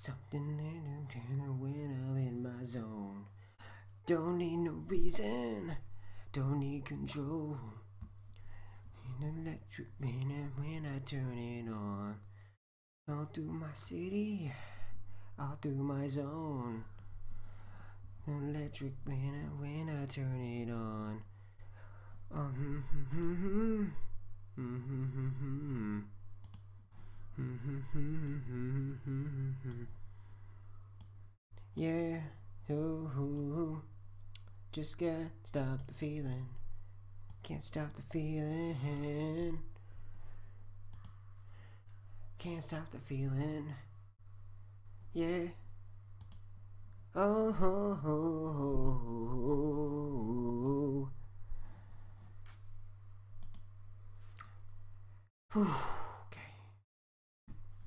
Something that I'm when I'm in my zone. Don't need no reason, don't need control. An electric man when I turn it on. All through my city, all through my zone. An electric man when I turn it on. Yeah, ooh, just can't stop the feeling. Can't stop the feeling. Can't stop the feeling. Yeah. Oh, oh, oh, oh. Okay.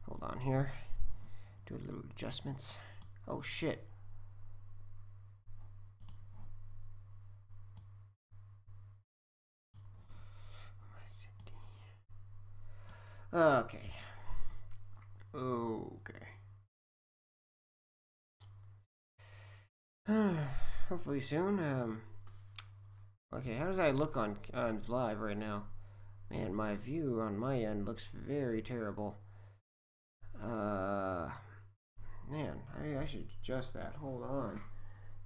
Hold on here. Do a little adjustments. Oh shit. Okay. Okay. Hopefully soon. Okay, how does I look on live right now? Man, my view on my end looks very terrible. Man, I should adjust that. Hold on.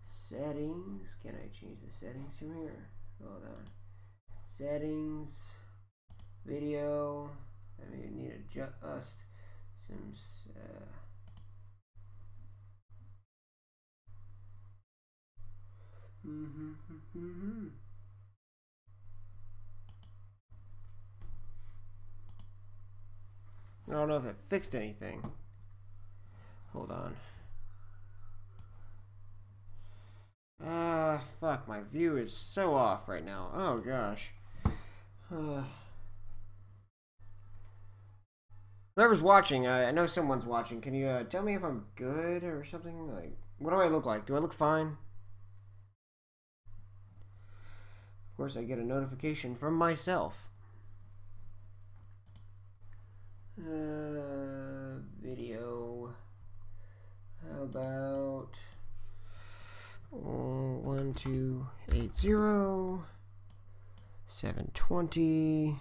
Settings. Can I change the settings from here? Hold on. Settings. Video. I need to adjust some. I don't know if it fixed anything. Hold on. Fuck, my view is so off right now. Oh gosh. Whoever's watching, I know someone's watching. Can you tell me if I'm good or something? Like, what do I look like? Do I look fine? Of course, I get a notification from myself. Video. How about 1280 720.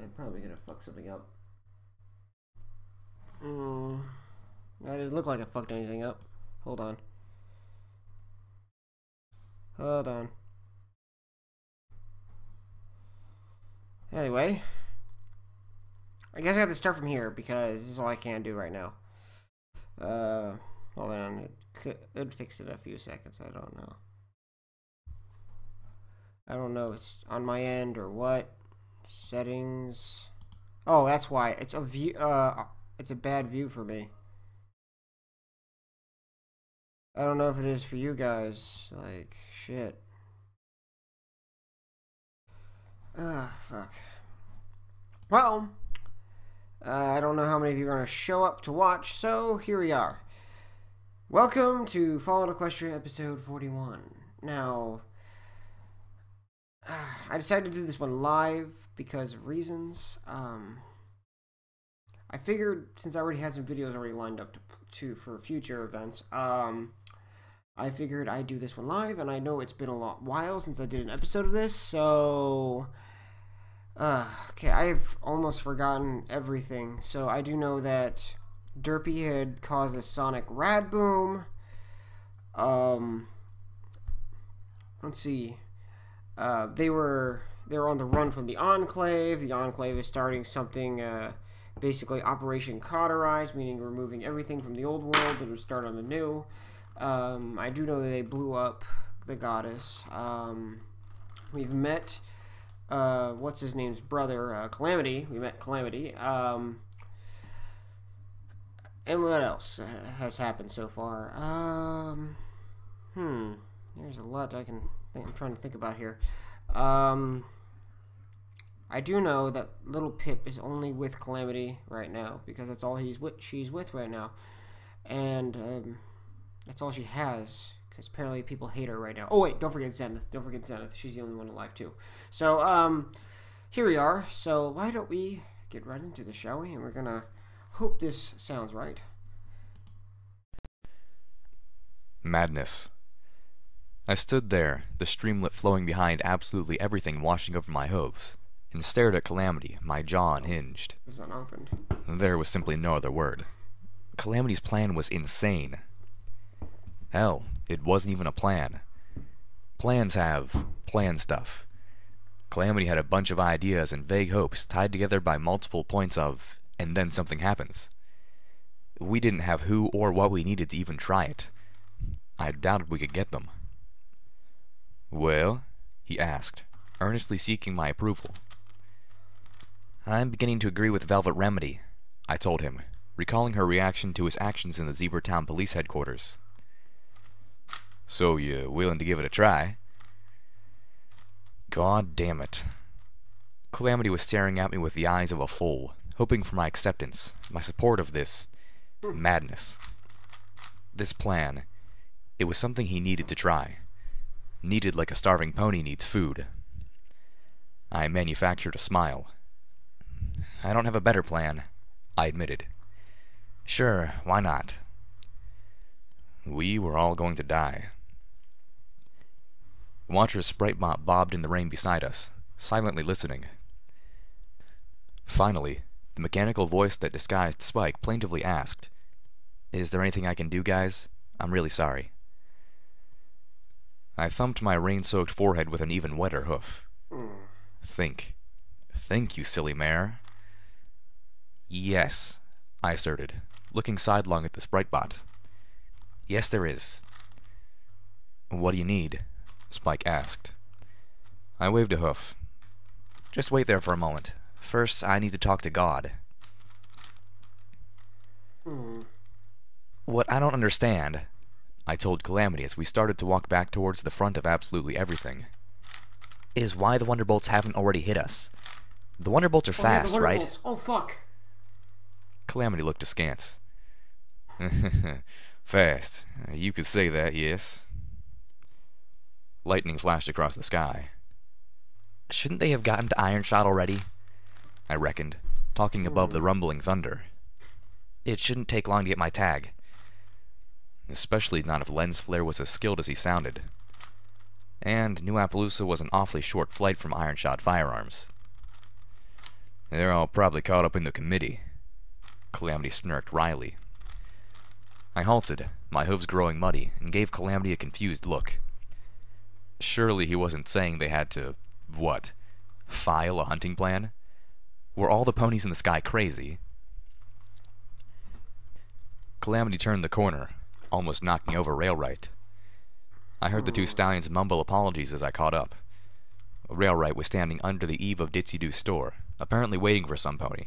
I'm probably gonna fuck something up. I didn't look like I fucked anything up. Hold on. Hold on. Anyway, I guess I have to start from here because this is all I can do right now. Hold on. It could fix it in a few seconds. I don't know. I don't know if it's on my end or what. Settings. Oh, that's why. It's a view. It's a bad view for me. I don't know if it is for you guys. Like, shit. Fuck. Well, I don't know how many of you are going to show up to watch, so here we are. Welcome to Fallen Equestria episode 41. Now, I decided to do this one live because of reasons. I figured since I already had some videos already lined up for future events, I figured I'd do this one live, and I know it's been a while since I did an episode of this, so okay, I've almost forgotten everything. So I do know that Derpy had caused a sonic rad boom. Let's see. They were on the run from the Enclave. The Enclave is starting something, basically Operation Cauterize, meaning removing everything from the old world that would start on the new. I do know that they blew up the goddess. We've met, what's his name's brother, Calamity. We met Calamity. And what else has happened so far? There's a lot I'm trying to think about here. I do know that little Pip is only with Calamity right now because that's all she's with right now, and that's all she has. Because apparently people hate her right now. Oh wait, don't forget Zenith. Don't forget Zenith. She's the only one alive too. So here we are. So why don't we get right into this, shall we? And we're gonna Hope this sounds right. Madness. I stood there, the streamlet flowing behind absolutely everything washing over my hooves, and stared at Calamity, my jaw unhinged. It's unopened. There was simply no other word. Calamity's plan was insane. Hell, it wasn't even a plan. Plans have plan stuff. Calamity had a bunch of ideas and vague hopes tied together by multiple points of, and then something happens. We didn't have who or what we needed to even try it. I doubted we could get them. "Well?" he asked, earnestly seeking my approval. "I'm beginning to agree with Velvet Remedy," I told him, recalling her reaction to his actions in the Zebra Town Police Headquarters. "So you're willing to give it a try?" God damn it. Calamity was staring at me with the eyes of a fool, hoping for my acceptance, my support of this madness. This plan, it was something he needed to try. Needed like a starving pony needs food. I manufactured a smile. "I don't have a better plan," I admitted. "Sure, why not?" We were all going to die. Watcher's sprite bot bobbed in the rain beside us, silently listening. Finally, the mechanical voice that disguised Spike plaintively asked, "Is there anything I can do, guys? I'm really sorry." I thumped my rain-soaked forehead with an even wetter hoof. Think. Think, you silly mare. "Yes," I asserted, looking sidelong at the sprite bot. "Yes, there is." "What do you need?" Spike asked. I waved a hoof. "Just wait there for a moment. First, I need to talk to God." "What I don't understand," I told Calamity as we started to walk back towards the front of absolutely everything, "is why the Wonderbolts haven't already hit us. The Wonderbolts are fast, yeah, right?" Oh, fuck. Calamity looked askance. "Fast. You could say that, yes." Lightning flashed across the sky. "Shouldn't they have gotten to Iron Shot already?" I reckoned, talking above the rumbling thunder. "It shouldn't take long to get my tag." Especially not if Lens Flare was as skilled as he sounded. And New Appaloosa was an awfully short flight from Iron Shot firearms. "They're all probably caught up in the committee," Calamity smirked wryly. I halted, my hooves growing muddy, and gave Calamity a confused look. Surely he wasn't saying they had to, what, file a hunting plan? Were all the ponies in the sky crazy? Calamity turned the corner, almost knocking over Railright. I heard the two stallions mumble apologies as I caught up. Railright was standing under the eave of Ditsy Doo's store, apparently waiting for some pony.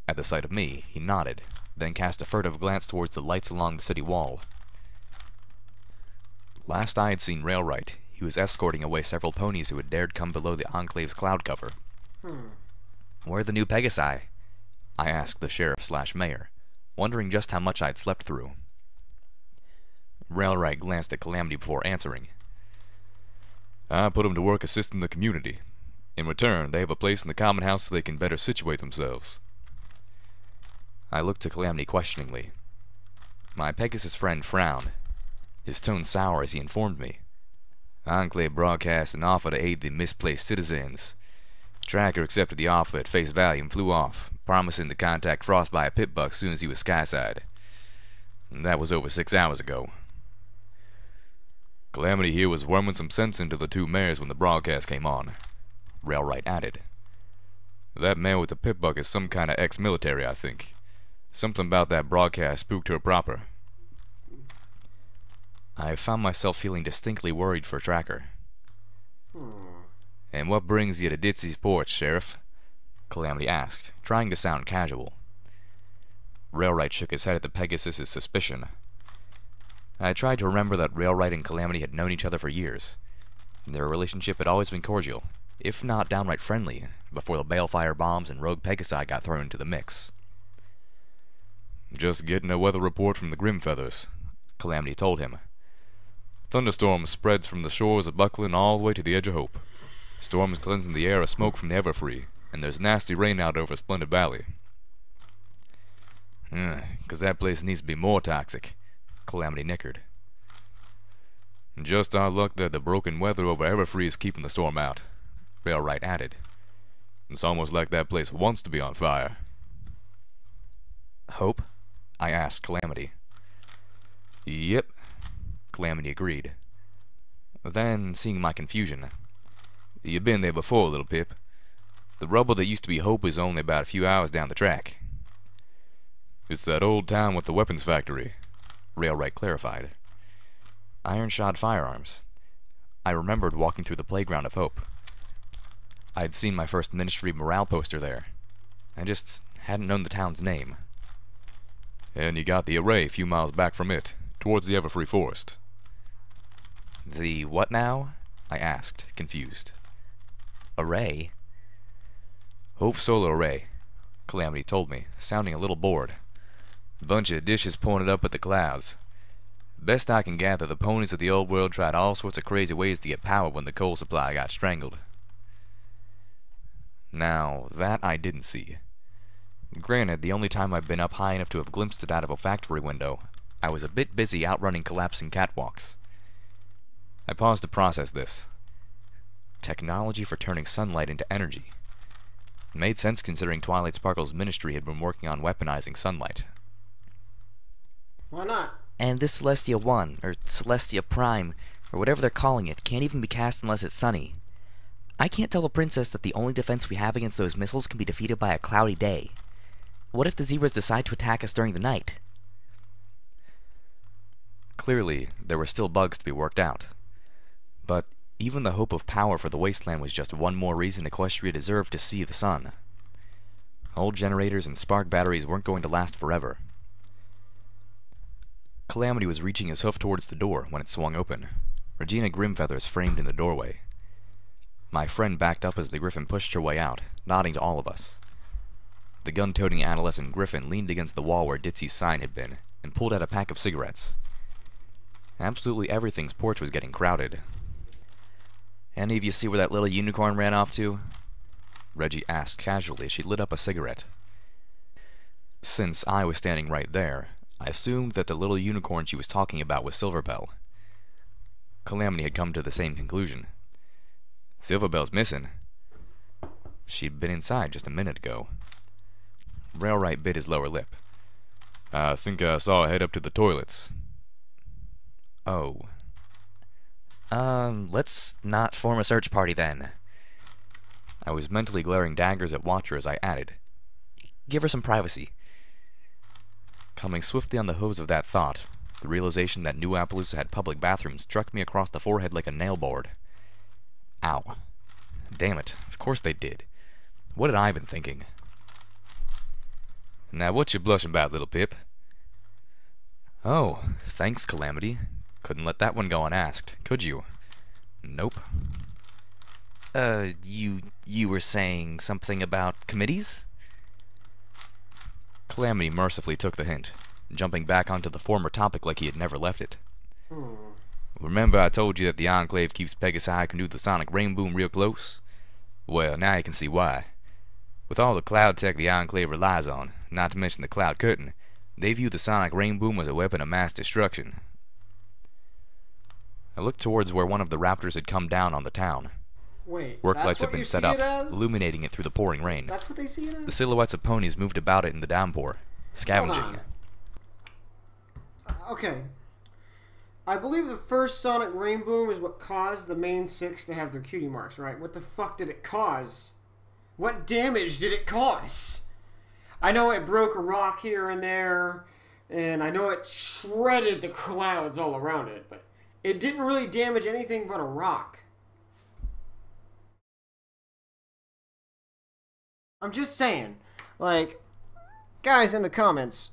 At the sight of me, he nodded, then cast a furtive glance towards the lights along the city wall. Last I had seen Railright, he was escorting away several ponies who had dared come below the Enclave's cloud cover. "Where are the new Pegasi?" I asked the sheriff/mayor, wondering just how much I'd slept through. Railright glanced at Calamity before answering. "I put 'em to work assisting the community. In return, they have a place in the common house so they can better situate themselves." I looked to Calamity questioningly. My Pegasus friend frowned, his tone sour as he informed me. "Enclave broadcast an offer to aid the misplaced citizens. Tracker accepted the offer at face value and flew off, promising to contact Frost by a pitbuck as soon as he was skyside. That was over 6 hours ago. Calamity here was worming some sense into the two mares when the broadcast came on," Railright added. "That mare with the pitbuck is some kind of ex-military, I think. Something about that broadcast spooked her proper." I found myself feeling distinctly worried for Tracker. "And what brings you to Ditsy's porch, Sheriff?" Calamity asked, trying to sound casual. Railright shook his head at the Pegasus's suspicion. I tried to remember that Railright and Calamity had known each other for years. Their relationship had always been cordial, if not downright friendly, before the balefire bombs and rogue Pegasi got thrown into the mix. "Just getting a weather report from the Grimfeathers," Calamity told him. "Thunderstorm spreads from the shores of Buckland all the way to the edge of Hope. Storms cleansing the air of smoke from the Everfree, and there's nasty rain out over Splendid Valley." 'Cause that place needs to be more toxic, Calamity nickered. Just our luck that the broken weather over Everfree is keeping the storm out, Railright added. It's almost like that place wants to be on fire. Hope? I asked Calamity. Yep, Calamity agreed. Then, seeing my confusion, you've been there before, little Pip. The rubble that used to be Hope is only about a few hours down the track. It's that old town with the weapons factory, Railright clarified. Iron-shod firearms. I remembered walking through the playground of Hope. I'd seen my first Ministry morale poster there. I just hadn't known the town's name. And you got the array a few miles back from it, towards the Everfree Forest. The what now? I asked, confused. Array? Hope Solar Array, Calamity told me, sounding a little bored. Bunch of dishes pointed up at the clouds. Best I can gather, the ponies of the old world tried all sorts of crazy ways to get power when the coal supply got strangled. Now, that I didn't see. Granted, the only time I've been up high enough to have glimpsed it out of a factory window, I was a bit busy outrunning collapsing catwalks. I paused to process this. Technology for turning sunlight into energy. It made sense considering Twilight Sparkle's ministry had been working on weaponizing sunlight. Why not? And this Celestia 1, or Celestia Prime, or whatever they're calling it, can't even be cast unless it's sunny. I can't tell the princess that the only defense we have against those missiles can be defeated by a cloudy day. What if the zebras decide to attack us during the night? Clearly, there were still bugs to be worked out. But even the hope of power for the wasteland was just one more reason Equestria deserved to see the sun. Old generators and spark batteries weren't going to last forever. Calamity was reaching his hoof towards the door when it swung open, Regina Grimfeathers framed in the doorway. My friend backed up as the Griffin pushed her way out, nodding to all of us. The gun-toting adolescent Griffin leaned against the wall where Ditsy's sign had been, and pulled out a pack of cigarettes. Absolutely everything's porch was getting crowded. Any of you see where that little unicorn ran off to? Reggie asked casually as she lit up a cigarette. Since I was standing right there, I assumed that the little unicorn she was talking about was Silverbell. Calamity had come to the same conclusion. Silverbell's missing. She'd been inside just a minute ago. Railright bit his lower lip. I think I saw her head up to the toilets. Oh. Let's not form a search party then. I was mentally glaring daggers at Watcher as I added, Give her some privacy. Coming swiftly on the hooves of that thought, the realization that New Appaloosa had public bathrooms struck me across the forehead like a nail board. Ow. Damn it, of course they did. What had I been thinking? Now what you blushing about, little Pip? Oh, thanks, Calamity. Couldn't let that one go unasked, could you? Nope. You were saying something about committees? Calamity mercifully took the hint, jumping back onto the former topic like he had never left it. Remember I told you that the Enclave keeps Pegasi can do the sonic rain boom real close? Well, now you can see why. With all the cloud tech the Enclave relies on, not to mention the cloud curtain, they view the sonic rain boom as a weapon of mass destruction. I looked towards where one of the raptors had come down on the town. Wait, Work that's lights what had been you set see up, it as? illuminating it through the pouring rain. That's what they see it as? The silhouettes of ponies moved about it in the downpour, scavenging. Hold on. Okay. I believe the first sonic rain boom is what caused the main six to have their cutie marks, right? What the fuck did it cause? What damage did it cause? I know it broke a rock here and there, and I know it shredded the clouds all around it, but it didn't really damage anything but a rock. I'm just saying, like, guys in the comments,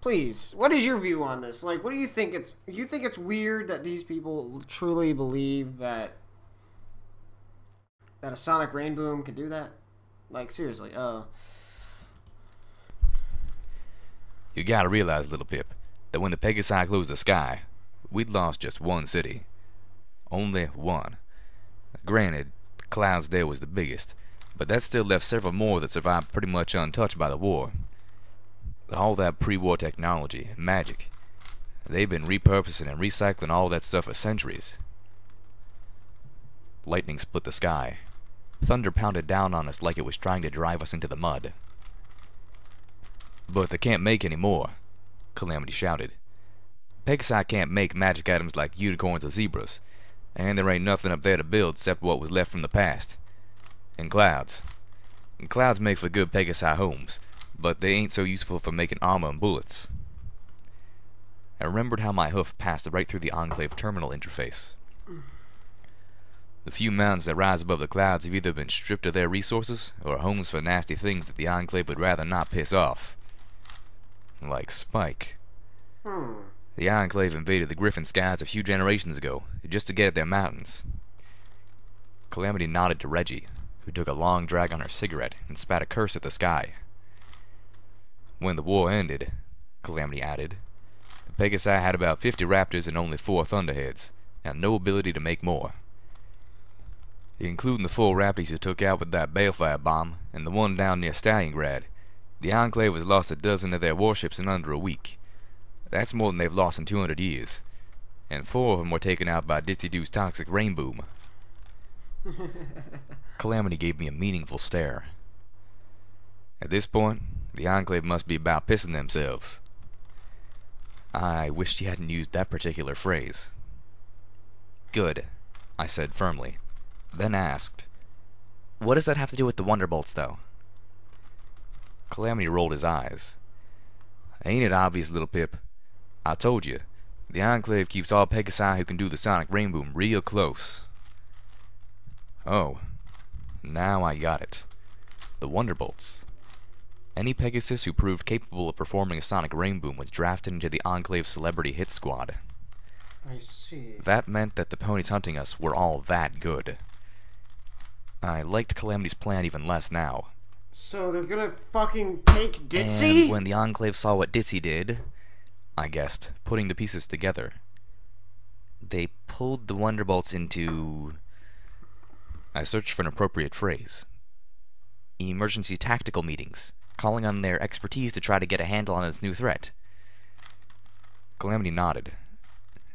please, what is your view on this? Like, what do you think? You think it's weird that these people truly believe that a sonic rain boom could do that? Like, seriously, You gotta realize, little Pip, that when the Pegasi closed the sky, we'd lost just one city. Only one. Granted, Cloudsdale was the biggest, but that still left several more that survived pretty much untouched by the war. All that pre-war technology and magic. They've been repurposing and recycling all that stuff for centuries. Lightning split the sky. Thunder pounded down on us like it was trying to drive us into the mud. But they can't make any more, Calamity shouted. Pegasi can't make magic items like unicorns or zebras, and there ain't nothing up there to build except what was left from the past. And clouds. And clouds make for good Pegasi homes, but they ain't so useful for making armor and bullets. I remembered how my hoof passed right through the Enclave terminal interface. The few mountains that rise above the clouds have either been stripped of their resources, or homes for nasty things that the Enclave would rather not piss off. Like Spike. The Enclave invaded the Griffin skies a few generations ago, just to get at their mountains. Calamity nodded to Reggie, who took a long drag on her cigarette and spat a curse at the sky. When the war ended, Calamity added, the Pegasi had about 50 raptors and only 4 thunderheads, and no ability to make more. Including the 4 raptors you took out with that balefire bomb, and the one down near Stalingrad, the Enclave has lost a dozen of their warships in under a week. That's more than they've lost in 200 years. And 4 of them were taken out by Ditzy-Doo's toxic rain boom. Calamity gave me a meaningful stare. At this point, the Enclave must be about pissing themselves. I wished he hadn't used that particular phrase. Good, I said firmly, then asked, What does that have to do with the Wonderbolts, though? Calamity rolled his eyes. Ain't it obvious, little Pip? I told you, the Enclave keeps all Pegasi who can do the sonic rain boom real close. Oh, now I got it. The Wonderbolts. Any Pegasus who proved capable of performing a sonic rain boom was drafted into the Enclave Celebrity Hit Squad. I see. That meant that the ponies hunting us were all that good. I liked Calamity's plan even less now. So they're gonna fucking take Ditzy? And when the Enclave saw what Ditzy did, I guessed, putting the pieces together. they pulled the Wonderbolts into... I searched for an appropriate phrase. emergency tactical meetings, calling on their expertise to try to get a handle on this new threat. Calamity nodded.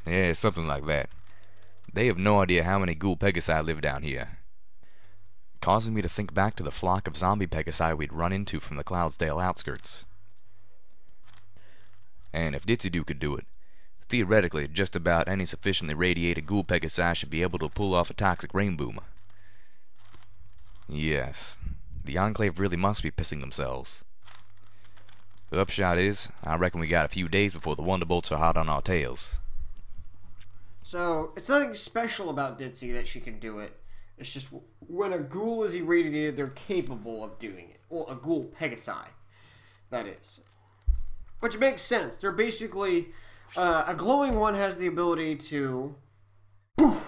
Yeah, something like that. They have no idea how many ghoul Pegasi live down here. Causing me to think back to the flock of zombie Pegasi we'd run into from the Cloudsdale outskirts. And if Ditzy-Doo could do it, theoretically just about any sufficiently radiated ghoul Pegasi should be able to pull off a toxic rain boom. Yes, the Enclave really must be pissing themselves. The upshot is, I reckon we got a few days before the Wonderbolts are hot on our tails. So, it's nothing special about Ditzy that she can do it. It's just when a ghoul is irradiated, they're capable of doing it. Well, a ghoul Pegasi, that is. Which makes sense. They're basically... a glowing one has the ability to... poof,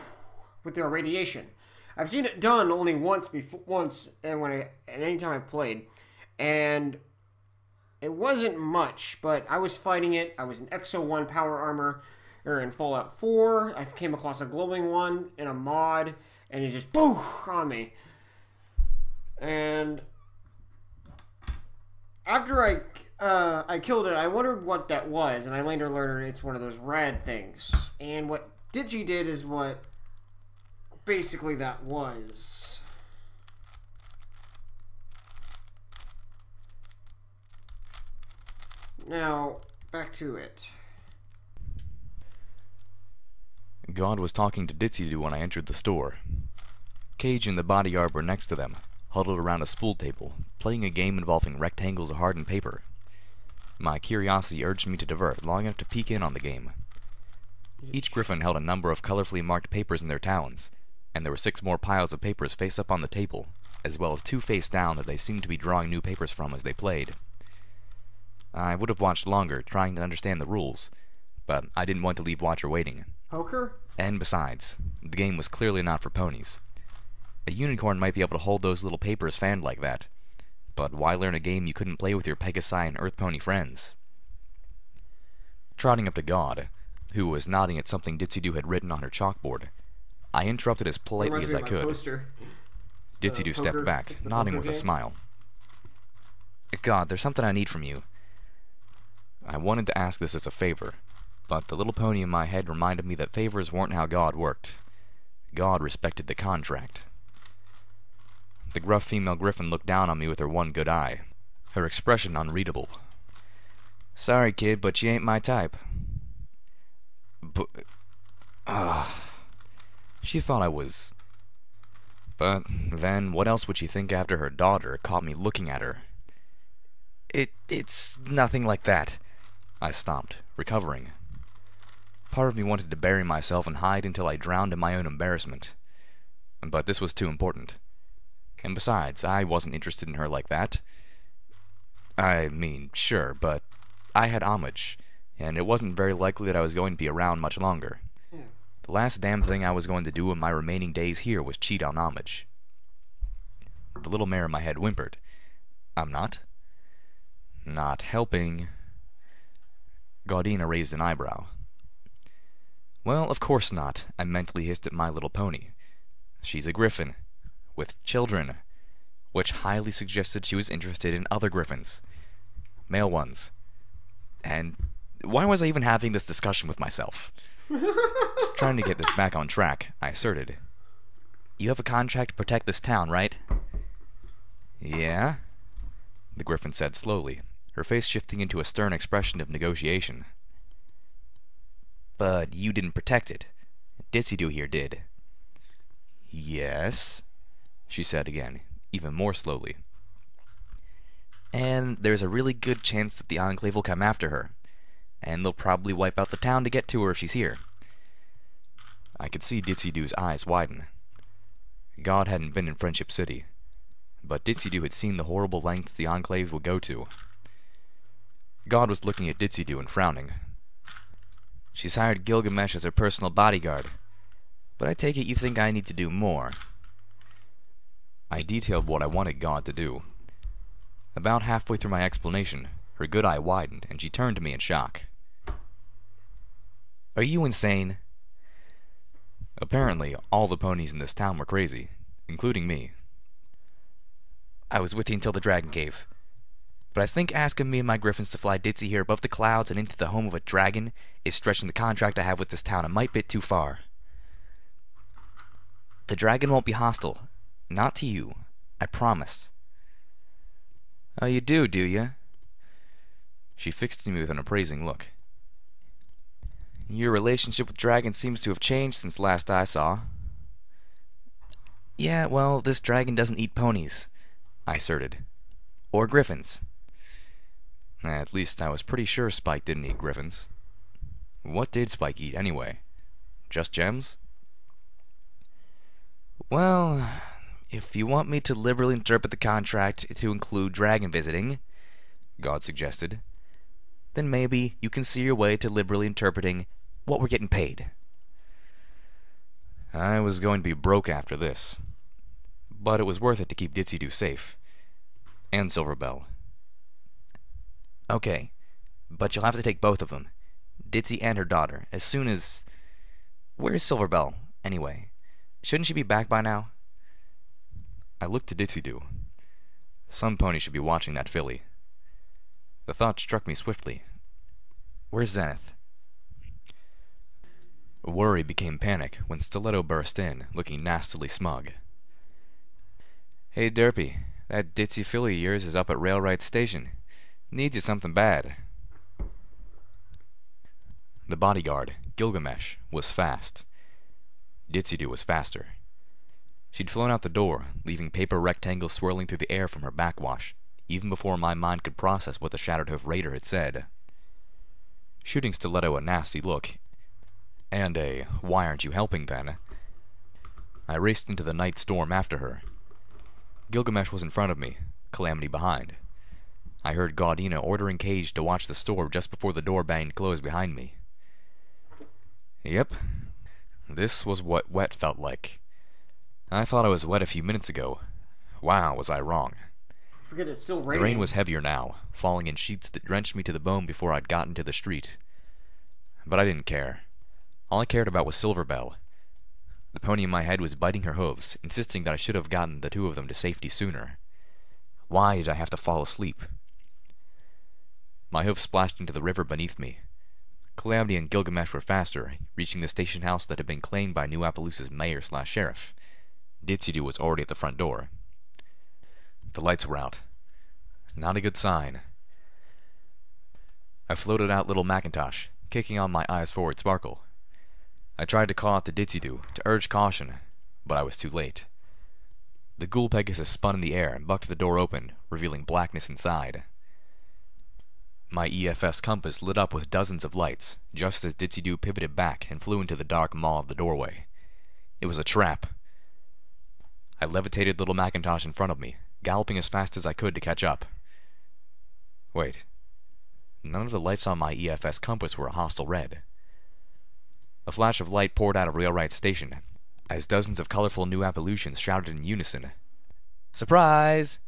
with their radiation. I've seen it done only once and any time I've played. And it wasn't much, but I was fighting it. I was in Exo 1 power armor, or in Fallout 4. I came across a glowing one in a mod, and it just poof on me. And after I killed it, I wondered what that was, and I later learned it's one of those rad things. And what Ditzy did is what basically that was. Now, back to it. God was talking to Ditzy-Doo when I entered the store. Cage and the bodyguard were next to them, huddled around a spool table, playing a game involving rectangles of hardened paper. My curiosity urged me to divert long enough to peek in on the game. Each griffin held a number of colorfully marked papers in their talons, and there were 6 more piles of papers face up on the table, as well as 2 face down that they seemed to be drawing new papers from as they played. I would have watched longer, trying to understand the rules, but I didn't want to leave Watcher waiting. Poker? And besides, the game was clearly not for ponies. A unicorn might be able to hold those little papers fanned like that, but why learn a game you couldn't play with your Pegasi and Earth Pony friends? Trotting up to God, who was nodding at something Ditzy-Doo had written on her chalkboard, I interrupted as politely as I could. Ditzy-Doo stepped back, nodding with a smile. God, there's something I need from you. I wanted to ask this as a favor, but the little pony in my head reminded me that favors weren't how God worked. God respected the contract. The gruff female griffin looked down on me with her one good eye, her expression unreadable. "Sorry, kid, but you ain't my type." But, she thought I was... But then, what else would she think after her daughter caught me looking at her? It's nothing like that," I stopped, recovering. Part of me wanted to bury myself and hide until I drowned in my own embarrassment. But this was too important. And besides, I wasn't interested in her like that. I mean, sure, but I had homage, and it wasn't very likely that I was going to be around much longer. The last damn thing I was going to do in my remaining days here was cheat on homage. The little mare in my head whimpered. "I'm not." "Not helping." Gaudina raised an eyebrow. "Well, of course not," I mentally hissed at My Little Pony. "She's a griffin. With children." Which highly suggested she was interested in other griffins. Male ones. And why was I even having this discussion with myself? Trying to get this back on track, I asserted. "You have a contract to protect this town, right?" "Yeah," the griffin said slowly, her face shifting into a stern expression of negotiation. "But you didn't protect it. Ditsy-Do here did." "Yes," she said again, even more slowly. "And there's a really good chance that the Enclave will come after her, and they'll probably wipe out the town to get to her if she's here." I could see Ditsy-Do's eyes widen. God hadn't been in Friendship City, but Ditsy-Do had seen the horrible lengths the Enclave would go to. God was looking at Ditsy-Do and frowning. "She's hired Gilgamesh as her personal bodyguard, but I take it you think I need to do more." I detailed what I wanted God to do. About halfway through my explanation, her good eye widened, and she turned to me in shock. "Are you insane?" Apparently, all the ponies in this town were crazy, including me. "I was with you until the Dragon Cave. But I think asking me and my griffins to fly Ditsy here above the clouds and into the home of a dragon is stretching the contract I have with this town a mite bit too far." "The dragon won't be hostile. Not to you. I promise." "Oh, you do you?" She fixed me with an appraising look. "Your relationship with dragons seems to have changed since last I saw." "Yeah, well, this dragon doesn't eat ponies," I asserted. "Or griffins." At least I was pretty sure Spike didn't eat griffins. What did Spike eat, anyway? Just gems? "Well, if you want me to liberally interpret the contract to include dragon visiting," God suggested, "then maybe you can see your way to liberally interpreting what we're getting paid." I was going to be broke after this, but it was worth it to keep Ditsy-Do safe. And Silverbell. "Okay, but you'll have to take both of them, Ditsy and her daughter, as soon as... Where's Silverbell, anyway? Shouldn't she be back by now?" I looked to Ditsy-Do. Some pony should be watching that filly. The thought struck me swiftly. Where's Zenith? Worry became panic when Stiletto burst in, looking nastily smug. "Hey, Derpy, that ditzy filly of yours is up at Railroad Station. Needs you something bad." The bodyguard, Gilgamesh, was fast. Ditsy-Do was faster. She'd flown out the door, leaving paper rectangles swirling through the air from her backwash, even before my mind could process what the Shattered Hoof Raider had said. Shooting Stiletto a nasty look, and a "why aren't you helping then?" I raced into the night storm after her. Gilgamesh was in front of me, Calamity behind. I heard Gaudina ordering Cage to watch the store just before the door banged closed behind me. Yep, this was what wet felt like. I thought I was wet a few minutes ago. Wow, was I wrong. Forget it's still raining. The rain was heavier now, falling in sheets that drenched me to the bone before I'd gotten to the street. But I didn't care. All I cared about was Silverbell. The pony in my head was biting her hooves, insisting that I should have gotten the two of them to safety sooner. Why did I have to fall asleep? My hoofs splashed into the river beneath me. Calamity and Gilgamesh were faster, reaching the station house that had been claimed by New Appaloosa's mayor/sheriff. Ditzy was already at the front door. The lights were out. Not a good sign. I floated out little Macintosh, kicking on my eyes forward sparkle. I tried to call out to Ditzy to urge caution, but I was too late. The ghoul Pegasus spun in the air and bucked the door open, revealing blackness inside. My EFS compass lit up with dozens of lights, just as Ditzy pivoted back and flew into the dark maw of the doorway. It was a trap. I levitated little Macintosh in front of me, galloping as fast as I could to catch up. Wait. None of the lights on my EFS compass were a hostile red. A flash of light poured out of Railright Station, as dozens of colorful New Appalachians shouted in unison, "Surprise!"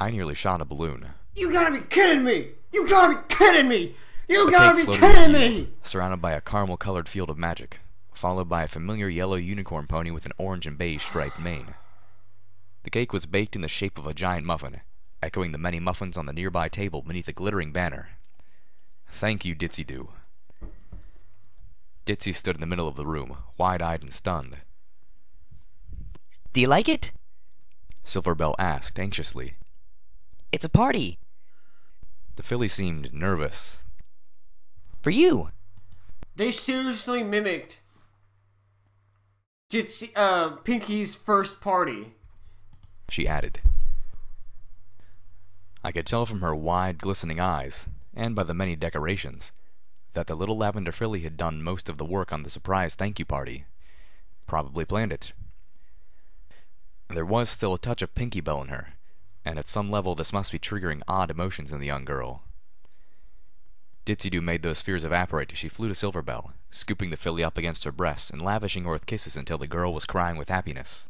I nearly shot a balloon. You gotta be kidding me! You gotta be kidding me! You The gotta cake be floated kidding in the me! air, surrounded by a caramel-colored field of magic, followed by a familiar yellow unicorn pony with an orange and beige striped mane. The cake was baked in the shape of a giant muffin, echoing the many muffins on the nearby table beneath a glittering banner. Thank you, Ditzy. Ditzy stood in the middle of the room, wide-eyed and stunned. Do you like it? Silverbell asked anxiously. It's a party. The filly seemed nervous. For you. They seriously mimicked Pinky's first party. She added. I could tell from her wide, glistening eyes, and by the many decorations, that the little lavender filly had done most of the work on the surprise thank-you party. Probably planned it. There was still a touch of Pinky Bell in her, and at some level this must be triggering odd emotions in the young girl. Ditzy made those fears evaporate as she flew to Silverbell, scooping the filly up against her breast and lavishing her with kisses until the girl was crying with happiness.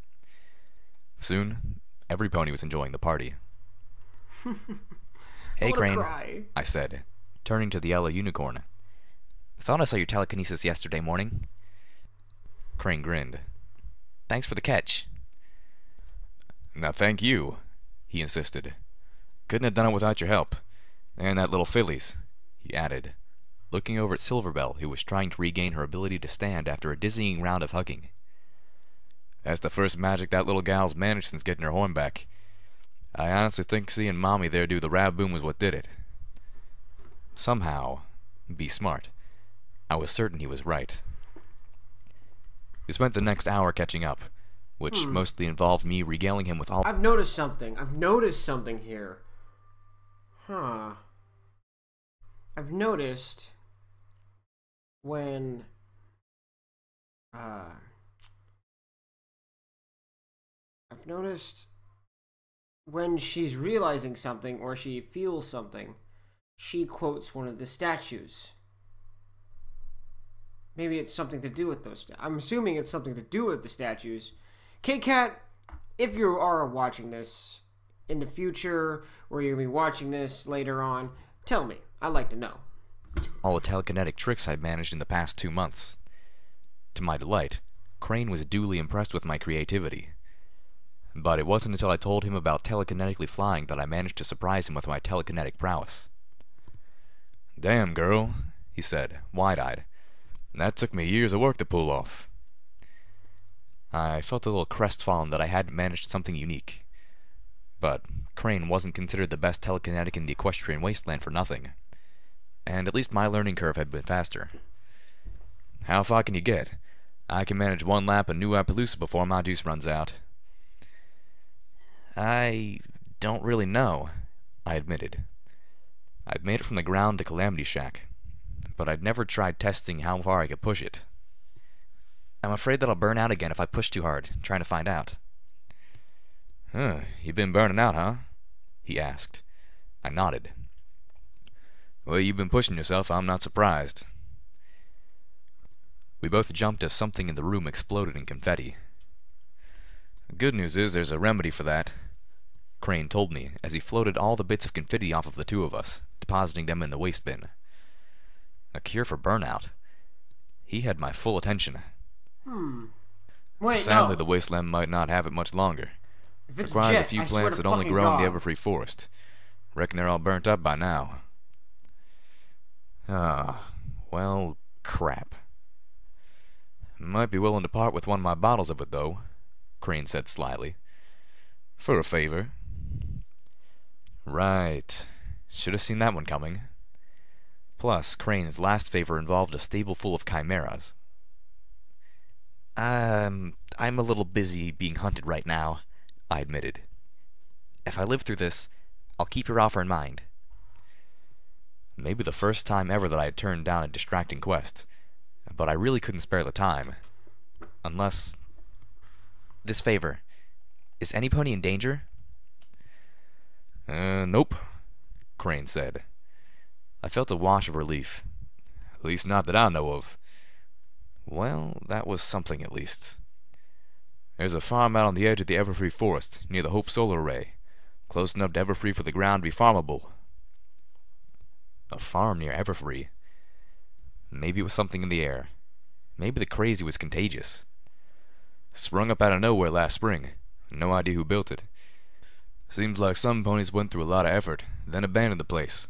Soon, every pony was enjoying the party. Hey, Crane, cry. I said, turning to the yellow unicorn. Thought I saw your telekinesis yesterday morning. Crane grinned. Thanks for the catch. Now thank you, he insisted. Couldn't have done it without your help. And that little filly's, he added, looking over at Silverbell, who was trying to regain her ability to stand after a dizzying round of hugging. That's the first magic that little gal's managed since getting her horn back. I honestly think seeing Mommy there do the rab-boom was what did it. Somehow, be smart, I was certain he was right. We spent the next hour catching up, which mostly involved me regaling him with all... I've noticed something. I've noticed something here. Huh. I've noticed when... I've noticed when she's realizing something or she feels something, she quotes one of the statues. Maybe it's something to do with those. I'm assuming it's something to do with the statues. K-Cat, if you are watching this in the future, or you're going to be watching this later on, tell me. I'd like to know. All the telekinetic tricks I'd managed in the past 2 months. To my delight, Crane was duly impressed with my creativity. But it wasn't until I told him about telekinetically flying that I managed to surprise him with my telekinetic prowess. Damn, girl, he said, wide-eyed. That took me years of work to pull off. I felt a little crestfallen that I hadn't managed something unique. But Crane wasn't considered the best telekinetic in the equestrian wasteland for nothing. And at least my learning curve had been faster. How far can you get? I can manage 1 lap of New Appaloosa before my juice runs out. I don't really know, I admitted. I'd made it from the ground to Calamity Shack, but I'd never tried testing how far I could push it. I'm afraid that I'll burn out again if I push too hard, trying to find out. You been burning out, huh? He asked. I nodded. Well, you've been pushing yourself, I'm not surprised. We both jumped as something in the room exploded in confetti. The good news is there's a remedy for that, Crane told me as he floated all the bits of confetti off of the 2 of us, depositing them in the waste bin. A cure for burnout. He had my full attention. Wait, Sadly, no. the wasteland might not have it much longer. If it's Requires Jet, a few I swear plants to that only fucking grow in the God. Everfree Forest. Reckon they're all burnt up by now. Ah, well, crap. Might be willing to part with one of my bottles of it, though, Crane said slyly. For a favor. Right. Should have seen that one coming. Plus, Crane's last favor involved a stable full of chimeras. I'm a little busy being hunted right now, I admitted. If I live through this, I'll keep your offer in mind. Maybe the first time ever that I had turned down a distracting quest, but I really couldn't spare the time. Unless... This favor. Is any pony in danger? Nope, Crane said. I felt a wash of relief. At least not that I know of. Well, that was something at least. There's a farm out on the edge of the Everfree Forest, near the Hope Solar Array. Close enough to Everfree for the ground to be farmable. A farm near Everfree? Maybe it was something in the air. Maybe the crazy was contagious. Sprung up out of nowhere last spring. No idea who built it. Seems like some ponies went through a lot of effort, then abandoned the place.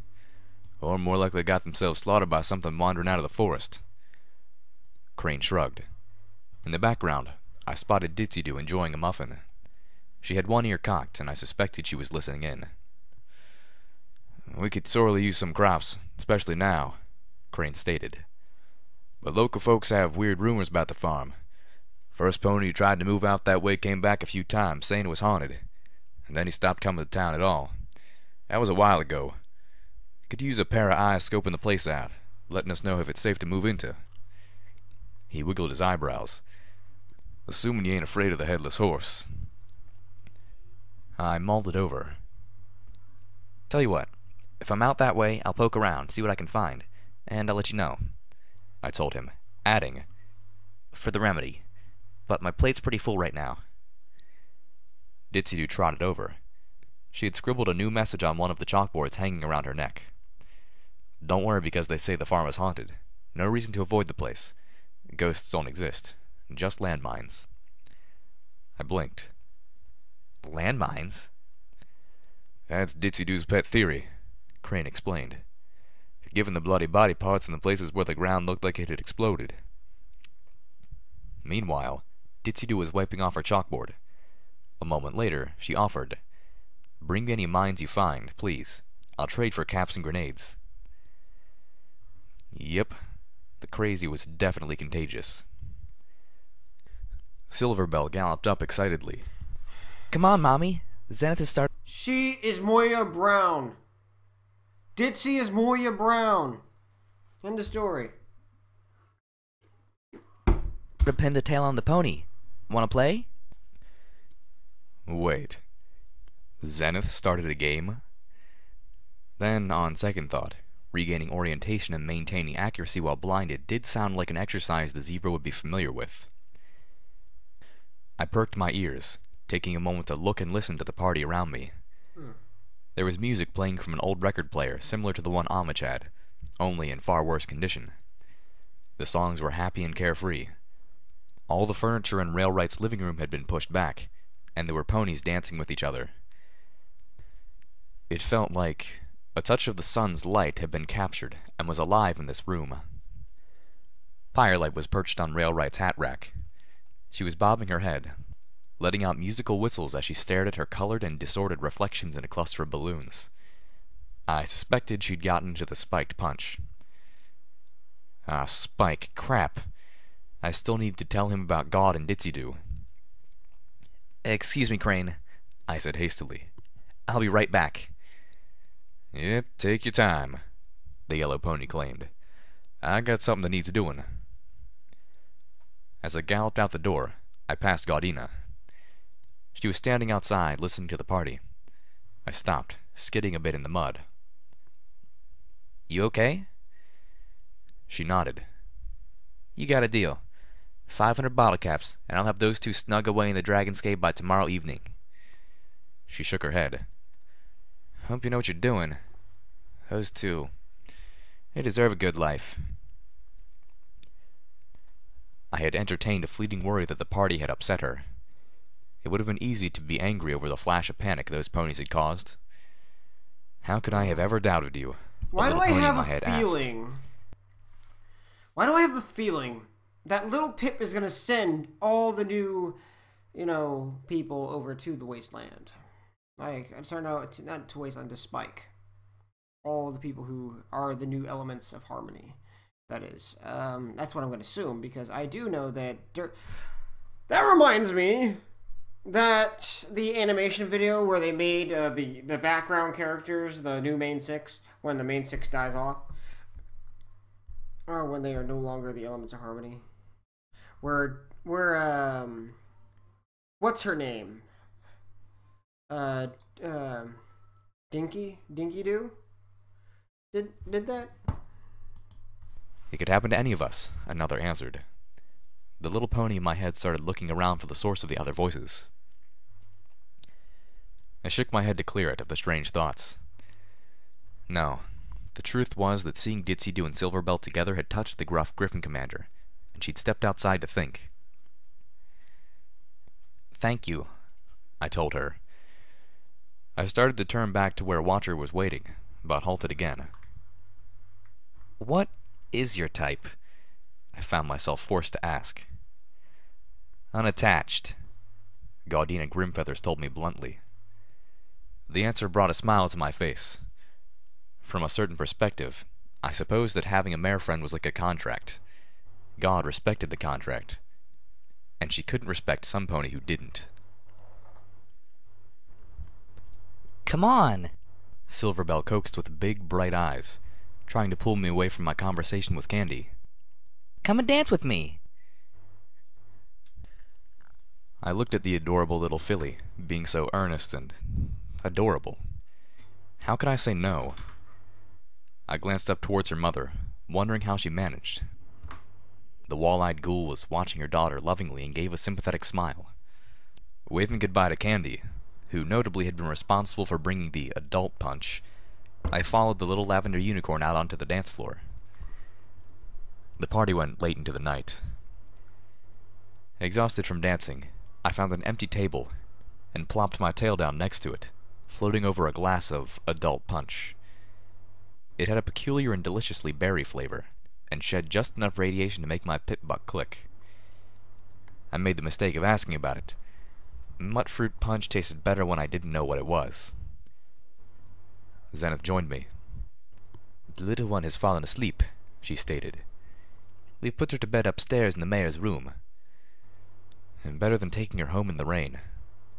Or more likely got themselves slaughtered by something wandering out of the forest. Crane shrugged. In the background, I spotted Ditsy-Doo enjoying a muffin. She had one ear cocked, and I suspected she was listening in. We could sorely use some crops, especially now, Crane stated. But local folks have weird rumors about the farm. First pony who tried to move out that way came back a few times, saying it was haunted. And then he stopped coming to town at all. That was a while ago. Could use a pair of eyes scoping the place out, letting us know if it's safe to move into. He wiggled his eyebrows. Assuming you ain't afraid of the headless horse. I mulled it over. Tell you what, if I'm out that way, I'll poke around, see what I can find, and I'll let you know, I told him, adding, for the remedy. But my plate's pretty full right now. Ditsy-Doo trotted over. She had scribbled a new message on one of the chalkboards hanging around her neck. Don't worry because they say the farm is haunted. No reason to avoid the place. Ghosts don't exist. Just landmines. I blinked. Landmines? That's Ditsy-Doo's pet theory, Crane explained. Given the bloody body parts in the places where the ground looked like it had exploded. Meanwhile, Ditsy-Doo was wiping off her chalkboard. A moment later, she offered, Bring me any mines you find, please. I'll trade for caps and grenades. Yep, the crazy was definitely contagious. Silverbell galloped up excitedly. Come on, Mommy. Zenith has started. She is Moya Brown. Ditsy is Moya Brown. End of story. To pin the tail on the pony. Wanna play? Wait. Zenith started a game? Then, on second thought, regaining orientation and maintaining accuracy while blinded did sound like an exercise the zebra would be familiar with. I perked my ears, taking a moment to look and listen to the party around me. There was music playing from an old record player similar to the one Homage had, only in far worse condition. The songs were happy and carefree. All the furniture in Railright's living room had been pushed back, and there were ponies dancing with each other. It felt like a touch of the sun's light had been captured and was alive in this room. Firelight was perched on Railright's hat rack. She was bobbing her head, letting out musical whistles as she stared at her colored and disordered reflections in a cluster of balloons. I suspected she'd gotten into the spiked punch. Ah, Spike, crap. I still need to tell him about God and Ditsy-Doo. Excuse me, Crane, I said hastily. I'll be right back. Yep, take your time, the yellow pony claimed. I got something that needs doing. As I galloped out the door, I passed Gaudina. She was standing outside, listening to the party. I stopped, skidding a bit in the mud. You okay? She nodded. You got a deal. 500 bottle caps, and I'll have those two snug away in the Dragon's Cave by tomorrow evening. She shook her head. Hope you know what you're doing. Those two. They deserve a good life. I had entertained a fleeting worry that the party had upset her. It would have been easy to be angry over the flash of panic those ponies had caused. How could I have ever doubted you? Why do I Pony in have my a head asked. feeling? Why do I have the feeling that little Pip is gonna send all the new, people over to the wasteland? Like, I'm sorry, no, not to wasteland, to Spike. All the people who are the new elements of harmony. That is. That's what I'm gonna assume, because I do know that. That reminds me that the animation video where they made the background characters, the new main six, when the main six dies off, or when they are no longer the elements of harmony, where what's her name? Dinky Doo did that? It could happen to any of us, another answered. The little pony in my head started looking around for the source of the other voices. I shook my head to clear it of the strange thoughts. No, the truth was that seeing Ditsy-Doo and Silverbell together had touched the gruff Griffin commander, and she'd stepped outside to think. "Thank you," I told her. I started to turn back to where Watcher was waiting, but halted again. "What is your type?" I found myself forced to ask. "Unattached," Gaudina Grimfeathers told me bluntly. The answer brought a smile to my face. From a certain perspective, I supposed that having a mare friend was like a contract. God respected the contract, and she couldn't respect some pony who didn't. "Come on," Silverbell coaxed with big, bright eyes, trying to pull me away from my conversation with Candy. "Come and dance with me." I looked at the adorable little filly, being so earnest and adorable. How could I say no? I glanced up towards her mother, wondering how she managed. The wall-eyed ghoul was watching her daughter lovingly and gave a sympathetic smile. Waving goodbye to Candy, who notably had been responsible for bringing the adult punch, I followed the little lavender unicorn out onto the dance floor. The party went late into the night. Exhausted from dancing, I found an empty table and plopped my tail down next to it, floating over a glass of adult punch. It had a peculiar and deliciously berry flavor, and shed just enough radiation to make my pip buck click. I made the mistake of asking about it. Mutfruit punch tasted better when I didn't know what it was. Zenith joined me. "The little one has fallen asleep," she stated. "We've put her to bed upstairs in the mayor's room. And better than taking her home in the rain.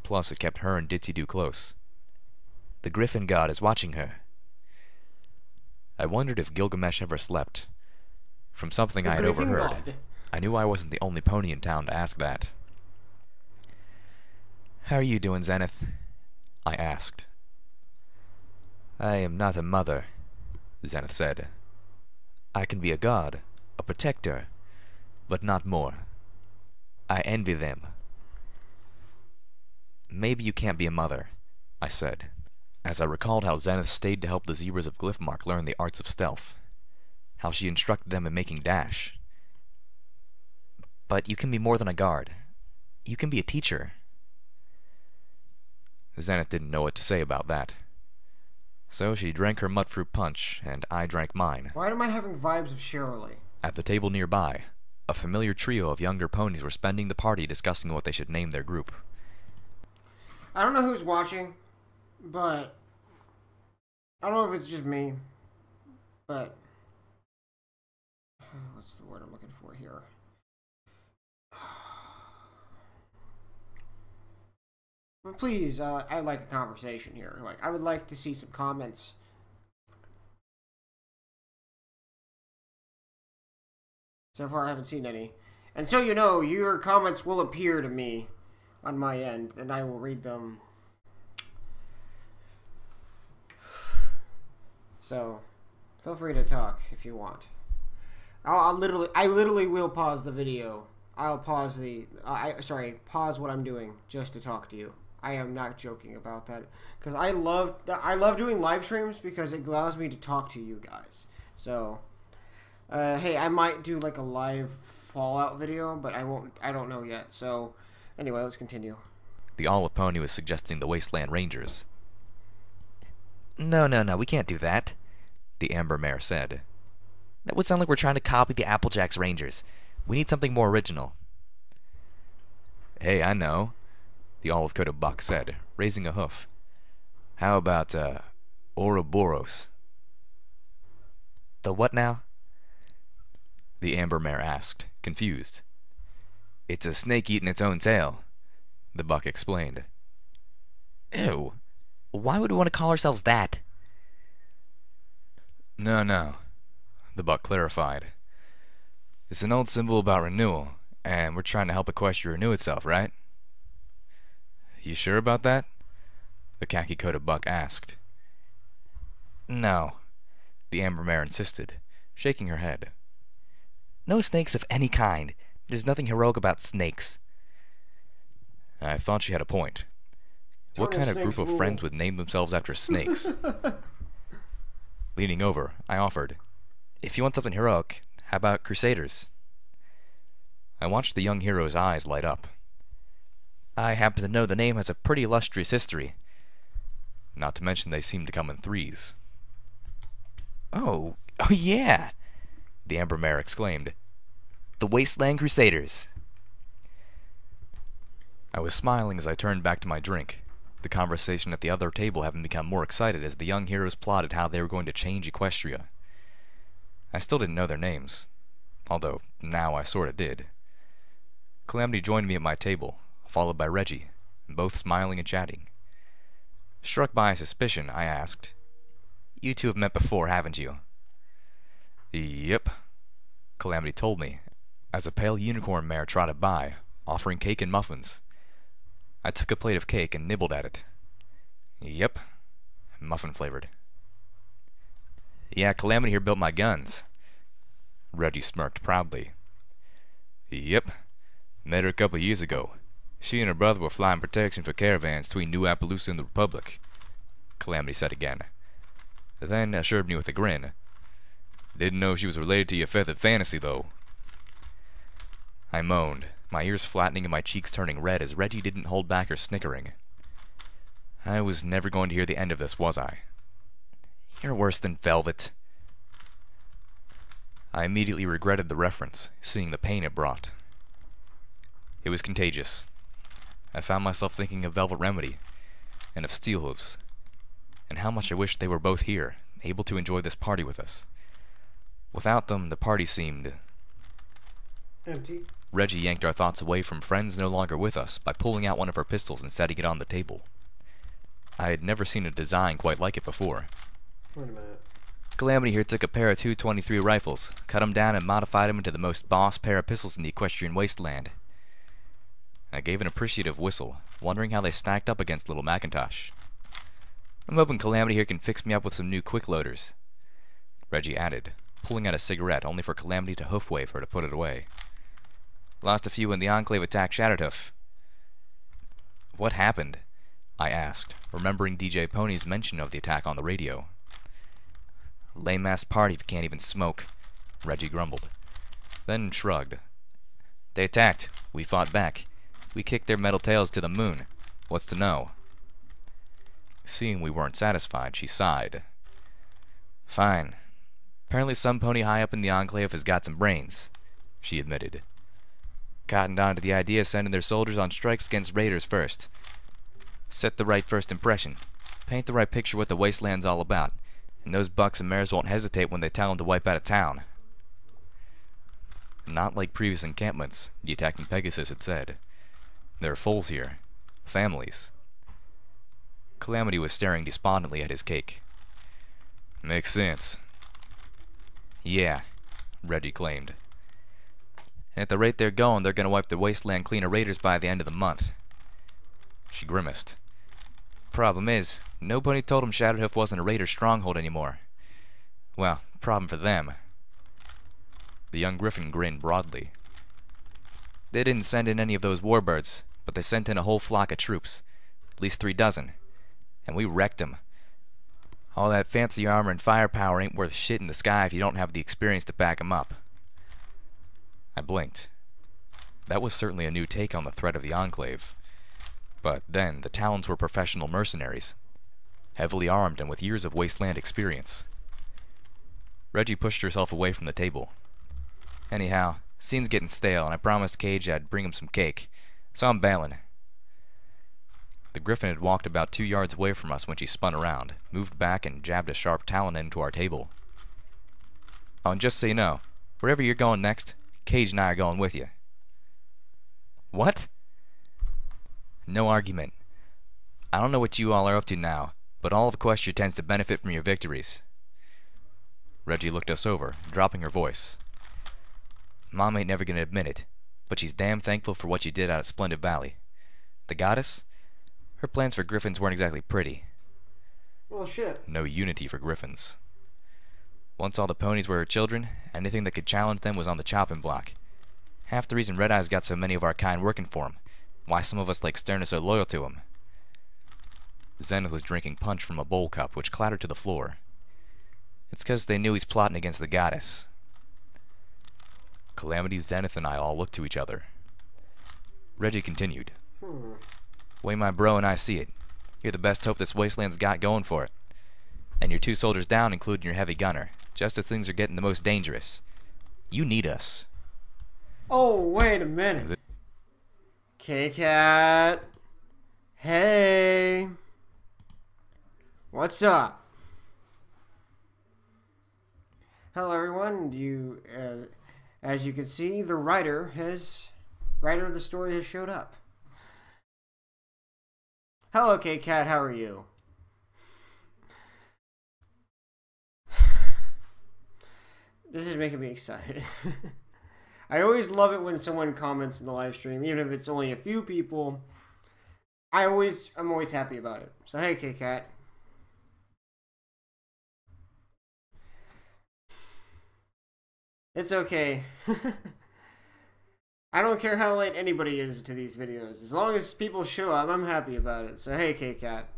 Plus it kept her and Ditsy-Doo close. The Griffin God is watching her." I wondered if Gilgamesh ever slept. From something I had overheard, I knew I wasn't the only pony in town to ask that. "How are you doing, Zenith?" I asked. "I am not a mother," Zenith said. "I can be a god, a protector, but not more. I envy them." "Maybe you can't be a mother," I said, as I recalled how Zenith stayed to help the zebras of Glyphmark learn the arts of stealth, how she instructed them in making dash. "But you can be more than a guard. You can be a teacher." Zenith didn't know what to say about that. So she drank her mutfruit punch, and I drank mine. Why am I having vibes of Shirley? At the table nearby, a familiar trio of younger ponies were spending the party discussing what they should name their group. I don't know who's watching, but I don't know if it's just me, but what's the word I'm looking for here? But please, I'd like a conversation here. Like, I would like to see some comments. So far, I haven't seen any. And so you know, your comments will appear to me on my end, and I will read them. So, feel free to talk if you want. I literally will pause the video. I'll pause pause what I'm doing just to talk to you. I am not joking about that, because I love doing live streams because it allows me to talk to you guys. So, hey, I might do like a live Fallout video, but I won't. I don't know yet. So, anyway, let's continue. The Olive Pony was suggesting the Wasteland Rangers. No, no, no, we can't do that, the Amber Mare said. That would sound like we're trying to copy the Applejacks Rangers. We need something more original. Hey, I know, the olive-coated buck said, raising a hoof. How about, Ouroboros? The what now? The Amber Mare asked, confused. It's a snake eating its own tail, the buck explained. Ew. Why would we want to call ourselves that? No, the buck clarified. It's an old symbol about renewal, and we're trying to help Equestria renew itself, right? You sure about that? The khaki-coated buck asked. No, the Amber Mare insisted, shaking her head. No snakes of any kind. There's nothing heroic about snakes. I thought she had a point. What kind of group of friends would name themselves after snakes? Leaning over, I offered, If you want something heroic, how about Crusaders? I watched the young hero's eyes light up. I happen to know the name has a pretty illustrious history. Not to mention they seem to come in threes. Oh yeah, the Amber Mare exclaimed. The Wasteland Crusaders. I was smiling as I turned back to my drink, the conversation at the other table having become more excited as the young heroes plotted how they were going to change Equestria. I still didn't know their names, although now I sorta did. Calamity joined me at my table, followed by Reggie, both smiling and chatting. Struck by a suspicion, I asked, You two have met before, haven't you? Yep, Calamity told me, as a pale unicorn mare trotted by, offering cake and muffins. I took a plate of cake and nibbled at it. Yep, muffin-flavored. Yeah, Calamity here built my guns. Reggie smirked proudly. Yep, met her a couple years ago. She and her brother were flying protection for caravans between New Appaloosa and the Republic, Calamity said again. Then assured me with a grin. Didn't know she was related to your feathered fantasy, though. I moaned, my ears flattening and my cheeks turning red as Reggie didn't hold back her snickering. I was never going to hear the end of this, was I? You're worse than Velvet. I immediately regretted the reference, seeing the pain it brought. It was contagious. I found myself thinking of Velvet Remedy, and of Steelhooves, and how much I wished they were both here, able to enjoy this party with us. Without them, the party seemed empty. Reggie yanked our thoughts away from friends no longer with us by pulling out one of her pistols and setting it on the table. I had never seen a design quite like it before. Wait a minute. Calamity here took a pair of 223 rifles, cut them down and modified them into the most boss pair of pistols in the equestrian wasteland. I gave an appreciative whistle, wondering how they stacked up against little Macintosh. I'm hoping Calamity here can fix me up with some new quick loaders, Reggie added, pulling out a cigarette only for Calamity to hoof-wave her to put it away. Lost a few when the Enclave attacked Shatterhoof. What happened? I asked, remembering DJ Pony's mention of the attack on the radio. Lame-ass party if you can't even smoke, Reggie grumbled, then shrugged. They attacked. We fought back. We kicked their metal tails to the moon. What's to know? Seeing we weren't satisfied, she sighed. Fine. Apparently some pony high up in the Enclave has got some brains, she admitted. Cottoned on to the idea of sending their soldiers on strikes against raiders first. Set the right first impression. Paint the right picture what the wasteland's all about. And those bucks and mares won't hesitate when they tell them to wipe out a town. Not like previous encampments, the attacking Pegasus had said. There are foals here. Families. Calamity was staring despondently at his cake. Makes sense. Yeah, Reggie claimed. And at the rate they're going, they're gonna wipe the wasteland clean of raiders by the end of the month. She grimaced. Problem is, nobody told them Shatterhoof wasn't a raider stronghold anymore. Well, problem for them. The young griffin grinned broadly. They didn't send in any of those warbirds, but they sent in a whole flock of troops. At least 3 dozen. And we wrecked them. All that fancy armor and firepower ain't worth shit in the sky if you don't have the experience to back 'em up. I blinked. That was certainly a new take on the threat of the Enclave. But then, the Talons were professional mercenaries. heavily armed and with years of wasteland experience. Reggie pushed herself away from the table. Anyhow, scene's getting stale, and I promised Cage I'd bring him some cake, so I'm bailing. The griffin had walked about 2 yards away from us when she spun around, moved back, and jabbed a sharp talon into our table. Oh, and just so you know, wherever you're going next, Cage and I are going with you. What? No argument. I don't know what you all are up to now, but all of Equestria tends to benefit from your victories. Reggie looked us over, dropping her voice. Mom ain't never gonna admit it, but she's damn thankful for what you did out at Splendid Valley. The goddess? Her plans for griffins weren't exactly pretty. Well, shit. No unity for griffins. Once all the ponies were her children, anything that could challenge them was on the chopping block. Half the reason Red Eye's got so many of our kind working for him. Why some of us like Stern are so loyal to him. Zenith was drinking punch from a bowl cup, which clattered to the floor. It's 'cause they knew he's plotting against the goddess. Calamity, Zenith, and I all looked to each other. Reggie continued. Way my bro and I see it. You're the best hope this wasteland's got going for it. And your 2 soldiers down, including your heavy gunner, just as things are getting the most dangerous. You need us. Oh, wait a minute. K-Cat. Hey. What's up? Hello, everyone. As you can see, the writer of the story has showed up. Hello, K-Cat. How are you? This is making me excited. I always love it when someone comments in the live stream, even if it's only a few people. I'm always happy about it. So hey, K-Cat. It's okay. I don't care how late anybody is to these videos. As long as people show up, I'm happy about it. So hey, K-Cat.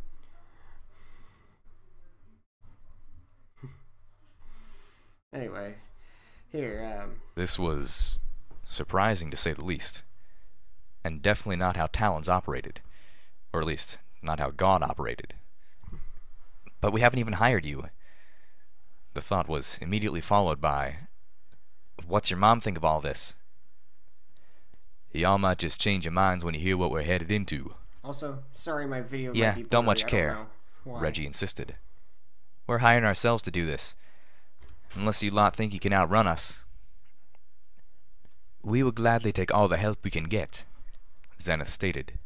Anyway, here, This was surprising to say the least. And definitely not how Talons operated. Or at least, not how God operated. But we haven't even hired you. The thought was immediately followed by, what's your mom think of all this? Y'all might just change your minds when you hear what we're headed into. Also, sorry my video Yeah, might be don't blurry. much I care, know why. Reggie insisted. We're hiring ourselves to do this. Unless you lot think you can outrun us. We will gladly take all the help we can get, Zenith stated,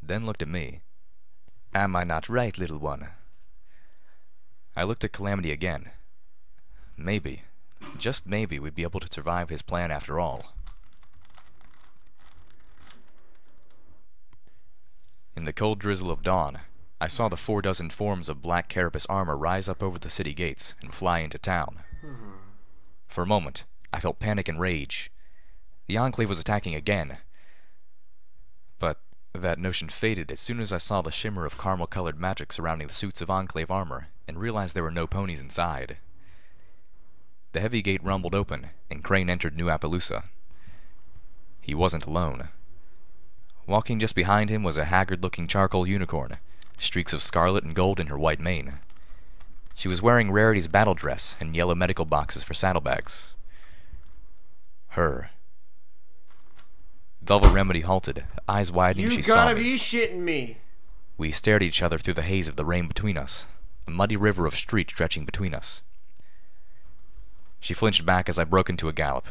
then looked at me. Am I not right, little one? I looked at Calamity again. Maybe, just maybe, we'd be able to survive his plan after all. In the cold drizzle of dawn, I saw the 4 forms of black carapace armor rise up over the city gates and fly into town. For a moment, I felt panic and rage. The Enclave was attacking again. But that notion faded as soon as I saw the shimmer of caramel-colored magic surrounding the suits of Enclave armor and realized there were no ponies inside. The heavy gate rumbled open, and Crane entered New Appaloosa. He wasn't alone. Walking just behind him was a haggard-looking charcoal unicorn, streaks of scarlet and gold in her white mane. She was wearing Rarity's battle dress and yellow medical boxes for saddlebags. Her. Velvet Remedy halted, eyes widening as she saw me. You gotta be shitting me. We stared at each other through the haze of the rain between us, a muddy river of street stretching between us. She flinched back as I broke into a gallop.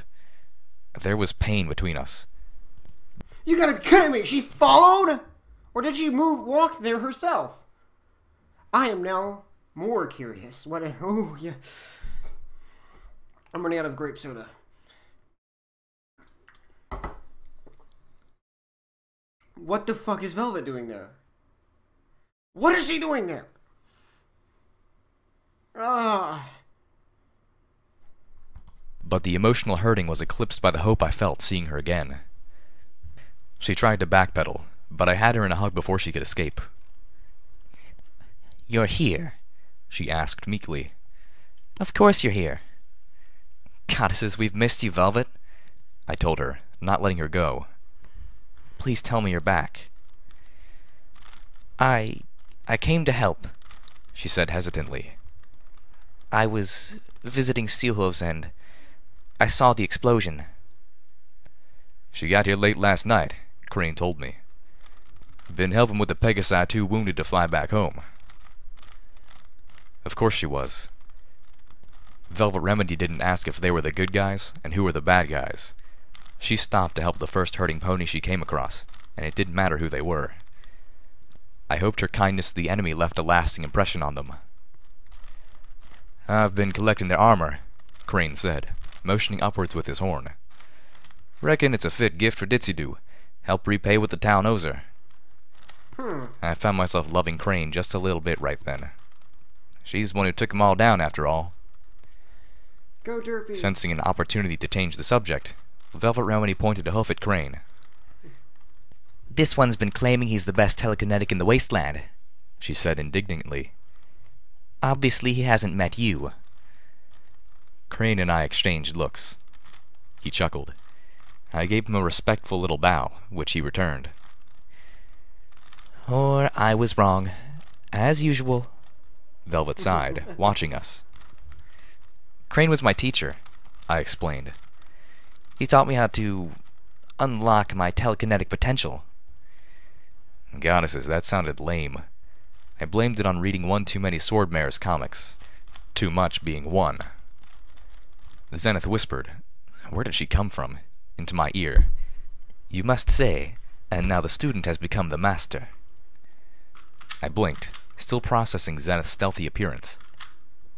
There was pain between us. You gotta be kidding me! She followed? Or did she walk there herself? I am now more curious. Oh, yeah. I'm running out of grape soda. What the fuck is Velvet doing there? What is she doing there? But the emotional hurting was eclipsed by the hope I felt seeing her again. She tried to backpedal, but I had her in a hug before she could escape. You're here? She asked meekly. Of course you're here. Goddesses, we've missed you, Velvet, I told her, not letting her go. Please tell me you're back. I came to help. she said hesitantly. I was visiting Steelhooves and I saw the explosion. She got here late last night, Crane told me. Been helping with the Pegasi too wounded to fly back home. Of course she was. Velvet Remedy didn't ask if they were the good guys and who were the bad guys. She stopped to help the first hurting pony she came across, and it didn't matter who they were. I hoped her kindness to the enemy left a lasting impression on them. I've been collecting their armor, Crane said, motioning upwards with his horn. Reckon it's a fit gift for Ditzy-Doo. Help repay what the town owes her. I found myself loving Crane just a little bit right then. She's the one who took 'em all down, after all. Go Derpy. Sensing an opportunity to change the subject, Velvet Remedy pointed a hoof at Crane. This one's been claiming he's the best telekinetic in the wasteland, she said indignantly. Obviously he hasn't met you. Crane and I exchanged looks. He chuckled. I gave him a respectful little bow, which he returned. Or I was wrong, as usual. Velvet sighed, watching us. Crane was my teacher, I explained. He taught me how to unlock my telekinetic potential. Goddesses, that sounded lame. I blamed it on reading one too many Swordmare's comics. Too much being one. Zenith whispered, where did she come from? Into my ear. You must say, And now the student has become the master. I blinked, still processing Zenith's stealthy appearance.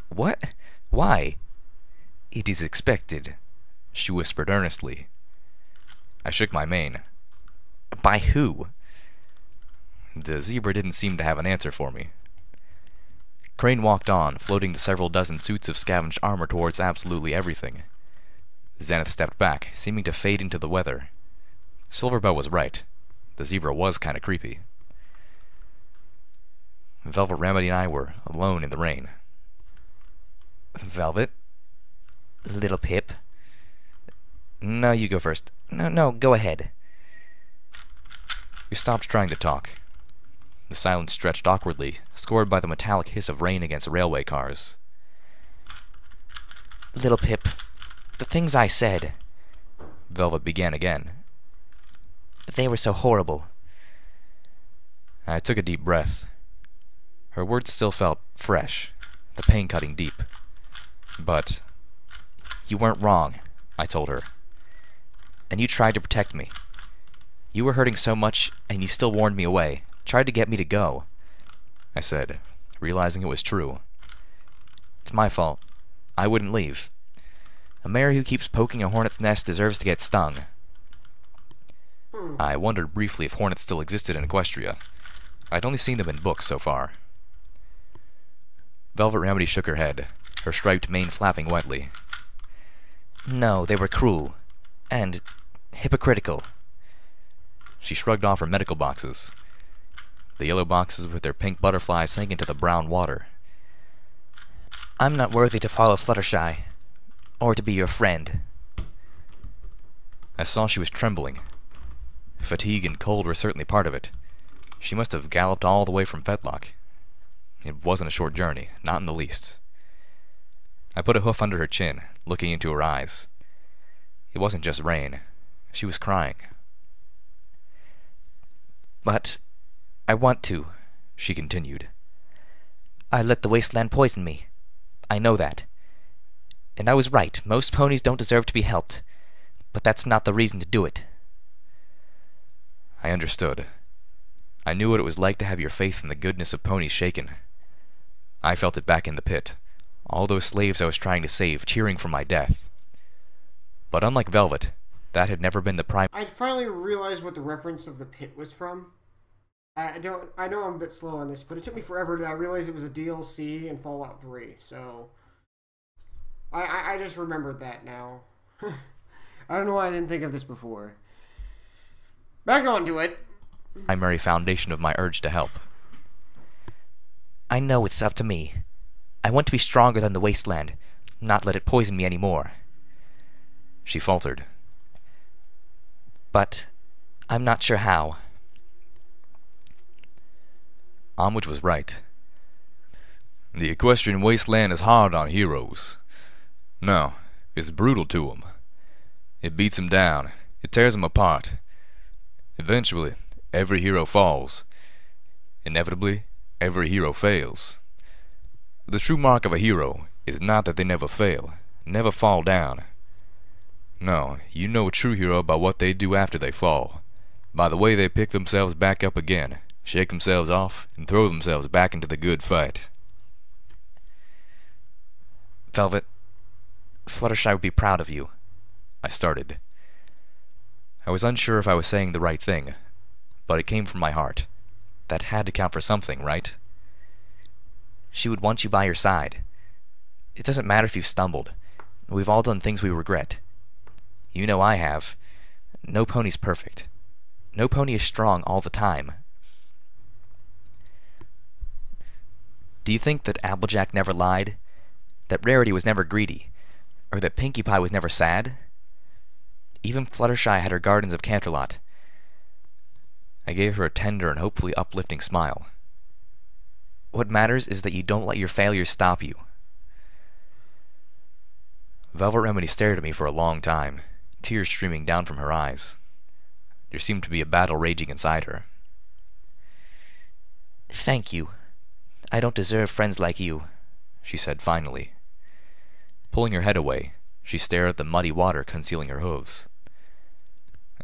What? Why? It is expected, she whispered earnestly. I shook my mane. By who? The zebra didn't seem to have an answer for me. Crane walked on, floating the several dozen suits of scavenged armor towards absolutely everything. Zenith stepped back, seeming to fade into the weather. Silverbell was right. The zebra was kinda creepy. Velvet Remedy and I were alone in the rain. Velvet? Little Pip? No, you go first. No, go ahead. We stopped trying to talk. The silence stretched awkwardly, scored by the metallic hiss of rain against railway cars. Little Pip, the things I said, Velvet began again. They were so horrible. I took a deep breath. Her words still felt fresh, the pain cutting deep. But you weren't wrong, I told her. And you tried to protect me. You were hurting so much, and you still warned me away, tried to get me to go, I said, realizing it was true. It's my fault. I wouldn't leave. A mayor who keeps poking a hornet's nest deserves to get stung. I wondered briefly if hornets still existed in Equestria. I'd only seen them in books so far. Velvet Remedy shook her head, her striped mane flapping wetly. No, they were cruel. And hypocritical. She shrugged off her medical boxes. The yellow boxes with their pink butterflies sank into the brown water. I'm not worthy to follow Fluttershy, or to be your friend. I saw she was trembling. Fatigue and cold were certainly part of it. She must have galloped all the way from Fetlock. It wasn't a short journey, not in the least. I put a hoof under her chin, looking into her eyes. It wasn't just rain. She was crying. But I want to, she continued. I let the wasteland poison me. I know that. And I was right. Most ponies don't deserve to be helped. But that's not the reason to do it. I understood. I knew what it was like to have your faith in the goodness of ponies shaken. I felt it back in the pit. All those slaves I was trying to save, cheering for my death. But unlike Velvet, that had never been the prime... I finally realized what the reference of the pit was from. I know I'm a bit slow on this, but it took me forever to realize it was a DLC in Fallout 3, so... I just remembered that now. I don't know why I didn't think of this before. Back onto it. Primary foundation of my urge to help. I know it's up to me. I want to be stronger than the wasteland, not let it poison me anymore. She faltered. But I'm not sure how. Omwich was right. The equestrian wasteland is hard on heroes. No, it's brutal to 'em. It beats 'em down. It tears 'em apart. Eventually, every hero falls. Inevitably, every hero fails. The true mark of a hero is not that they never fail, never fall down. No, you know a true hero by what they do after they fall, by the way they pick themselves back up again, shake themselves off, and throw themselves back into the good fight. Velvet, Fluttershy would be proud of you. I started. I was unsure if I was saying the right thing, but it came from my heart. That had to count for something, right? She would want you by your side. It doesn't matter if you've stumbled. We've all done things we regret. You know I have. No pony's perfect. No pony is strong all the time. Do you think that Applejack never lied? That Rarity was never greedy? Or that Pinkie Pie was never sad? Even Fluttershy had her gardens of Canterlot. I gave her a tender and hopefully uplifting smile. What matters is that you don't let your failures stop you. Velvet Remedy stared at me for a long time, tears streaming down from her eyes. There seemed to be a battle raging inside her. Thank you. I don't deserve friends like you, she said finally. Pulling her head away, she stared at the muddy water concealing her hooves.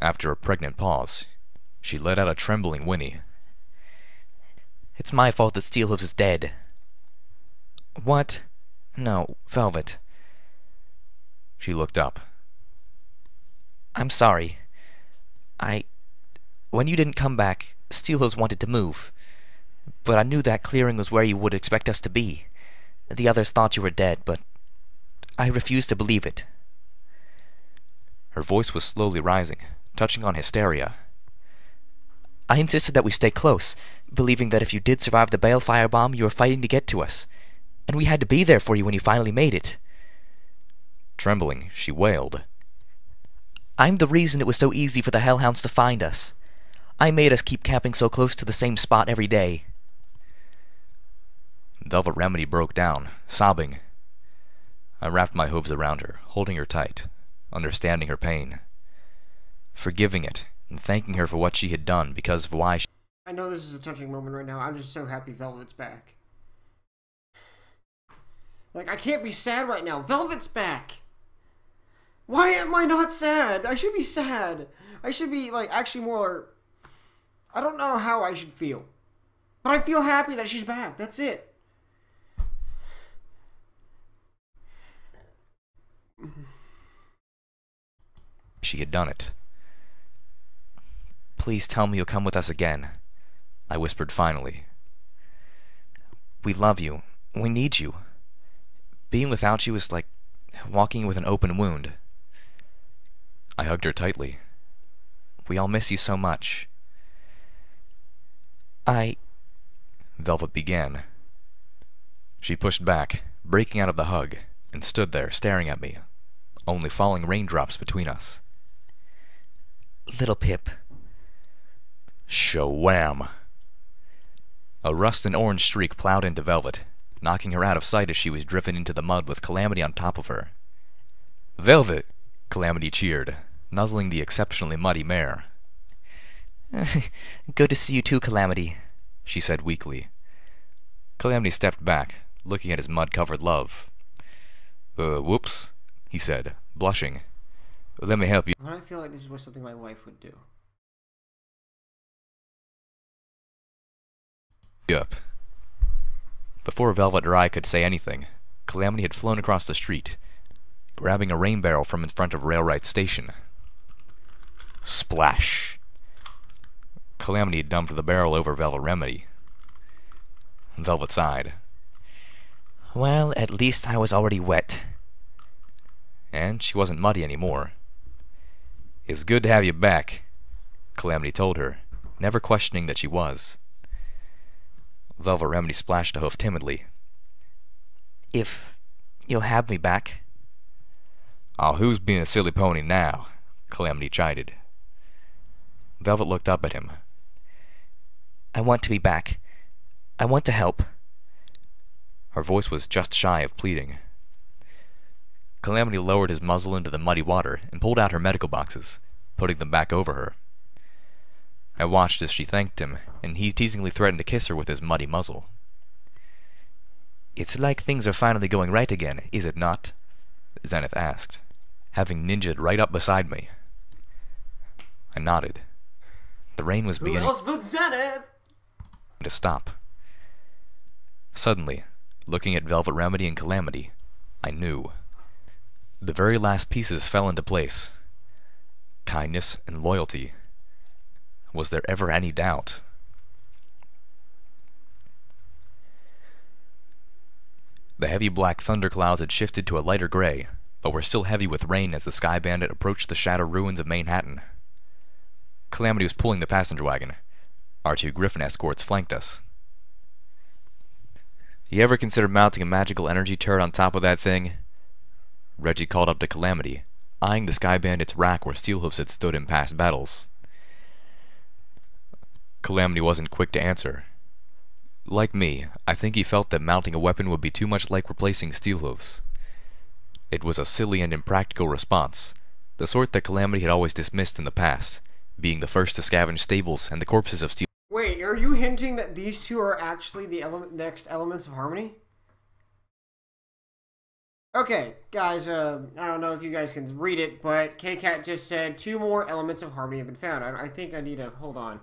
After a pregnant pause, she let out a trembling whinny. It's my fault that Steelhooves is dead. What? No, Velvet. She looked up. I'm sorry. When you didn't come back, Steelhooves wanted to move. But I knew that clearing was where you would expect us to be. The others thought you were dead, but I refused to believe it. Her voice was slowly rising, touching on hysteria. I insisted that we stay close, believing that if you did survive the balefire bomb, you were fighting to get to us. And we had to be there for you when you finally made it. Trembling, she wailed. I'm the reason it was so easy for the Hellhounds to find us. I made us keep camping so close to the same spot every day. Velvet Remedy broke down, sobbing. I wrapped my hooves around her, holding her tight, understanding her pain, forgiving it, and thanking her for what she had done because of why she... I know this is a touching moment right now. I'm just so happy Velvet's back. Like, I can't be sad right now. Velvet's back! Why am I not sad? I should be sad. I should be, like, actually more... I don't know how I should feel. But I feel happy that she's back. That's it. She had done it. Please tell me you'll come with us again, I whispered finally. We love you. We need you. Being without you is like walking with an open wound. I hugged her tightly. We all miss you so much. Velvet began. She pushed back, breaking out of the hug, and stood there staring at me, only falling raindrops between us. Little Pip. Shawam! A rust and orange streak plowed into Velvet, knocking her out of sight as she was driven into the mud with Calamity on top of her. Velvet! Calamity cheered, nuzzling the exceptionally muddy mare. Good to see you too, Calamity, she said weakly. Calamity stepped back, looking at his mud-covered love. Whoops, he said, blushing. Let me help you. I feel like this is something my wife would do. Up. Before Velvet or I could say anything, Calamity had flown across the street, grabbing a rain barrel from in front of Railright Station. Splash! Calamity dumped the barrel over Velvet Remedy. Velvet sighed. Well, at least I was already wet. And she wasn't muddy anymore. It's good to have you back, Calamity told her, never questioning that she was. Velvet Remedy splashed a hoof timidly. If you'll have me back. Oh, who's being a silly pony now? Calamity chided. Velvet looked up at him. I want to be back. I want to help. Her voice was just shy of pleading. Calamity lowered his muzzle into the muddy water and pulled out her medical boxes, putting them back over her. I watched as she thanked him, and he teasingly threatened to kiss her with his muddy muzzle. "It's like things are finally going right again, is it not?" Zenith asked, having ninja'd right up beside me. I nodded. The rain was beginning Who else but Zenith? to stop. Suddenly, looking at Velvet Remedy and Calamity, I knew. The very last pieces fell into place. Kindness and loyalty. Was there ever any doubt? The heavy black thunderclouds had shifted to a lighter gray, but were still heavy with rain as the Sky Bandit approached the shattered ruins of Manhattan. Calamity was pulling the passenger wagon. Our two Griffin escorts flanked us. "You ever consider mounting a magical energy turret on top of that thing?" Reggie called up to Calamity, eyeing the Sky Bandit's rack where Steelhoofs had stood in past battles. Calamity wasn't quick to answer. Like me, I think he felt that mounting a weapon would be too much like replacing Steelhoofs. It was a silly and impractical response, the sort that Calamity had always dismissed in the past, being the first to scavenge stables and the corpses of Steel. Wait, are you hinting that these two are actually the next elements of harmony? Okay, guys, I don't know if you guys can read it, but K-Cat just said 2 more elements of harmony have been found. I think I need to, hold on,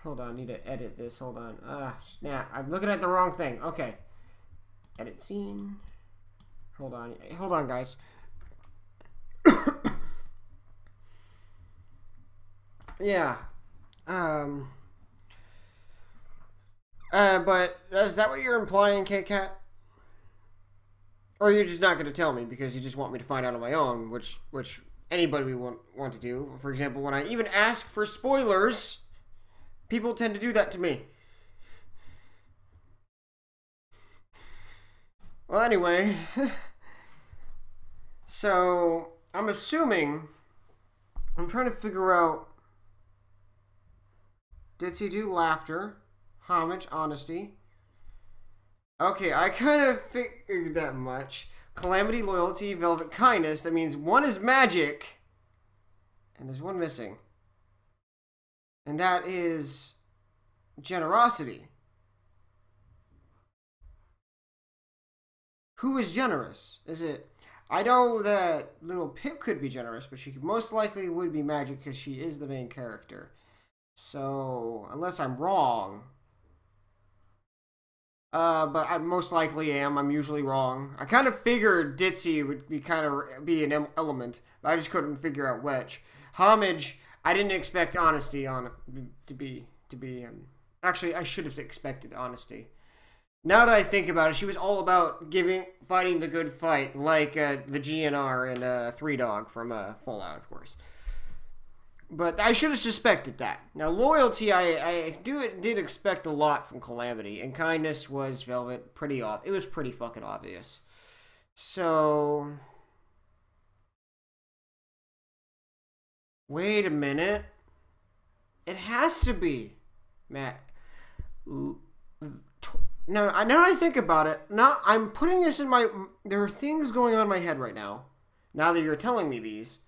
I need to edit this, hold on. Snap, I'm looking at the wrong thing. Okay. Edit scene. Hold on, guys. Yeah. But is that what you're implying, K-Cat? Or you're just not going to tell me because you just want me to find out on my own, which anybody would want to do. For example, when I even ask for spoilers, people tend to do that to me. Well, anyway. So, I'm assuming, I'm trying to figure out, did he do laughter, homage, honesty? Okay, I kind of figured that much. Calamity, loyalty, velvet, kindness. That means one is magic, and there's one missing. And that is generosity. Who is generous? Is it... I know that little Pip could be generous, but she most likely would be magic because she is the main character. So, unless I'm wrong. But I most likely am. I'm usually wrong. I kind of figured Ditzy would be an element, but I just couldn't figure out which. Homage, I didn't expect honesty to be. Actually, I should have expected honesty. Now that I think about it, she was all about fighting the good fight, like the GNR and Three Dog from Fallout, of course. But I should have suspected that. Now, loyalty, I did expect a lot from Calamity, and kindness was Velvet. It was pretty fucking obvious. So, wait a minute. It has to be, Matt. No, now that I think about it, I'm putting this in my... There are things going on in my head right now. Now that you're telling me these.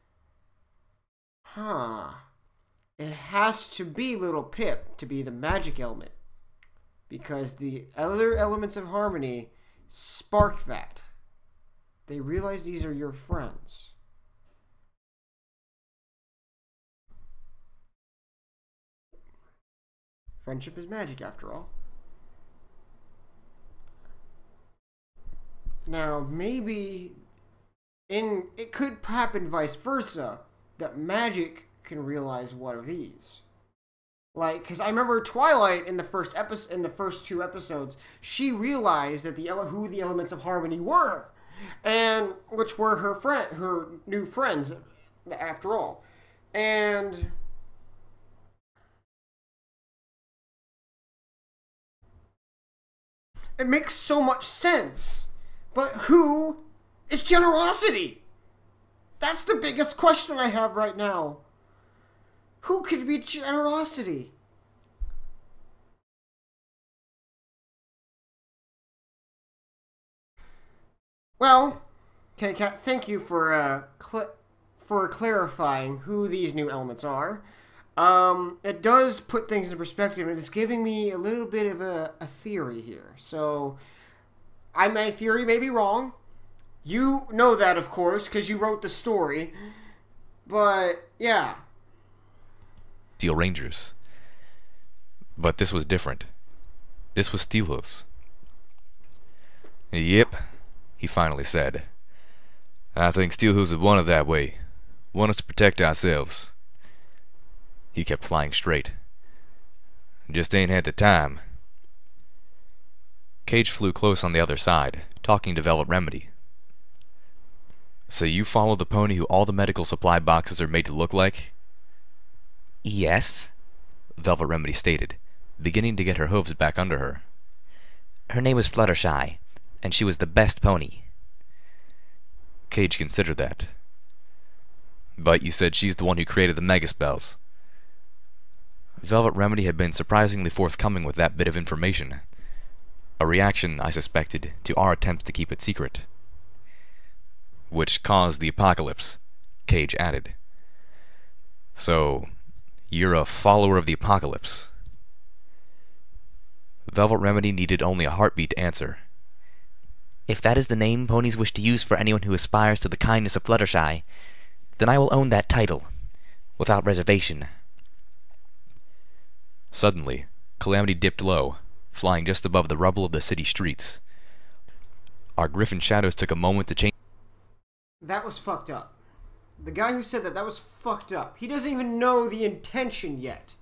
It has to be Little Pip to be the magic element. Because the other elements of harmony spark that. They realize these are your friends. Friendship is magic, after all. Now, maybe it could happen vice versa, that magic can realize what are these. Like, because I remember Twilight in the first 2 episodes, she realized that who the elements of harmony were, and which were her new friends, after all, and it makes so much sense. But who is generosity? That's the biggest question I have right now. Who could be generosity? Well, okay, Kat, thank you for clarifying who these new elements are. It does put things in perspective, and it's giving me a little bit of a theory here. So, my theory may be wrong. You know that, of course, because you wrote the story. But, yeah. Steel Rangers. But this was different. This was Steelhooves. Yep, he finally said. I think Steelhooves would want it that way. Want us to protect ourselves. He kept flying straight. Just ain't had the time. Cage flew close on the other side, talking to Velvet Remedy. So you follow the pony who all the medical supply boxes are made to look like? Yes. Velvet Remedy stated, beginning to get her hooves back under her. Her name was Fluttershy, and she was the best pony. Cage considered that. But you said she's the one who created the megaspells. Velvet Remedy had been surprisingly forthcoming with that bit of information. A reaction, I suspected, to our attempts to keep it secret. Which caused the apocalypse, Cage added. So, you're a follower of the apocalypse. Velvet Remedy needed only a heartbeat to answer. If that is the name ponies wish to use for anyone who aspires to the kindness of Fluttershy, then I will own that title, without reservation. Suddenly, Calamity dipped low, flying just above the rubble of the city streets. Our griffin shadows took a moment to change. That was fucked up. The guy who said that was fucked up. He doesn't even know the intention yet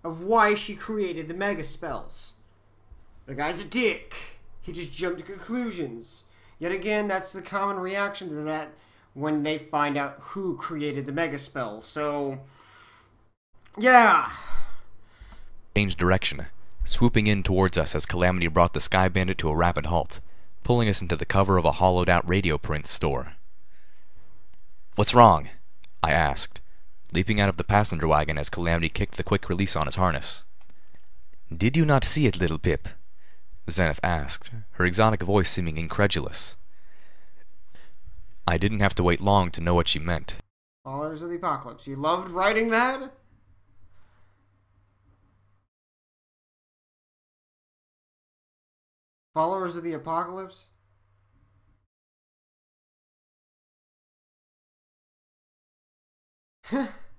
of why she created the mega spells. The guy's a dick. He just jumped to conclusions. Yet again, that's the common reaction to that when they find out who created the mega spells. So, yeah. Changed direction, swooping in towards us as Calamity brought the Sky Bandit to a rapid halt, pulling us into the cover of a hollowed-out radio print store. "What's wrong?" I asked, leaping out of the passenger wagon as Calamity kicked the quick release on his harness. "Did you not see it, little Pip?" Zenith asked, her exotic voice seeming incredulous. I didn't have to wait long to know what she meant. Followers of the Apocalypse. You loved writing that? Followers of the Apocalypse?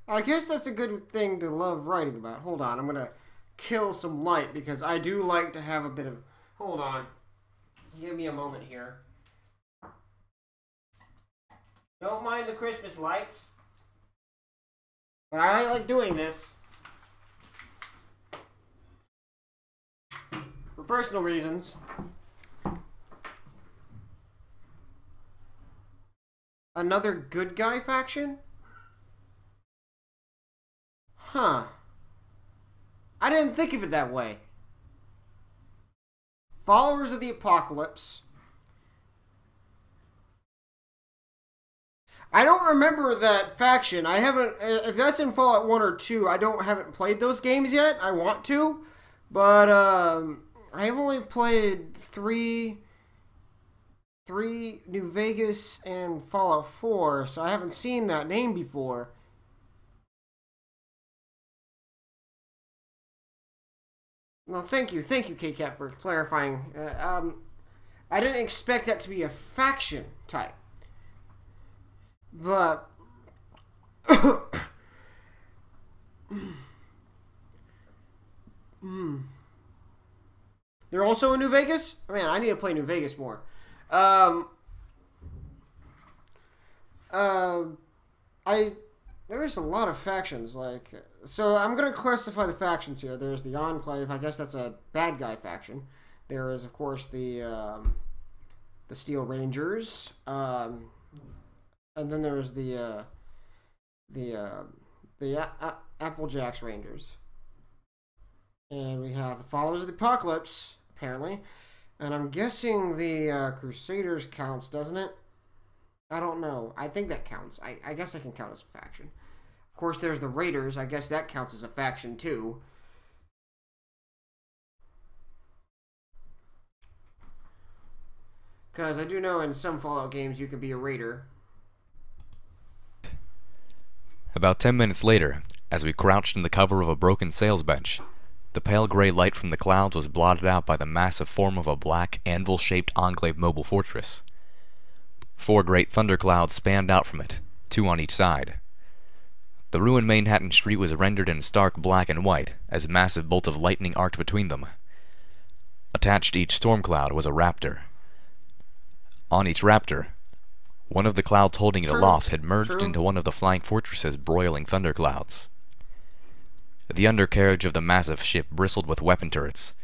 I guess that's a good thing to love writing about. Hold on, I'm gonna kill some light because I do like to have a bit of... Hold on. Give me a moment here. Don't mind the Christmas lights. But I like doing this. For personal reasons. Another good guy faction? Huh. I didn't think of it that way. Followers of the Apocalypse. I don't remember that faction. I haven't... If that's in Fallout 1 or 2, haven't played those games yet. I want to. But, I've only played 3 New Vegas and Fallout 4, so I haven't seen that name before. No, thank you, K-Cat, for clarifying. I didn't expect that to be a faction type. But... They're also in New Vegas? Man, I need to play New Vegas more. There's a lot of factions, like... So, I'm going to classify the factions here. There's the Enclave. I guess that's a bad guy faction. There is, of course, the Steel Rangers. And then there's the Applejacks Rangers. And we have the Followers of the Apocalypse, apparently. And I'm guessing the Crusaders counts, doesn't it? I don't know. I think that counts. I guess I can count as a faction. Of course, there's the Raiders. I guess that counts as a faction, too. Because I do know in some Fallout games you can be a raider. About 10 minutes later, as we crouched in the cover of a broken sails bench, the pale gray light from the clouds was blotted out by the massive form of a black, anvil-shaped Enclave mobile fortress. 4 great thunderclouds spanned out from it, 2 on each side. The ruined Manhattan street was rendered in stark black and white, as a massive bolt of lightning arced between them. Attached to each storm cloud was a raptor. On each raptor, one of the clouds holding it aloft had merged into one of the flying fortress's broiling thunderclouds. The undercarriage of the massive ship bristled with weapon turrets.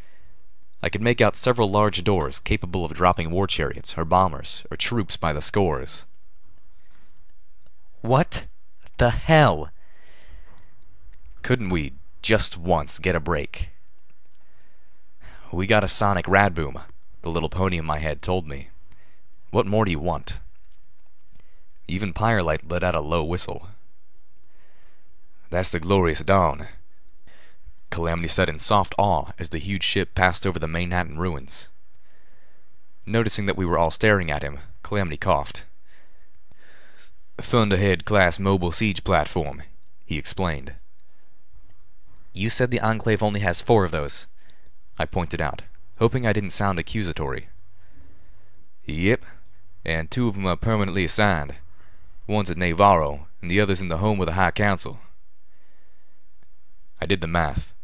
I could make out several large doors capable of dropping war chariots, or bombers, or troops by the scores. What the hell? Couldn't we, just once, get a break? We got a sonic radboom, the little pony in my head told me. What more do you want? Even Firelight let out a low whistle. That's the glorious dawn, Calamity said in soft awe as the huge ship passed over the Manhattan ruins. Noticing that we were all staring at him, Calamity coughed. Thunderhead-class mobile siege platform, he explained. You said the Enclave only has 4 of those, I pointed out, hoping I didn't sound accusatory. Yep, and 2 of them are permanently assigned. One's at Navarro, and the other's in the home of the High Council. I did the math.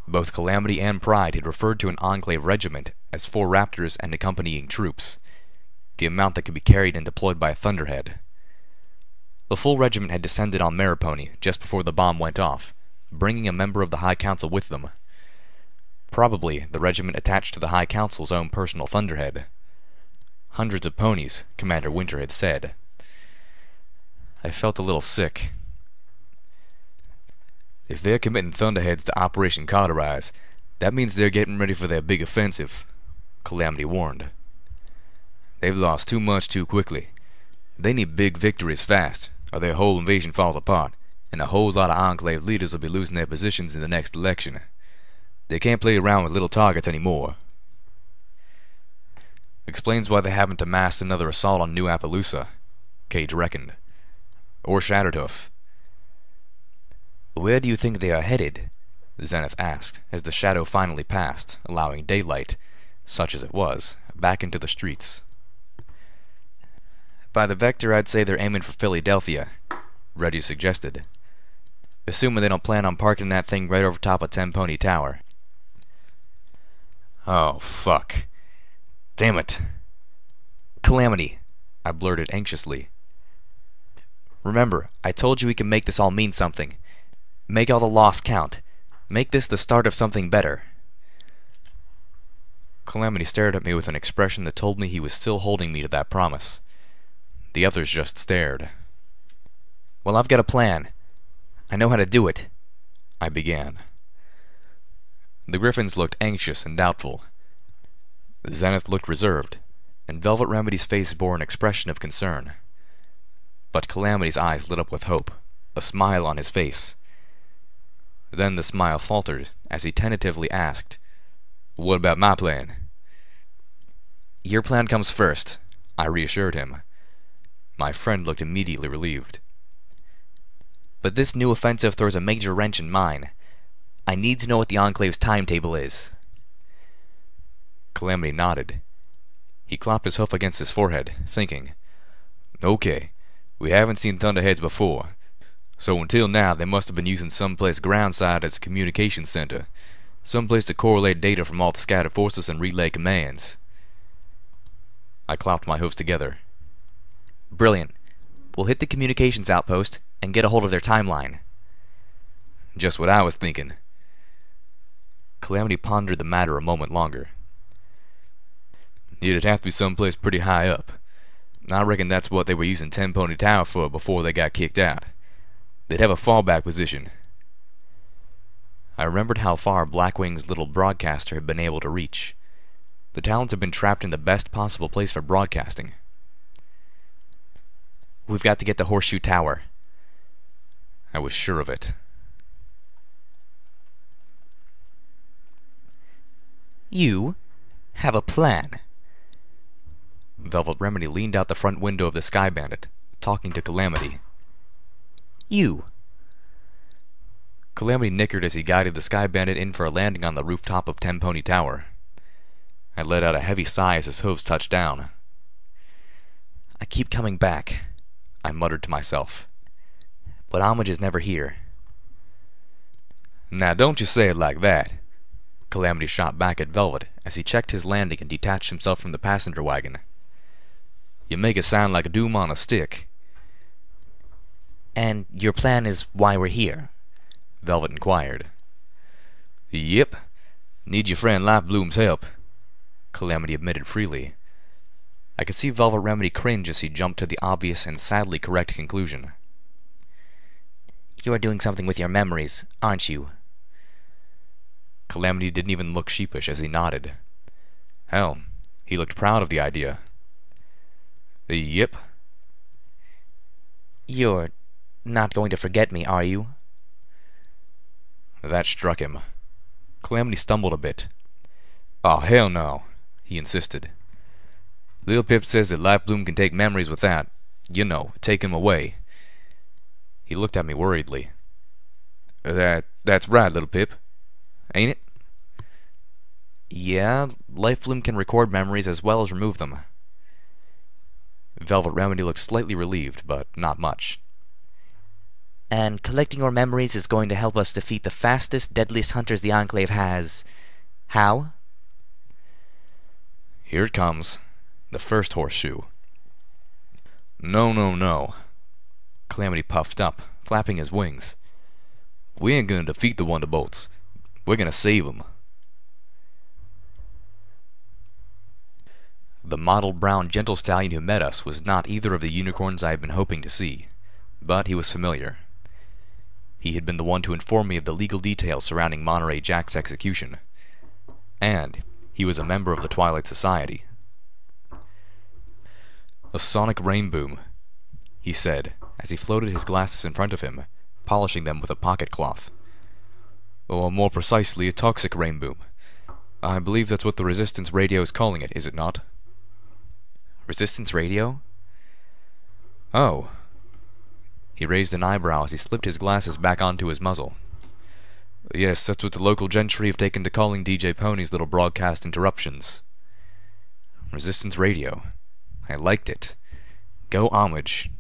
Both Calamity and Pride had referred to an Enclave regiment as 4 Raptors and accompanying troops, the amount that could be carried and deployed by a Thunderhead. The full regiment had descended on Maripony just before the bomb went off, bringing a member of the High Council with them. Probably the regiment attached to the High Council's own personal Thunderhead. Hundreds of ponies, Commander Winter had said. I felt a little sick. If they're committing Thunderheads to Operation Cauterize, that means they're getting ready for their big offensive, Calamity warned. They've lost too much too quickly. They need big victories fast, or their whole invasion falls apart, and a whole lot of Enclave leaders will be losing their positions in the next election. They can't play around with little targets anymore. Explains why they haven't amassed another assault on New Appaloosa, Cage reckoned. Or Shatterhoof. Where do you think they are headed? Zenith asked, as the shadow finally passed, allowing daylight, such as it was, back into the streets. By the vector, I'd say they're aiming for Philadelphia, Reggie suggested. Assuming they don't plan on parking that thing right over top of Ten Pony Tower. Oh, fuck. Damn it. Calamity, I blurted anxiously. Remember, I told you we can make this all mean something. Make all the loss count. Make this the start of something better. Calamity stared at me with an expression that told me he was still holding me to that promise. The others just stared. Well, I've got a plan. I know how to do it, I began. The Griffins looked anxious and doubtful. Zenith looked reserved, and Velvet Remedy's face bore an expression of concern. But Calamity's eyes lit up with hope, a smile on his face. Then the smile faltered as he tentatively asked, What about my plan? Your plan comes first, I reassured him. My friend looked immediately relieved. But this new offensive throws a major wrench in mine. I need to know what the Enclave's timetable is. Calamity nodded. He clapped his hoof against his forehead, thinking, Okay, we haven't seen Thunderheads before, so until now they must have been using someplace groundside as a communication center, someplace to correlate data from all the scattered forces and relay commands. I clapped my hoofs together. Brilliant. We'll hit the communications outpost and get a hold of their timeline. Just what I was thinking. Calamity pondered the matter a moment longer. It'd have to be someplace pretty high up. I reckon that's what they were using Ten Pony Tower for before they got kicked out. They'd have a fallback position. I remembered how far Blackwing's little broadcaster had been able to reach. The talents had been trapped in the best possible place for broadcasting. We've got to get to Horseshoe Tower. I was sure of it. You have a plan, Velvet Remedy leaned out the front window of the Sky Bandit, talking to Calamity. You. Calamity nickered as he guided the Sky Bandit in for a landing on the rooftop of Tempony Tower. I let out a heavy sigh as his hooves touched down. I keep coming back, I muttered to myself. but Homage is never here. Now don't you say it like that. Calamity shot back at Velvet as he checked his landing and detached himself from the passenger wagon. You make it sound like a doom on a stick. And your plan is why we're here? Velvet inquired. Yep. Need your friend Life Bloom's help, Calamity admitted freely. I could see Velvet Remedy cringe as he jumped to the obvious and sadly correct conclusion. You are doing something with your memories, aren't you? Calamity didn't even look sheepish as he nodded. Hell, he looked proud of the idea. Yep. You're not going to forget me, are you? That struck him. Calamity stumbled a bit. Oh, hell no, he insisted. Lil Pip says that Life Bloom can take memories without, take 'em away. He looked at me worriedly. That's right, Little Pip. Ain't it? Yeah, Life Bloom can record memories as well as remove them. Velvet Remedy looked slightly relieved, but not much. And collecting your memories is going to help us defeat the fastest, deadliest hunters the Enclave has. How? Here it comes. The first horseshoe. No. Calamity puffed up, flapping his wings. We ain't gonna defeat the Wonderbolts. We're gonna save 'em. The mottled brown gentle stallion who met us was not either of the unicorns I had been hoping to see, but he was familiar. He had been the one to inform me of the legal details surrounding Monterey Jack's execution, and he was a member of the Twilight Society. A sonic rain boom, he said, as he floated his glasses in front of him, polishing them with a pocket cloth. Or more precisely, a toxic rain boom. I believe that's what the Resistance radio is calling it, is it not? Resistance radio? Oh. He raised an eyebrow as he slipped his glasses back onto his muzzle. Yes, that's what the local gentry have taken to calling DJ Pony's little broadcast interruptions. Resistance radio. I liked it. Go Homage.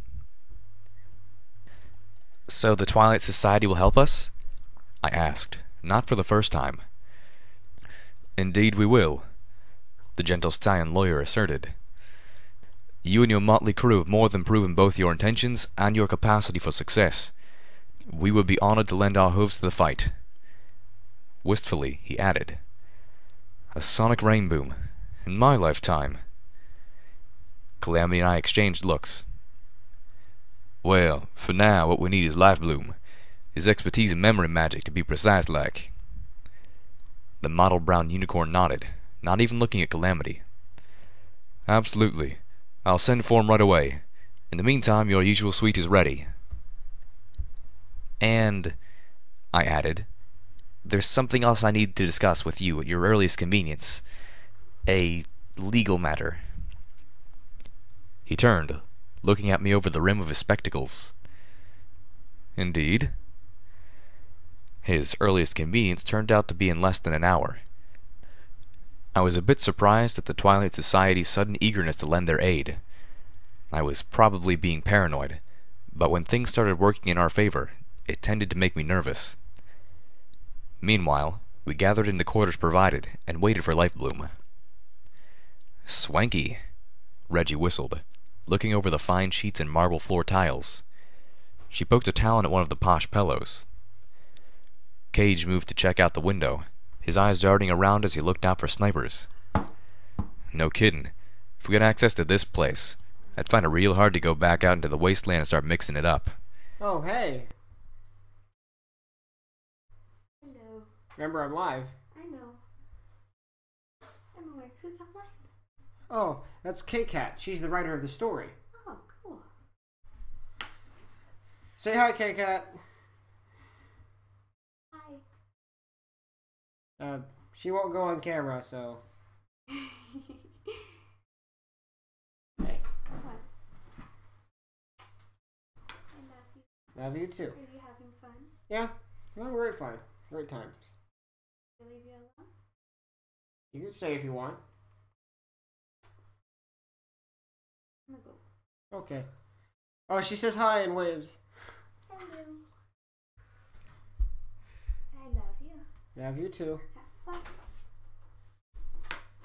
So the Twilight Society will help us? I asked, not for the first time. Indeed we will, the gentle stallion lawyer asserted. You and your motley crew have more than proven both your intentions and your capacity for success. We would be honored to lend our hooves to the fight. Wistfully, he added, a sonic rain boom, in my lifetime. Calamity and I exchanged looks. Well, for now, what we need is Life Bloom. His expertise in memory magic, to be precise like. The mottled brown unicorn nodded, not even looking at Calamity. Absolutely. I'll send for him right away. In the meantime, your usual suite is ready. And, I added, there's something else I need to discuss with you at your earliest convenience. A legal matter. He turned, looking at me over the rim of his spectacles. Indeed? His earliest convenience turned out to be in less than an hour. I was a bit surprised at the Twilight Society's sudden eagerness to lend their aid. I was probably being paranoid, but when things started working in our favor, it tended to make me nervous. Meanwhile, we gathered in the quarters provided and waited for Life Bloom. Swanky, Reggie whistled, looking over the fine sheets and marble floor tiles. She poked a talon at one of the posh pillows. Cage moved to check out the window, his eyes darting around as he looked out for snipers. No kiddin'. If we got access to this place, I'd find it real hard to go back out into the wasteland and start mixing it up. Oh, hey. Hello. Remember, I'm live. I know. Emily, who's that line? Oh, that's K-Cat. She's the writer of the story. Oh, cool. Say hi, K-Cat. Hi. She won't go on camera, so... Love you too. Are you having fun? Yeah, well, great fun. Great times. Can I leave you alone? You can stay if you want. I'm gonna go. Okay. Oh, she says hi and waves. Hello. I love you. Love you too. Have fun.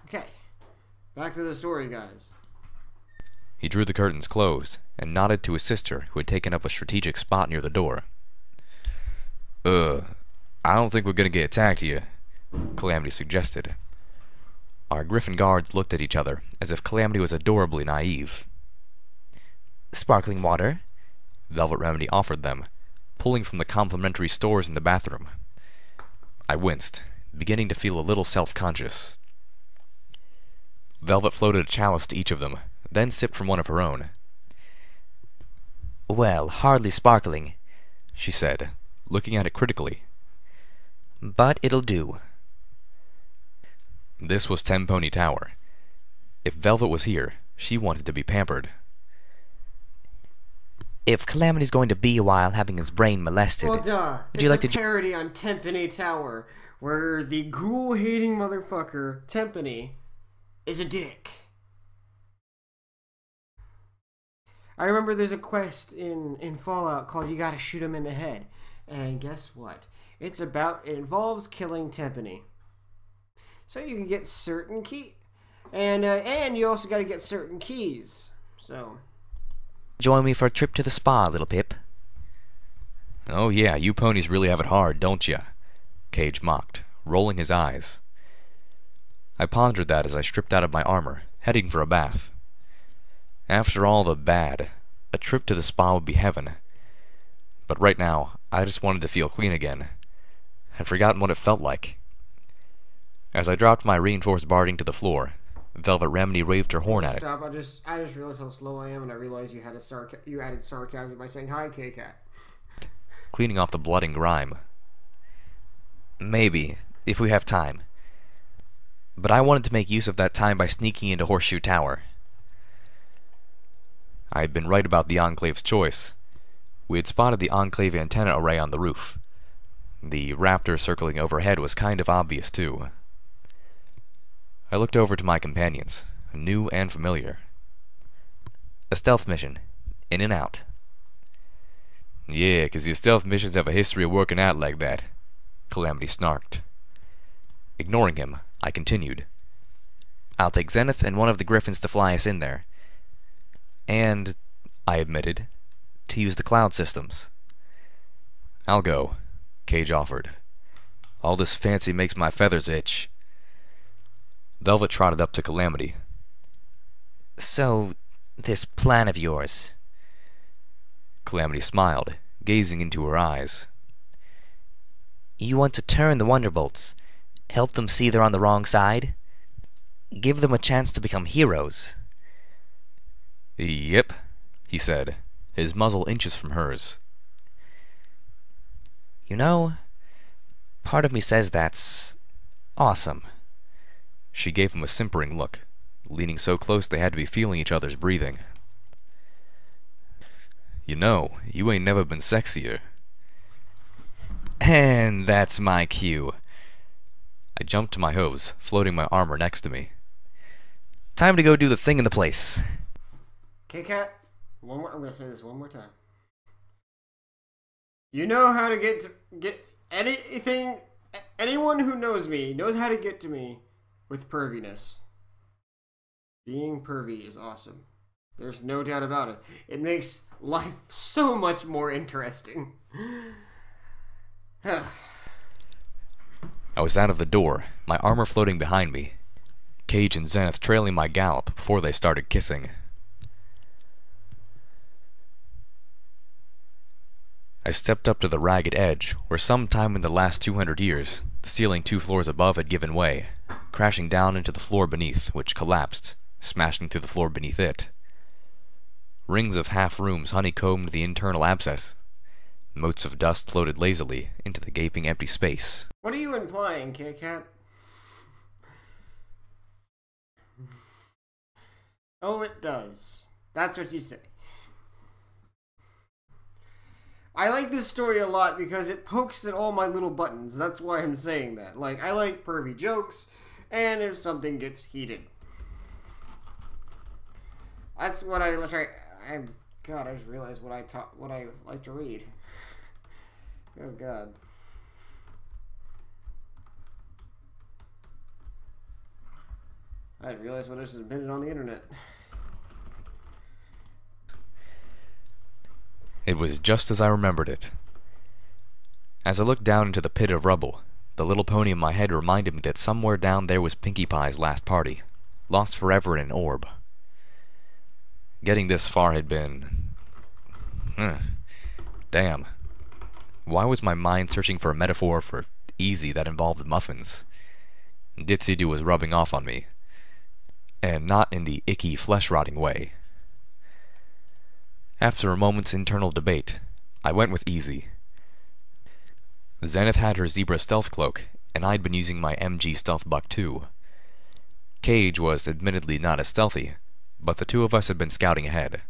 Okay. Back to the story, guys. He drew the curtains closed and nodded to his sister, who had taken up a strategic spot near the door. I don't think we're gonna get attacked here, Calamity suggested. Our Griffin guards looked at each other, as if Calamity was adorably naive. Sparkling water? Velvet Remedy offered them, pulling from the complimentary stores in the bathroom. I winced, beginning to feel a little self-conscious. Velvet floated a chalice to each of them, then sipped from one of her own. Well, hardly sparkling, She said, looking at it critically. but it'll do. This was Tenpony Tower. If Velvet was here, she wanted to be pampered. If Calamity's going to be a while having his brain molested, Well, duh. would you like It's to a parody on Tenpenny Tower, where the ghoul-hating motherfucker, Tenpenny, is a dick. I remember there's a quest in Fallout called You Gotta Shoot Him in the Head. And guess what? It involves killing Tenpenny. So you can get certain key. And you also gotta get certain keys. So... join me for a trip to the spa, little Pip? Oh yeah, you ponies really have it hard, don't ya? Cage mocked, rolling his eyes. I pondered that as I stripped out of my armor, heading for a bath. After all the bad, a trip to the spa would be heaven. But right now, I just wanted to feel clean again. Had forgotten what it felt like. As I dropped my reinforced barding to the floor, Velvet Remedy waved her horn at it. Stop! I just realized how slow I am, and I realized you added sarcasm by saying hi, K-Cat. Cleaning off the blood and grime. Maybe, if we have time. But I wanted to make use of that time by sneaking into Horseshoe Tower. I had been right about the Enclave's choice. We had spotted the Enclave antenna array on the roof. The raptor circling overhead was kind of obvious, too. I looked over to my companions, new and familiar. A stealth mission. In and out. Yeah, 'cause your stealth missions have a history of working out like that, Calamity snarked. Ignoring him, I continued. I'll take Zenith and one of the Griffins to fly us in there. And, I admitted, to use the cloud systems. I'll go, Cage offered. All this fancy makes my feathers itch. Velvet trotted up to Calamity. So, this plan of yours. Calamity smiled, gazing into her eyes. You want to turn the Wonderbolts, help them see they're on the wrong side, give them a chance to become heroes. Yep, he said, his muzzle inches from hers. You know, part of me says that's awesome. She gave him a simpering look, leaning so close they had to be feeling each other's breathing. You know, you ain't never been sexier. And that's my cue. I jumped to my hooves, floating my armor next to me. Time to go do the thing in the place. K-Cat, I'm gonna say this one more time. You know how to get anything. Anyone who knows me knows how to get to me with perviness. Being pervy is awesome. There's no doubt about it. It makes life so much more interesting. I was out of the door, my armor floating behind me, Cage and Zenith trailing my gallop before they started kissing. I stepped up to the ragged edge, where sometime in the last 200 years, the ceiling 2 floors above had given way, crashing down into the floor beneath, which collapsed, smashing through the floor beneath it. Rings of half-rooms honeycombed the internal abscess. Motes of dust floated lazily into the gaping empty space. What are you implying, K-Cat? Oh, it does. That's what you say. I like this story a lot because it pokes at all my little buttons. That's why I'm saying that. Like, I like pervy jokes, and if something gets heated. That's what I try. God, I just realized what I like to read. Oh God. I didn't realize what else has been on the internet. It was just as I remembered it. As I looked down into the pit of rubble, the little pony in my head reminded me that somewhere down there was Pinkie Pie's last party, lost forever in an orb. Getting this far had been... Damn. Why was my mind searching for a metaphor for easy that involved muffins? Ditzy-Doo was rubbing off on me. And not in the icky, flesh-rotting way. After a moment's internal debate, I went with easy. Zenith had her zebra stealth cloak, and I'd been using my MG stealth buck too. Cage was admittedly not as stealthy, but the two of us had been scouting ahead.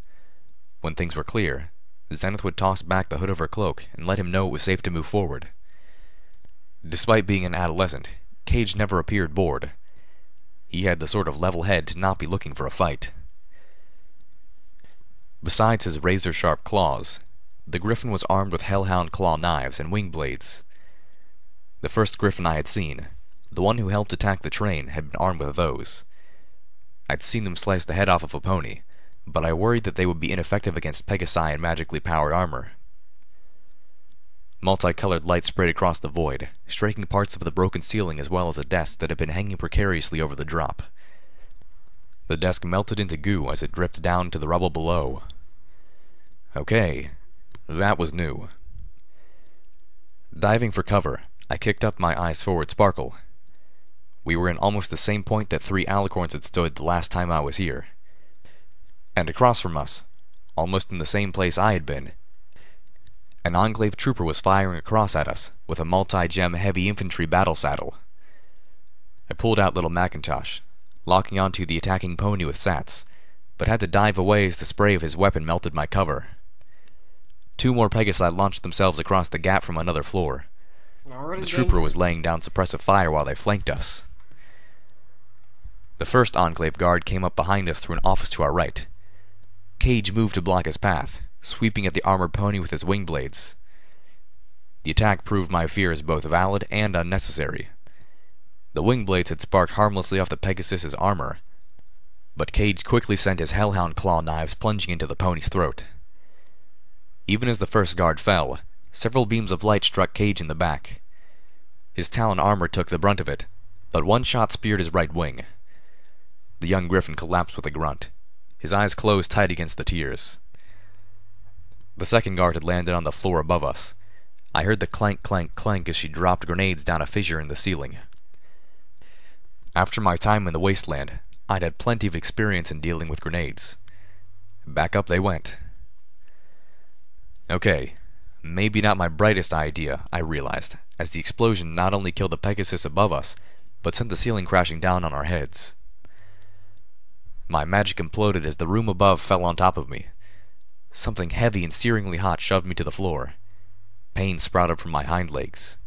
When things were clear, Zenith would toss back the hood of her cloak and let him know it was safe to move forward. Despite being an adolescent, Cage never appeared bored. He had the sort of level head to not be looking for a fight. Besides his razor-sharp claws, the griffin was armed with hellhound claw knives and wing blades. The first griffin I had seen, the one who helped attack the train, had been armed with those. I'd seen them slice the head off of a pony, but I worried that they would be ineffective against Pegasi and magically powered armor. Multicolored light sprayed across the void, striking parts of the broken ceiling as well as a desk that had been hanging precariously over the drop. The desk melted into goo as it dripped down to the rubble below. Okay, that was new. Diving for cover, I kicked up my eyes forward sparkle. We were in almost the same point that 3 alicorns had stood the last time I was here. And across from us, almost in the same place I had been, an Enclave trooper was firing across at us with a multi-gem heavy infantry battle saddle. I pulled out little Macintosh, locking onto the attacking pony with sats, but had to dive away as the spray of his weapon melted my cover. 2 more Pegasi launched themselves across the gap from another floor. The trooper was laying down suppressive fire while they flanked us. The first Enclave guard came up behind us through an office to our right. Cage moved to block his path, sweeping at the armored pony with his wing blades. The attack proved my fears both valid and unnecessary. The wing blades had sparked harmlessly off the Pegasus's armor, but Cage quickly sent his hellhound claw knives plunging into the pony's throat. Even as the first guard fell, several beams of light struck Cage in the back. His Talon armor took the brunt of it, but one shot speared his right wing. The young griffin collapsed with a grunt, his eyes closed tight against the tears. The second guard had landed on the floor above us. I heard the clank, clank, clank as she dropped grenades down a fissure in the ceiling. After my time in the wasteland, I'd had plenty of experience in dealing with grenades. Back up they went. Okay, maybe not my brightest idea, I realized, as the explosion not only killed the Pegasus above us, but sent the ceiling crashing down on our heads. My magic imploded as the room above fell on top of me. Something heavy and searingly hot shoved me to the floor. Pain sprouted from my hind legs.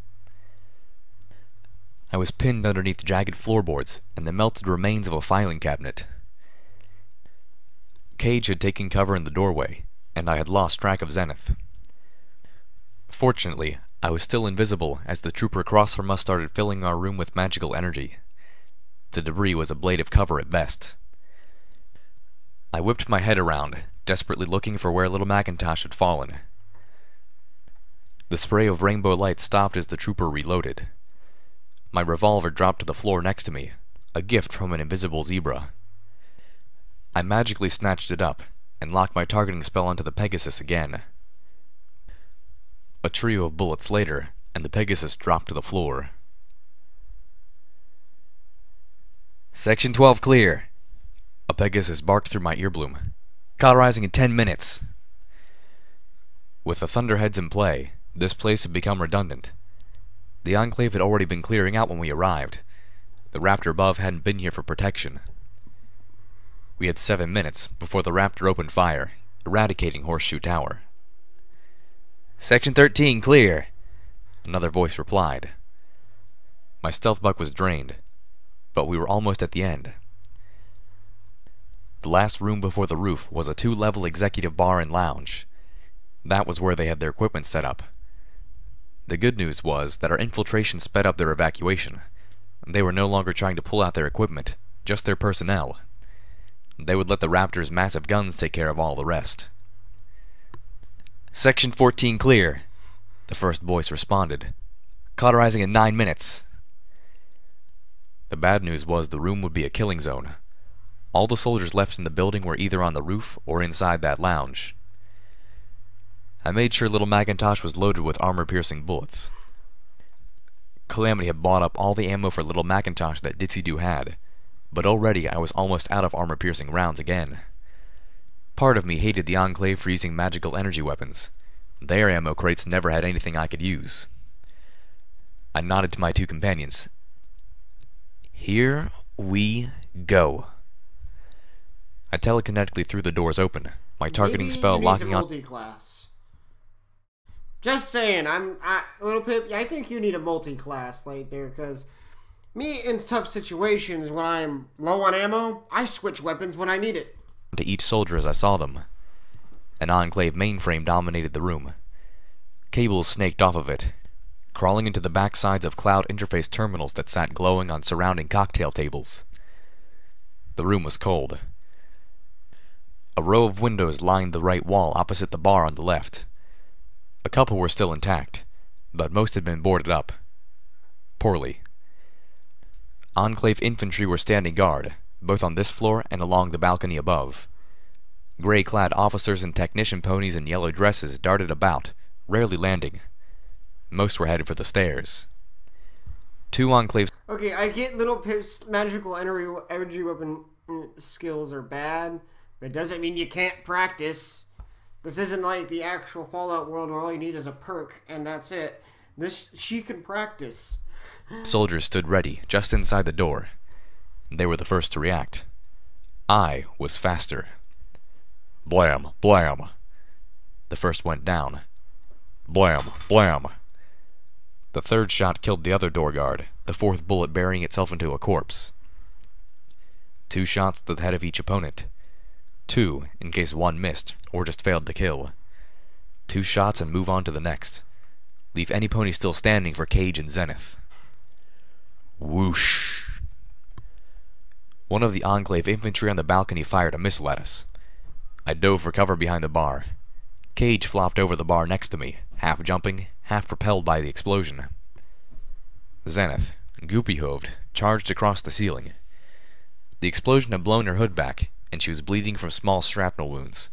I was pinned underneath jagged floorboards and the melted remains of a filing cabinet. Cage had taken cover in the doorway, and I had lost track of Zenith. Fortunately, I was still invisible as the trooper across from us started filling our room with magical energy. The debris was a blade of cover at best. I whipped my head around, desperately looking for where little Macintosh had fallen. The spray of rainbow light stopped as the trooper reloaded. My revolver dropped to the floor next to me, a gift from an invisible zebra. I magically snatched it up, and locked my targeting spell onto the Pegasus again. A trio of bullets later, and the Pegasus dropped to the floor. Section 12 clear. A Pegasus barked through my earbloom. Cauterizing in 10 minutes. With the Thunderheads in play, this place had become redundant. The Enclave had already been clearing out when we arrived. The Raptor above hadn't been here for protection. We had 7 minutes before the Raptor opened fire, eradicating Horseshoe Tower. Section 13, clear, another voice replied. My stealth buck was drained, but we were almost at the end. The last room before the roof was a 2-level executive bar and lounge. That was where they had their equipment set up. The good news was that our infiltration sped up their evacuation. They were no longer trying to pull out their equipment, just their personnel. They would let the Raptors' massive guns take care of all the rest. Section 14 clear, the first voice responded. Cauterizing in 9 minutes. The bad news was the room would be a killing zone. All the soldiers left in the building were either on the roof or inside that lounge. I made sure little Macintosh was loaded with armor-piercing bullets. Calamity had bought up all the ammo for little Macintosh that Ditsy-Doo had, but already I was almost out of armor-piercing rounds again. Part of me hated the Enclave for using magical energy weapons. Their ammo crates never had anything I could use. I nodded to my 2 companions. Here we go. I telekinetically threw the doors open, my targeting spell locking on. Multi-class. Just saying, Little Pip, I think you need a multi-class right there, because me in tough situations when I'm low on ammo, I switch weapons when I need it. To each soldier as I saw them. An Enclave mainframe dominated the room. Cables snaked off of it, crawling into the backsides of cloud interface terminals that sat glowing on surrounding cocktail tables. The room was cold. A row of windows lined the right wall opposite the bar on the left. A couple were still intact, but most had been boarded up. Poorly. Enclave infantry were standing guard, both on this floor and along the balcony above. Gray-clad officers and technician ponies in yellow dresses darted about, rarely landing. Most were headed for the stairs. 2 Enclaves. Okay, I get Little Pip's magical energy weapon skills are bad, but it doesn't mean you can't practice. This isn't like the actual Fallout world where all you need is a perk, and that's it. She can practice. Soldiers stood ready, just inside the door. They were the first to react. I was faster. Blam, blam. The first went down. Blam, blam. The third shot killed the other door guard, the 4th bullet burying itself into a corpse. 2 shots to the head of each opponent. 2, in case one missed, or just failed to kill. 2 shots and move on to the next. Leave any pony still standing for Cage and Zenith. Whoosh. One of the Enclave infantry on the balcony fired a missile at us. I dove for cover behind the bar. Cage flopped over the bar next to me, half jumping, half propelled by the explosion. Zenith, goopy-hoved, charged across the ceiling. The explosion had blown her hood back, and she was bleeding from small shrapnel wounds.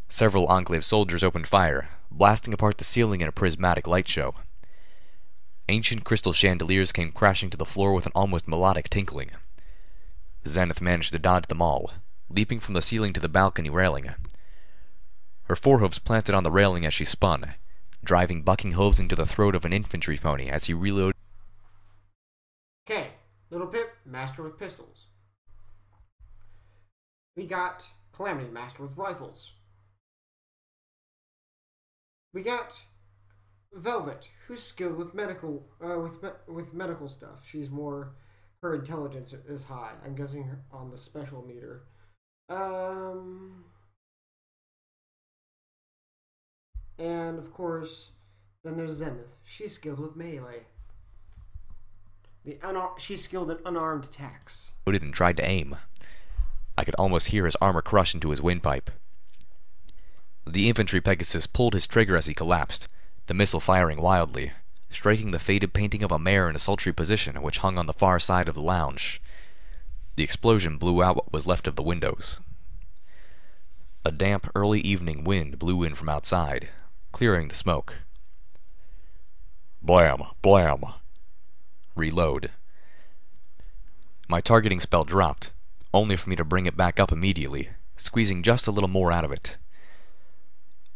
Several Enclave soldiers opened fire, blasting apart the ceiling in a prismatic light show. Ancient crystal chandeliers came crashing to the floor with an almost melodic tinkling. Zenith managed to dodge them all, leaping from the ceiling to the balcony railing. Her forehoofs planted on the railing as she spun, driving bucking hooves into the throat of an infantry pony as he reloaded. Okay, Little Pip, master with pistols. We got Calamity, master with rifles. We got Velvet, who's skilled with medical with medical stuff. She's more, her intelligence is high. I'm guessing on the special meter. And of course, then there's Zenith. She's skilled with melee. She's skilled in unarmed attacks. And tried to aim. I could almost hear his armor crush into his windpipe. The infantry Pegasus pulled his trigger as he collapsed, the missile firing wildly, striking the faded painting of a mare in a sultry position which hung on the far side of the lounge. The explosion blew out what was left of the windows. A damp, early evening wind blew in from outside, clearing the smoke. Blam, blam. Reload. My targeting spell dropped, only for me to bring it back up immediately, squeezing just a little more out of it.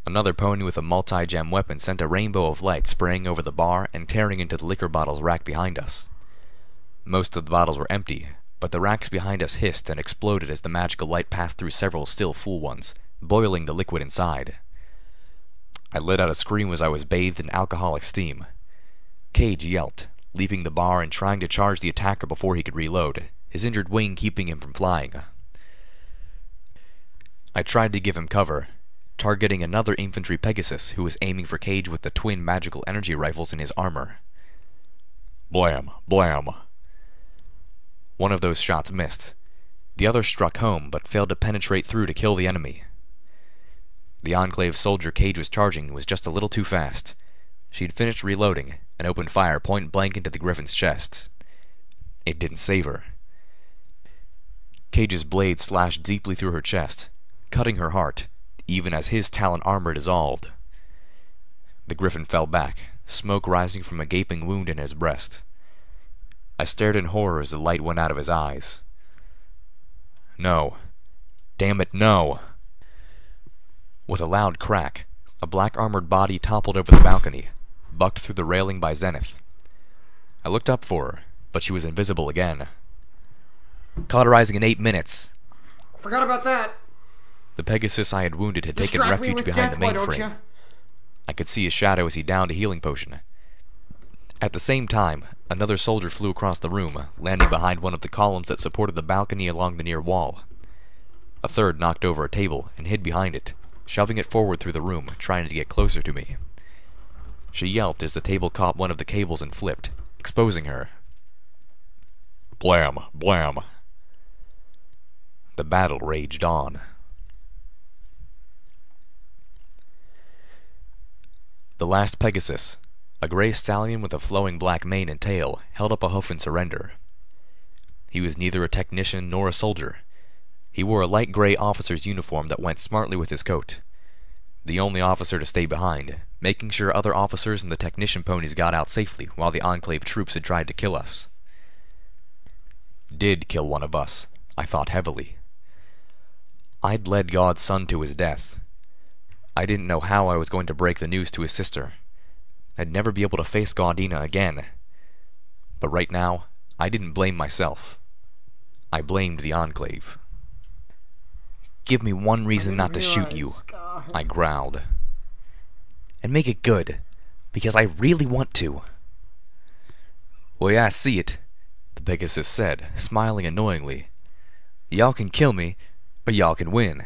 Another pony with a multi-gem weapon sent a rainbow of light spraying over the bar and tearing into the liquor bottles rack behind us. Most of the bottles were empty, but the racks behind us hissed and exploded as the magical light passed through several still full ones, boiling the liquid inside. I let out a scream as I was bathed in alcoholic steam. Cage yelped, leaping the bar and trying to charge the attacker before he could reload, his injured wing keeping him from flying. I tried to give him cover, targeting another infantry Pegasus who was aiming for Cage with the twin magical energy rifles in his armor. Blam! Blam! One of those shots missed. The other struck home, but failed to penetrate through to kill the enemy. The Enclave soldier Cage was charging was just a little too fast. She'd finished reloading, and opened fire point-blank into the Griffin's chest. It didn't save her. Cage's blade slashed deeply through her chest, cutting her heart, even as his talon armor dissolved. The Griffin fell back, smoke rising from a gaping wound in his breast. I stared in horror as the light went out of his eyes. No. Damn it, no! With a loud crack, a black-armored body toppled over the balcony, bucked through the railing by Zenith. I looked up for her, but she was invisible again. Cauterizing in 8 minutes. Forgot about that. The Pegasus I had wounded had taken Distract me refuge with behind death, the why don't mainframe. ya? I could see his shadow as he downed a healing potion. At the same time, another soldier flew across the room, landing behind one of the columns that supported the balcony along the near wall. A third knocked over a table and hid behind it, shoving it forward through the room, trying to get closer to me. She yelped as the table caught one of the cables and flipped, exposing her. Blam! Blam! The battle raged on. The last Pegasus, a gray stallion with a flowing black mane and tail, held up a hoof in surrender. He was neither a technician nor a soldier. He wore a light gray officer's uniform that went smartly with his coat. The only officer to stay behind, making sure other officers and the technician ponies got out safely while the Enclave troops had tried to kill us. Did kill one of us, I thought heavily. I'd led God's son to his death. I didn't know how I was going to break the news to his sister. I'd never be able to face Gaudina again. But right now, I didn't blame myself. I blamed the Enclave. Give me one reason not to shoot you, I growled. And make it good, because I really want to. Well, yeah, I see it, the Pegasus said, smiling annoyingly. Y'all can kill me, or y'all can win.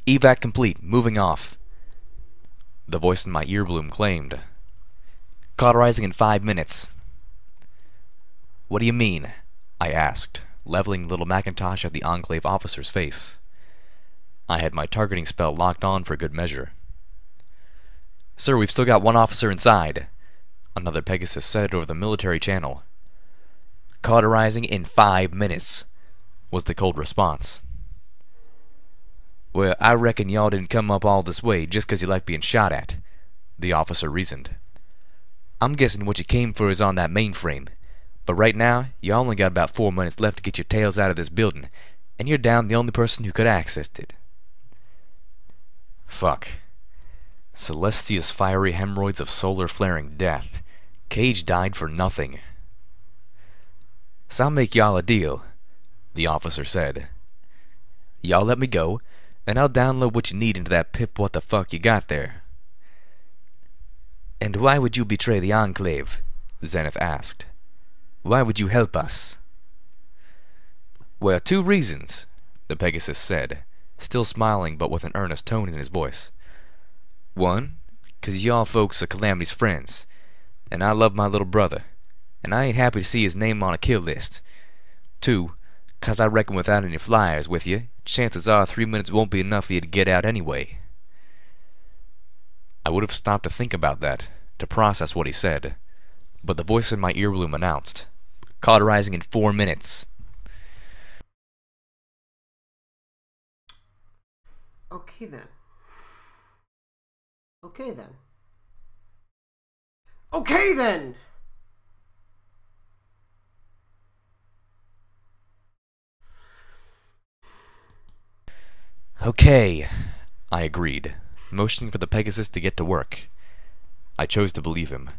Evac complete, moving off. The voice in my earbloom claimed. Cauterizing in 5 minutes. What do you mean? I asked, leveling little Macintosh at the Enclave officer's face. I had my targeting spell locked on for good measure. Sir, we've still got one officer inside, another Pegasus said over the military channel. Cauterizing in 5 minutes, was the cold response. Well, I reckon y'all didn't come up all this way just 'cause you like being shot at, the officer reasoned. I'm guessing what you came for is on that mainframe, but right now, you only got about 4 minutes left to get your tails out of this building, and you're down the only person who could access it. Fuck. Celestia's fiery hemorrhoids of solar flaring death. Cage died for nothing. So I'll make y'all a deal, the officer said. Y'all let me go, and I'll download what you need into that pip what the fuck you got there. And why would you betray the Enclave? Zenith asked. Why would you help us? Well, 2 reasons, the Pegasus said, still smiling but with an earnest tone in his voice. 1, 'cause y'all folks are Calamity's friends, and I love my little brother, and I ain't happy to see his name on a kill list. 2, 'cause I reckon without any flyers with you, chances are 3 minutes won't be enough for you to get out anyway. I would have stopped to think about that, to process what he said, but the voice in my earbloom announced, Cauterizing in 4 minutes. Okay then. Okay then. Okay then! Okay, I agreed, motioning for the Pegasus to get to work. I chose to believe him,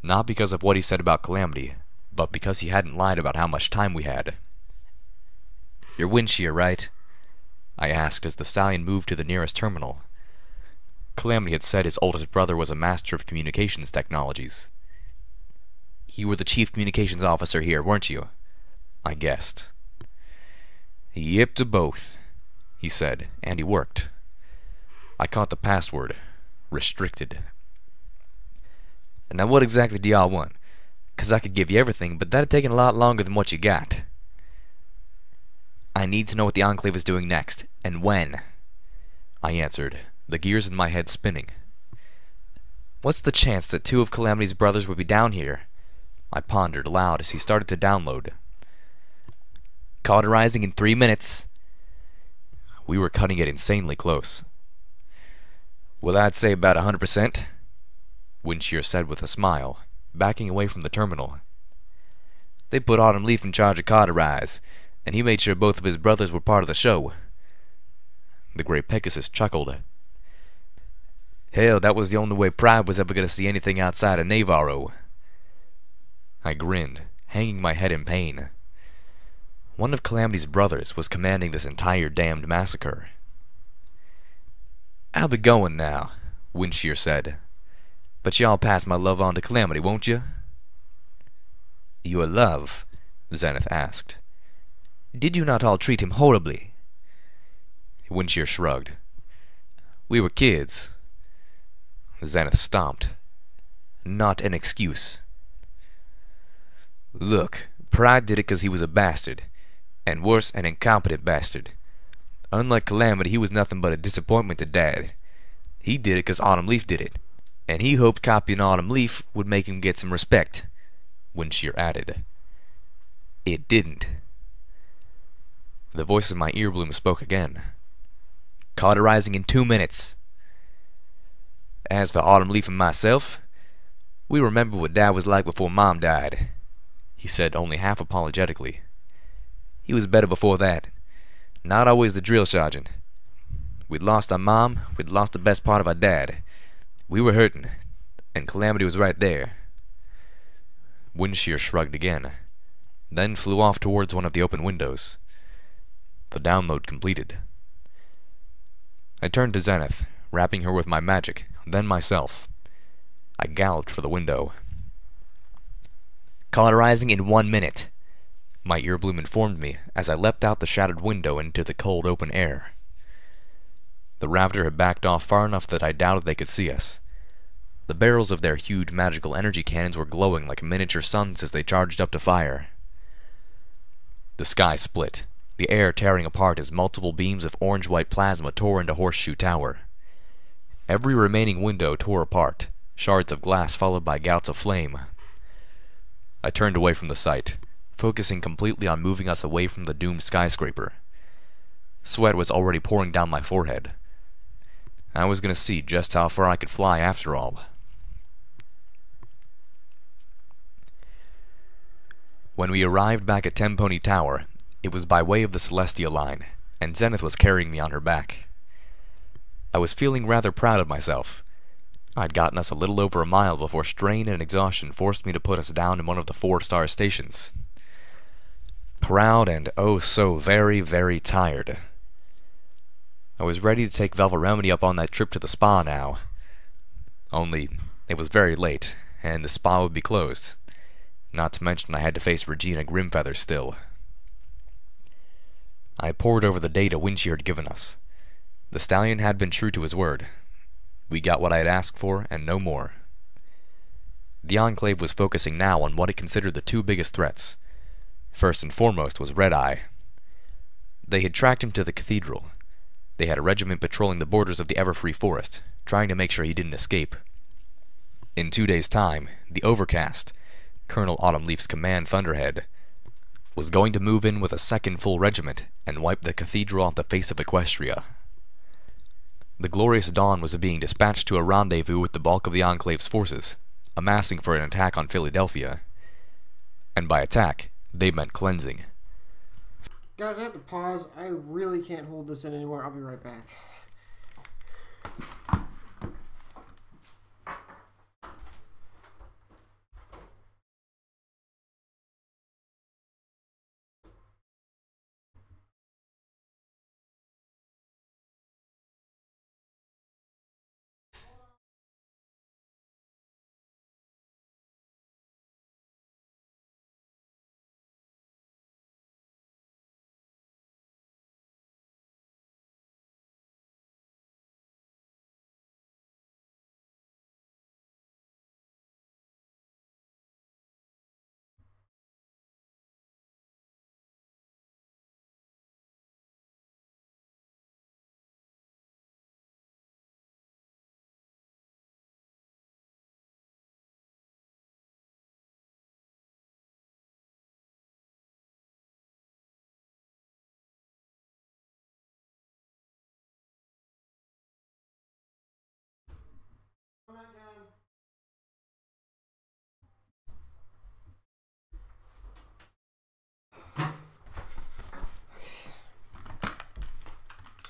not because of what he said about Calamity, but because he hadn't lied about how much time we had. You're wind shear, right? I asked as the stallion moved to the nearest terminal. Calamity had said his oldest brother was a master of communications technologies. You were the chief communications officer here, weren't you? I guessed. Yep to both, he said, and he worked. I caught the password. Restricted. And now what exactly do y'all want? 'Cause I could give you everything, but that'd taken a lot longer than what you got. I need to know what the Enclave is doing next, and when. I answered, the gears in my head spinning. What's the chance that 2 of Calamity's brothers would be down here? I pondered aloud as he started to download. Cauterizing in 3 minutes. We were cutting it insanely close. Well, I'd say about 100%, Windshear said with a smile, backing away from the terminal. They put Autumn Leaf in charge of Cauterize, and he made sure both of his brothers were part of the show. The Grey Pegasus chuckled. Hell, that was the only way Pride was ever going to see anything outside of Navarro. I grinned, hanging my head in pain. One of Calamity's brothers was commanding this entire damned massacre. I'll be going now, Windshear said. But y'all pass my love on to Calamity, won't you? Your love? Zenith asked. Did you not all treat him horribly? Windshear shrugged. We were kids. Zenith stomped. Not an excuse. Look, Pride did it 'cause he was a bastard, and worse, an incompetent bastard. Unlike Calamity, he was nothing but a disappointment to Dad. He did it 'cause Autumn Leaf did it, and he hoped copying Autumn Leaf would make him get some respect, Windshear added. It didn't. The voice in my earbloom spoke again. Cauterizing in 2 minutes. As for Autumn Leaf and myself, we remember what Dad was like before Mom died, he said only half apologetically. He was better before that. Not always the drill sergeant. We'd lost our mom, we'd lost the best part of our dad. We were hurting, and Calamity was right there. Windshear shrugged again, then flew off towards one of the open windows. The download completed. I turned to Zenith, wrapping her with my magic, then myself. I galloped for the window. Cauterizing in 1 minute, my earbloom informed me as I leapt out the shattered window into the cold open air. The raptor had backed off far enough that I doubted they could see us. The barrels of their huge magical energy cannons were glowing like miniature suns as they charged up to fire. The sky split, the air tearing apart as multiple beams of orange-white plasma tore into Horseshoe Tower. Every remaining window tore apart, shards of glass followed by gouts of flame. I turned away from the sight, focusing completely on moving us away from the doomed skyscraper. Sweat was already pouring down my forehead. I was going to see just how far I could fly after all. When we arrived back at Tempony Tower, it was by way of the Celestia line, and Zenith was carrying me on her back. I was feeling rather proud of myself. I'd gotten us a little over a mile before strain and exhaustion forced me to put us down in one of the 4-star stations. Proud and oh so very, very tired. I was ready to take Velvet Remedy up on that trip to the spa now. Only, it was very late, and the spa would be closed. Not to mention I had to face Regina Grimfeather still. I pored over the data Windshear had given us. The stallion had been true to his word. We got what I had asked for, and no more. The Enclave was focusing now on what it considered the 2 biggest threats. First and foremost was Red Eye. They had tracked him to the cathedral. They had a regiment patrolling the borders of the Everfree Forest, trying to make sure he didn't escape. In 2 days' time, the Overcast, Colonel Autumn Leaf's command thunderhead, was going to move in with a 2nd full regiment and wipe the cathedral off the face of Equestria. The Glorious Dawn was being dispatched to a rendezvous with the bulk of the Enclave's forces, amassing for an attack on Philadelphia. And by attack, they meant cleansing. Guys, I have to pause. I really can't hold this in anymore. I'll be right back.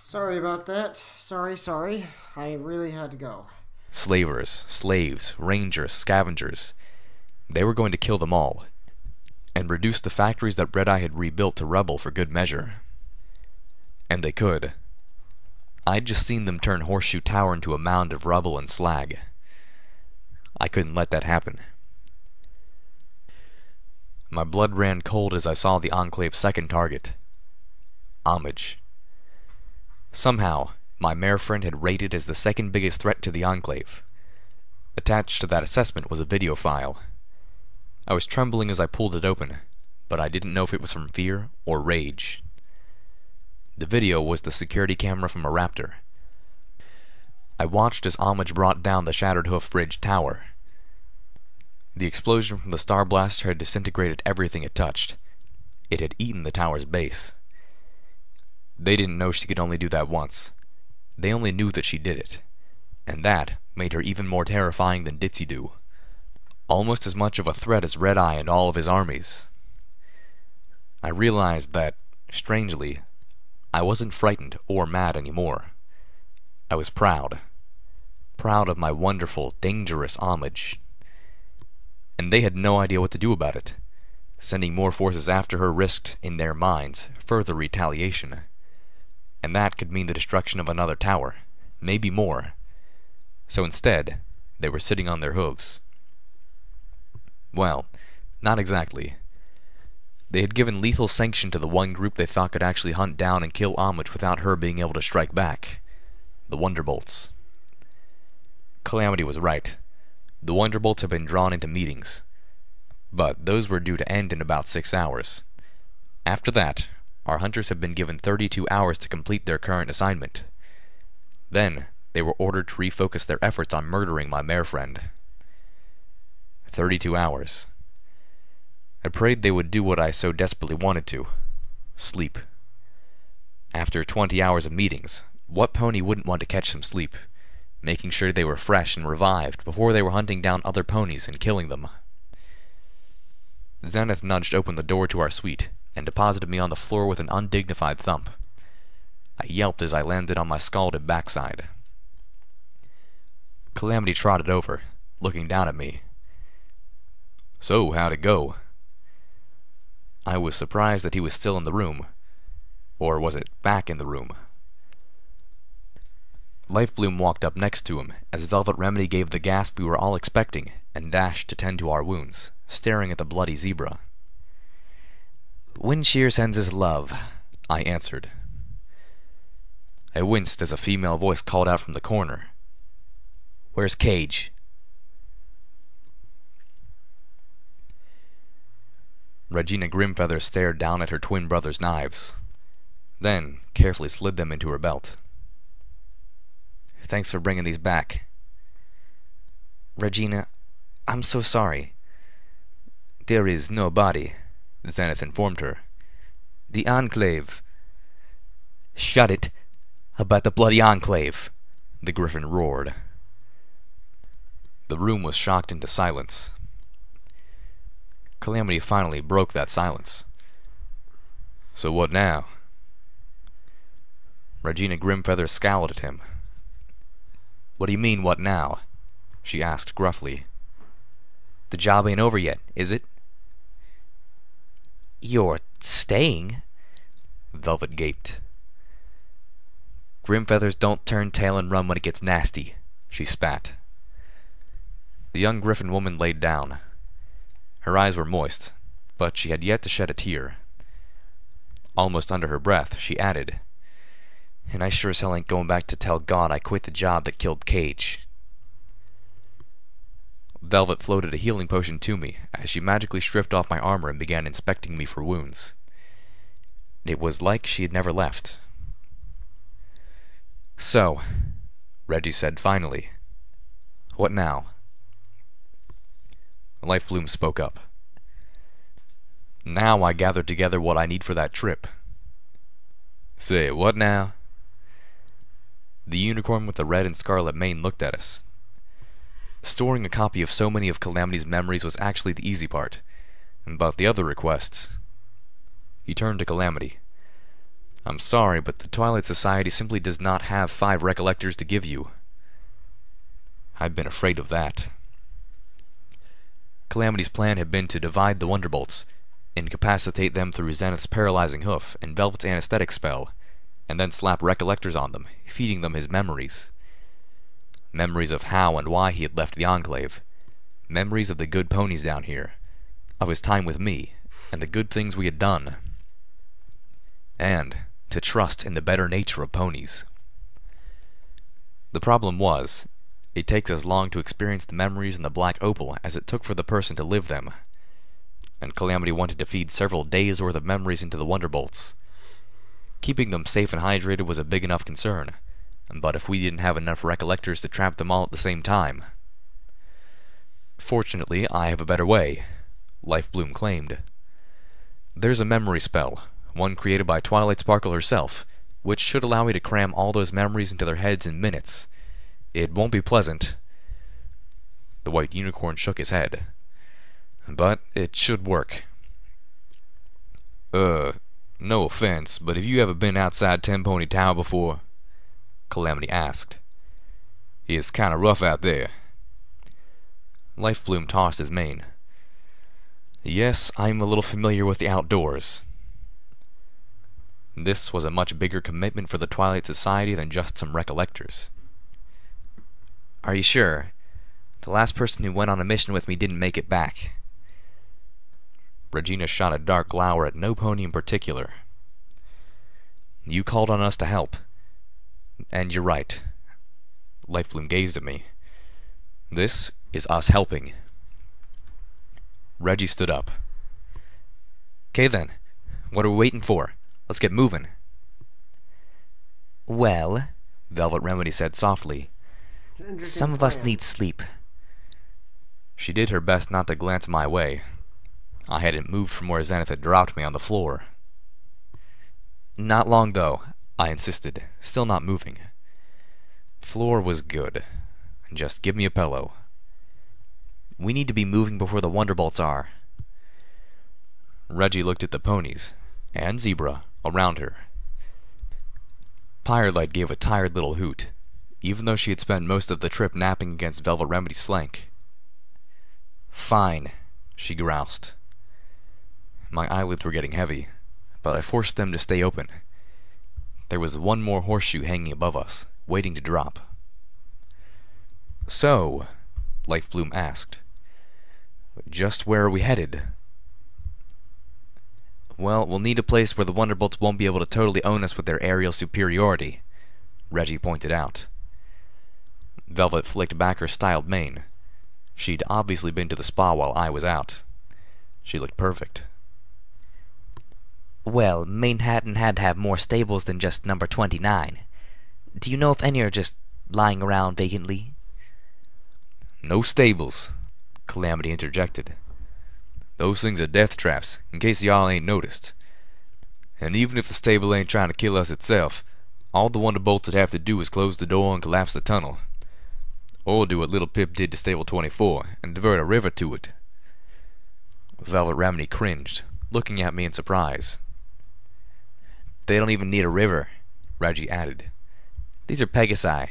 Sorry about that. Sorry. I really had to go. Slavers, slaves, rangers, scavengers. They were going to kill them all, and reduce the factories that Red Eye had rebuilt to rubble for good measure. And they could. I'd just seen them turn Horseshoe Tower into a mound of rubble and slag. I couldn't let that happen. My blood ran cold as I saw the Enclave's second target. Homage. Somehow, my mare friend had rated as the second biggest threat to the Enclave. Attached to that assessment was a video file. I was trembling as I pulled it open, but I didn't know if it was from fear or rage. The video was the security camera from a raptor. I watched as Homage brought down the shattered hoof bridge tower. The explosion from the Star Blaster had disintegrated everything it touched. It had eaten the tower's base. They didn't know she could only do that once. They only knew that she did it. And that made her even more terrifying than Ditzy-Do. Almost as much of a threat as Red Eye and all of his armies. I realized that, strangely, I wasn't frightened or mad anymore. I was proud. Proud of my wonderful, dangerous Homage. And they had no idea what to do about it. Sending more forces after her risked, in their minds, further retaliation. And that could mean the destruction of another tower, maybe more. So instead, they were sitting on their hooves. Well, not exactly. They had given lethal sanction to the one group they thought could actually hunt down and kill Homage without her being able to strike back. The Wonderbolts. Calamity was right. The Wonderbolts had been drawn into meetings. But those were due to end in about 6 hours. After that, our hunters had been given 32 hours to complete their current assignment. Then, they were ordered to refocus their efforts on murdering my mare friend. 32 hours. I prayed they would do what I so desperately wanted to. Sleep. After 20 hours of meetings, what pony wouldn't want to catch some sleep, making sure they were fresh and revived before they were hunting down other ponies and killing them? Zenith nudged open the door to our suite and deposited me on the floor with an undignified thump. I yelped as I landed on my scalded backside. Calamity trotted over, looking down at me. "So, how'd it go?" I was surprised that he was still in the room. Or was it back in the room? Lifebloom walked up next to him as Velvet Remedy gave the gasp we were all expecting and dashed to tend to our wounds, staring at the bloody zebra. "Windshear sends his love," I answered. I winced as a female voice called out from the corner. "Where's Cage?" Regina Grimfeather stared down at her twin brother's knives, then carefully slid them into her belt. "Thanks for bringing these back." "Regina, I'm so sorry." "There is no body," Zenith informed her. "The Enclave." "Shut it! About the bloody Enclave!" the Griffin roared. The room was shocked into silence. Calamity finally broke that silence. "So what now?" Regina Grimfeather scowled at him. "What do you mean, what now?" she asked gruffly. "The job ain't over yet, is it?" "You're staying?" Velvet gaped. "Grimfeathers don't turn tail and run when it gets nasty," she spat. The young Griffin woman laid down. Her eyes were moist, but she had yet to shed a tear. Almost under her breath, she added, "And I sure as hell ain't going back to tell God I quit the job that killed Cage." Velvet floated a healing potion to me as she magically stripped off my armor and began inspecting me for wounds. It was like she had never left. "So," Reggie said finally, "what now?" Lifebloom spoke up. "Now I gathered together what I need for that trip." "Say, what now?" The unicorn with the red and scarlet mane looked at us. Storing a copy of so many of Calamity's memories was actually the easy part, but the other requests... He turned to Calamity. I'm sorry, but the Twilight Society simply does not have 5 recollectors to give you. I've been afraid of that. Calamity's plan had been to divide the Wonderbolts, incapacitate them through Zenith's paralyzing hoof and Velvet's anesthetic spell, and then slap recollectors on them, feeding them his memories. Memories of how and why he had left the Enclave. Memories of the good ponies down here, of his time with me, and the good things we had done. And to trust in the better nature of ponies. The problem was, it takes as long to experience the memories in the Black Opal as it took for the person to live them. And Calamity wanted to feed several days' worth of memories into the Wonderbolts. Keeping them safe and hydrated was a big enough concern, but if we didn't have enough recollectors to trap them all at the same time... Fortunately, I have a better way, Lifebloom claimed. There's a memory spell, one created by Twilight Sparkle herself, which should allow me to cram all those memories into their heads in minutes. It won't be pleasant. The White Unicorn shook his head. But it should work. No offense, but have you ever been outside Ten Pony Tower before? Calamity asked. It's kinda rough out there. Lifebloom tossed his mane. Yes, I'm a little familiar with the outdoors. This was a much bigger commitment for the Twilight Society than just some recollectors. Are you sure? The last person who went on a mission with me didn't make it back. Regina shot a dark glower at no pony in particular. You called on us to help. And you're right. Lifebloom gazed at me. This is us helping. Reggie stood up. "'Kay then, what are we waiting for? Let's get moving." Well, Velvet Remedy said softly, some of us need sleep. She did her best not to glance my way. I hadn't moved from where Zenith had dropped me on the floor. Not long, though, I insisted, still not moving. Floor was good. Just give me a pillow. We need to be moving before the Wonderbolts are. Reggie looked at the ponies, and Zebra, around her. Firelight gave a tired little hoot, even though she had spent most of the trip napping against Velvet Remedy's flank. Fine, she groused. My eyelids were getting heavy, but I forced them to stay open. There was one more horseshoe hanging above us, waiting to drop. So, Lifebloom asked, just where are we headed? Well, we'll need a place where the Wonderbolts won't be able to totally own us with their aerial superiority, Reggie pointed out. Velvet flicked back her styled mane. She'd obviously been to the spa while I was out. She looked perfect. Well, Manhattan had to have more stables than just number 29. Do you know if any are just lying around vacantly? No stables, Calamity interjected. Those things are death traps, in case y'all ain't noticed. And even if the stable ain't trying to kill us itself, all the Wonderbolts would have to do is close the door and collapse the tunnel. Or do what Little Pip did to Stable 24, and divert a river to it. Velvet Remedy cringed, looking at me in surprise. They don't even need a river, Reggie added. These are Pegasi.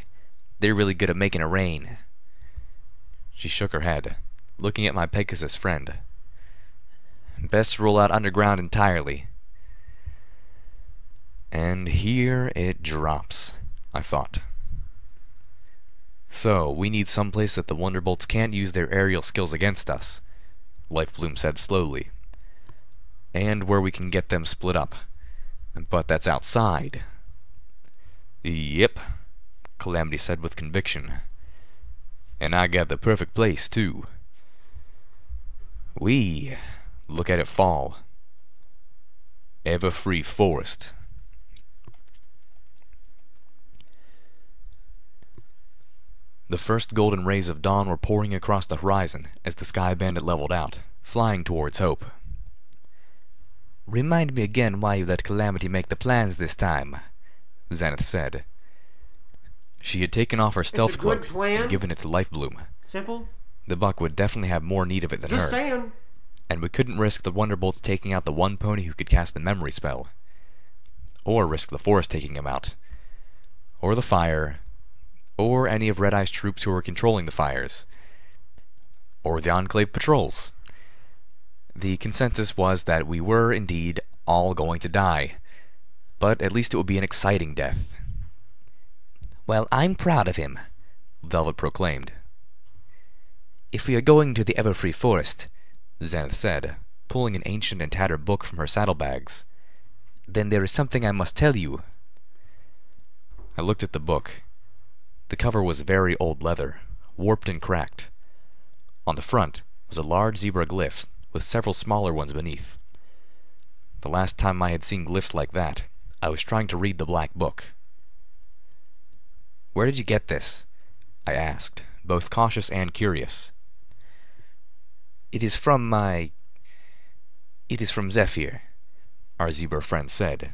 They're really good at making it rain. She shook her head, looking at my Pegasus friend. Best roll out underground entirely. And here it drops, I thought. So, we need someplace that the Wonderbolts can't use their aerial skills against us, Lifebloom said slowly. And where we can get them split up. But that's outside. Yep, Calamity said with conviction. And I got the perfect place, too. Look at it fall. Everfree Forest. The first golden rays of dawn were pouring across the horizon as the Sky Bandit leveled out, flying towards Hope. Remind me again why you let Calamity make the plans this time, Zenith said. She had taken off her stealth cloak and given it to Lifebloom. Simple. The buck would definitely have more need of it than her. Just saying. And we couldn't risk the Wonderbolts taking out the one pony who could cast the memory spell. or risk the forest taking him out, or the fire, or any of Red Eye's troops who were controlling the fires, or the Enclave patrols. The consensus was that we were indeed all going to die, but at least it would be an exciting death. Well, I'm proud of him, Velvet proclaimed. If we are going to the Everfree Forest, Xanth said, pulling an ancient and tattered book from her saddlebags, then there is something I must tell you. I looked at the book. The cover was very old leather, warped and cracked. On the front was a large zebra glyph, with several smaller ones beneath. The last time I had seen glyphs like that, I was trying to read the black book. Where did you get this? I asked, both cautious and curious. It is from Zephyr, our zebra friend said.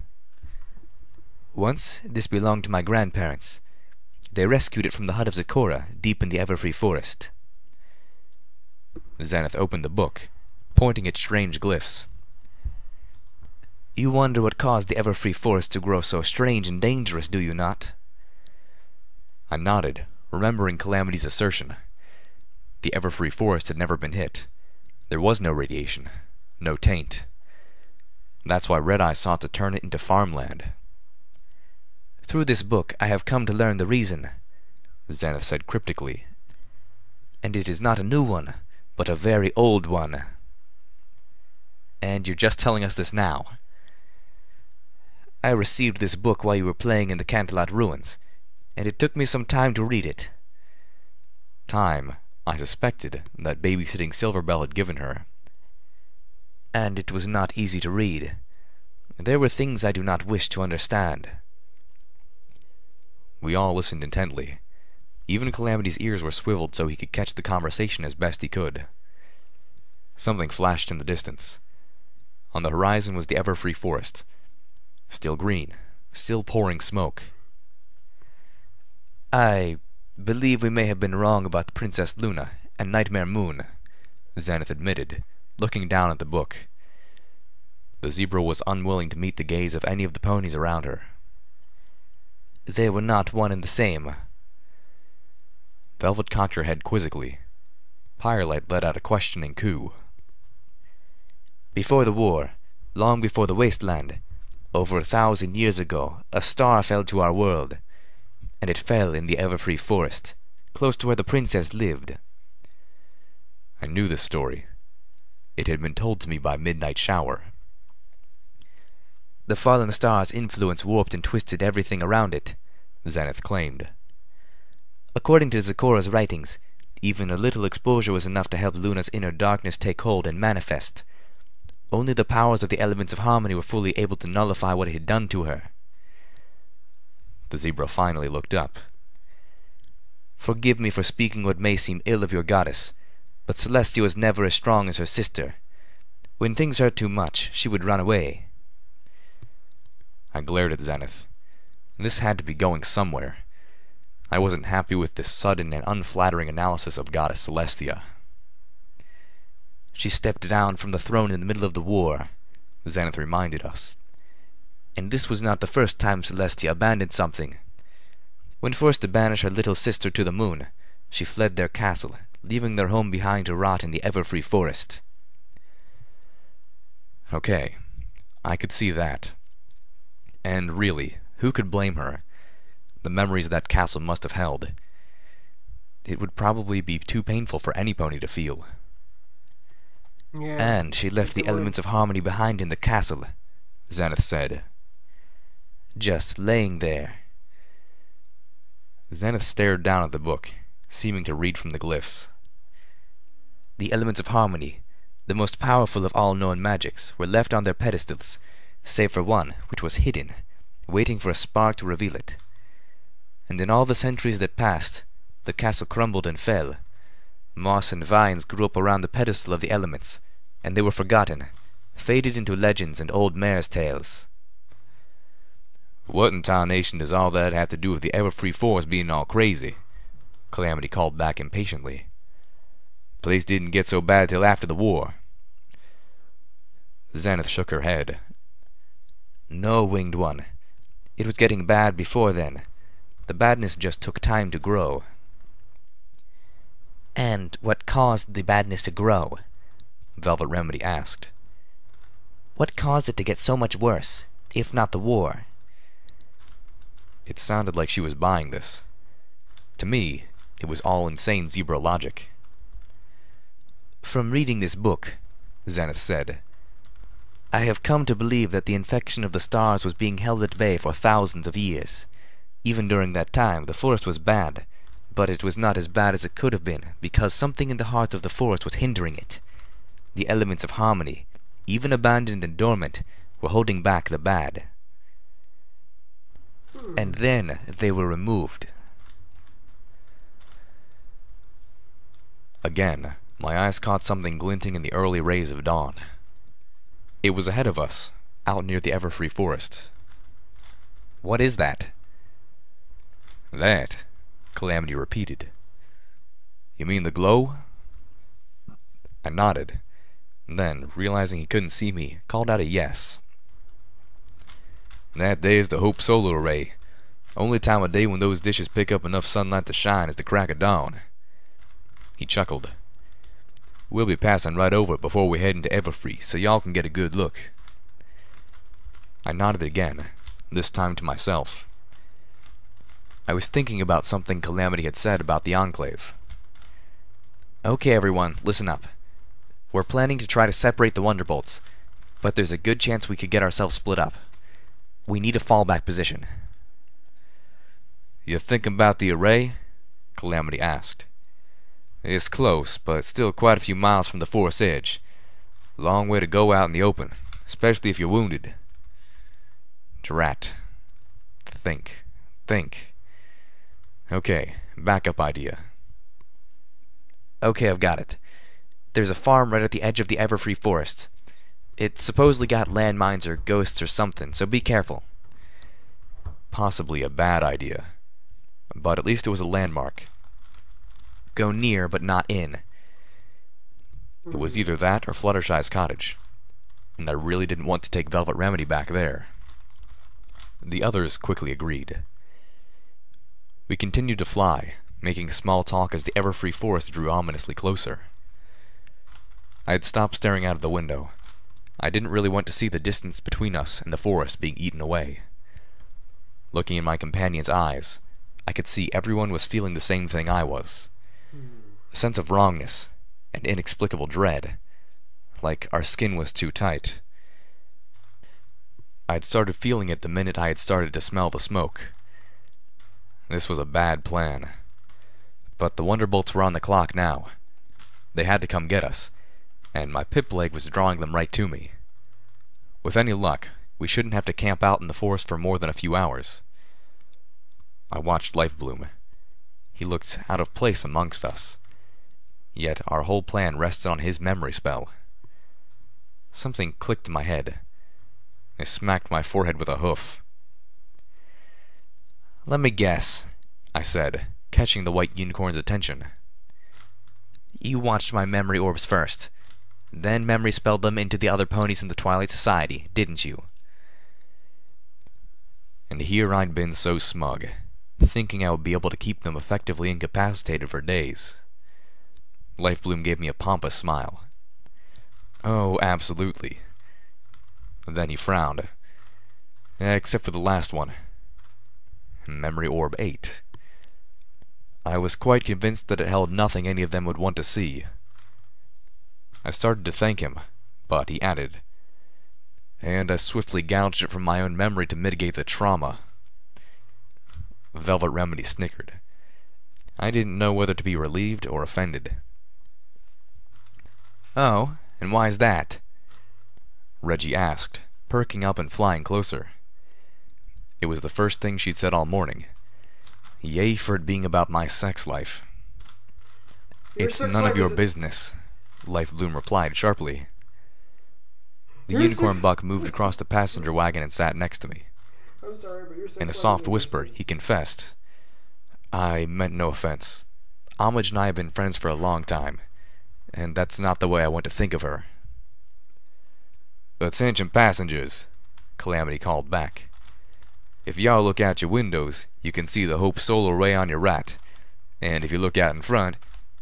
Once this belonged to my grandparents. They rescued it from the hut of Zecora, deep in the Everfree Forest. Xanth opened the book, pointing at strange glyphs. You wonder what caused the Everfree Forest to grow so strange and dangerous, do you not? I nodded, remembering Calamity's assertion. The Everfree Forest had never been hit. There was no radiation, no taint. That's why Red Eye sought to turn it into farmland. Through this book I have come to learn the reason, Xanth said cryptically. And it is not a new one, but a very old one. And you're just telling us this now? I received this book while you were playing in the Canterlot ruins, and it took me some time to read it. Time, I suspected, that babysitting Silverbell had given her. And it was not easy to read. There were things I do not wish to understand. We all listened intently. Even Calamity's ears were swiveled so he could catch the conversation as best he could. Something flashed in the distance. On the horizon was the Everfree Forest. Still green, still pouring smoke. I believe we may have been wrong about the Princess Luna and Nightmare Moon, Xanth admitted, looking down at the book. The zebra was unwilling to meet the gaze of any of the ponies around her. They were not one and the same. Velvet cocked her head quizzically. Firelight let out a questioning coo. Before the war, long before the wasteland, over 1,000 years ago, a star fell to our world, and it fell in the Everfree Forest, close to where the princess lived. I knew this story. It had been told to me by Midnight Shower. The fallen star's influence warped and twisted everything around it, Xanth claimed. According to Zecora's writings, even a little exposure was enough to help Luna's inner darkness take hold and manifest. Only the powers of the elements of harmony were fully able to nullify what it had done to her. The zebra finally looked up. Forgive me for speaking what may seem ill of your goddess, but Celestia was never as strong as her sister. When things hurt too much, she would run away. I glared at Xanth. This had to be going somewhere. I wasn't happy with this sudden and unflattering analysis of Goddess Celestia. She stepped down from the throne in the middle of the war, Xanth reminded us. And this was not the first time Celestia abandoned something. When forced to banish her little sister to the moon, she fled their castle, leaving their home behind to rot in the Everfree Forest. Okay, I could see that. And really, who could blame her? The memories that castle must have held. It would probably be too painful for any pony to feel. Yeah. And she left the elements of harmony behind in the castle, Xanth said. Just laying there. Xanth stared down at the book, seeming to read from the glyphs. The elements of harmony, the most powerful of all known magics, were left on their pedestals, save for one, which was hidden, waiting for a spark to reveal it. And in all the centuries that passed, the castle crumbled and fell. Moss and vines grew up around the pedestal of the elements, and they were forgotten, faded into legends and old mares' tales. What in tarnation does all that have to do with the Everfree Forest being all crazy? Calamity called back impatiently. Place didn't get so bad till after the war. Xanth shook her head. No, Winged One. It was getting bad before then. The badness just took time to grow. And what caused the badness to grow? Velvet Remedy asked. What caused it to get so much worse, if not the war? It sounded like she was buying this. To me, it was all insane zebra logic. From reading this book, Zenith said, I have come to believe that the infection of the stars was being held at bay for thousands of years. Even during that time, the forest was bad, but it was not as bad as it could have been, because something in the heart of the forest was hindering it. The elements of harmony, even abandoned and dormant, were holding back the bad. And then they were removed. Again, my eyes caught something glinting in the early rays of dawn. It was ahead of us, out near the Everfree forest. What is that? That, Calamity repeated. You mean the glow? I nodded, then, realizing he couldn't see me, called out a yes. That there's the Hope Solar Array. Only time of day when those dishes pick up enough sunlight to shine is the crack of dawn. He chuckled. We'll be passing right over it before we head into Everfree, so y'all can get a good look. I nodded again, this time to myself. I was thinking about something Calamity had said about the Enclave. Okay, everyone, listen up. We're planning to try to separate the Wonderbolts, but there's a good chance we could get ourselves split up. We need a fallback position. You thinking about the array? Calamity asked. It's close, but still quite a few miles from the forest edge. Long way to go out in the open, especially if you're wounded. Drat. Think. Okay, backup idea. Okay, I've got it. There's a farm right at the edge of the Everfree forest. It supposedly got landmines or ghosts or something, so be careful. Possibly a bad idea. But at least it was a landmark. Go near, but not in. It was either that or Fluttershy's cottage, and I really didn't want to take Velvet Remedy back there. The others quickly agreed. We continued to fly, making small talk as the Everfree forest drew ominously closer. I had stopped staring out of the window. I didn't really want to see the distance between us and the forest being eaten away. Looking in my companion's eyes, I could see everyone was feeling the same thing I was. A sense of wrongness and inexplicable dread, like our skin was too tight. I had started feeling it the minute I had started to smell the smoke. This was a bad plan. But the Wonderbolts were on the clock now. They had to come get us, and my pip-leg was drawing them right to me. With any luck, we shouldn't have to camp out in the forest for more than a few hours. I watched Lifebloom. He looked out of place amongst us. Yet our whole plan rested on his memory spell. Something clicked in my head. I smacked my forehead with a hoof. Let me guess, I said, catching the white unicorn's attention. You watched my memory orbs first. Then memory spelled them into the other ponies in the Twilight Society, didn't you? And here I'd been so smug, thinking I would be able to keep them effectively incapacitated for days. Lifebloom gave me a pompous smile. Oh, absolutely. Then he frowned. Except for the last one. Memory Orb 8. I was quite convinced that it held nothing any of them would want to see. I started to thank him, but he added, and I swiftly gouged it from my own memory to mitigate the trauma. Velvet Remedy snickered. I didn't know whether to be relieved or offended. Oh, and why's that? Reggie asked, perking up and flying closer. It was the first thing she'd said all morning. Yay for it being about my sex life. It's none of your business, Lifebloom replied sharply. The unicorn buck moved across the passenger wagon and sat next to me. I'm sorry, but your sex In a life soft isn't whisper, interesting. he confessed. I meant no offense. Homage and I have been friends for a long time, and that's not the way I want to think of her. Attention passengers, Calamity called back. If y'all look out your windows, you can see the Hope solar array on your right, and if you look out in front,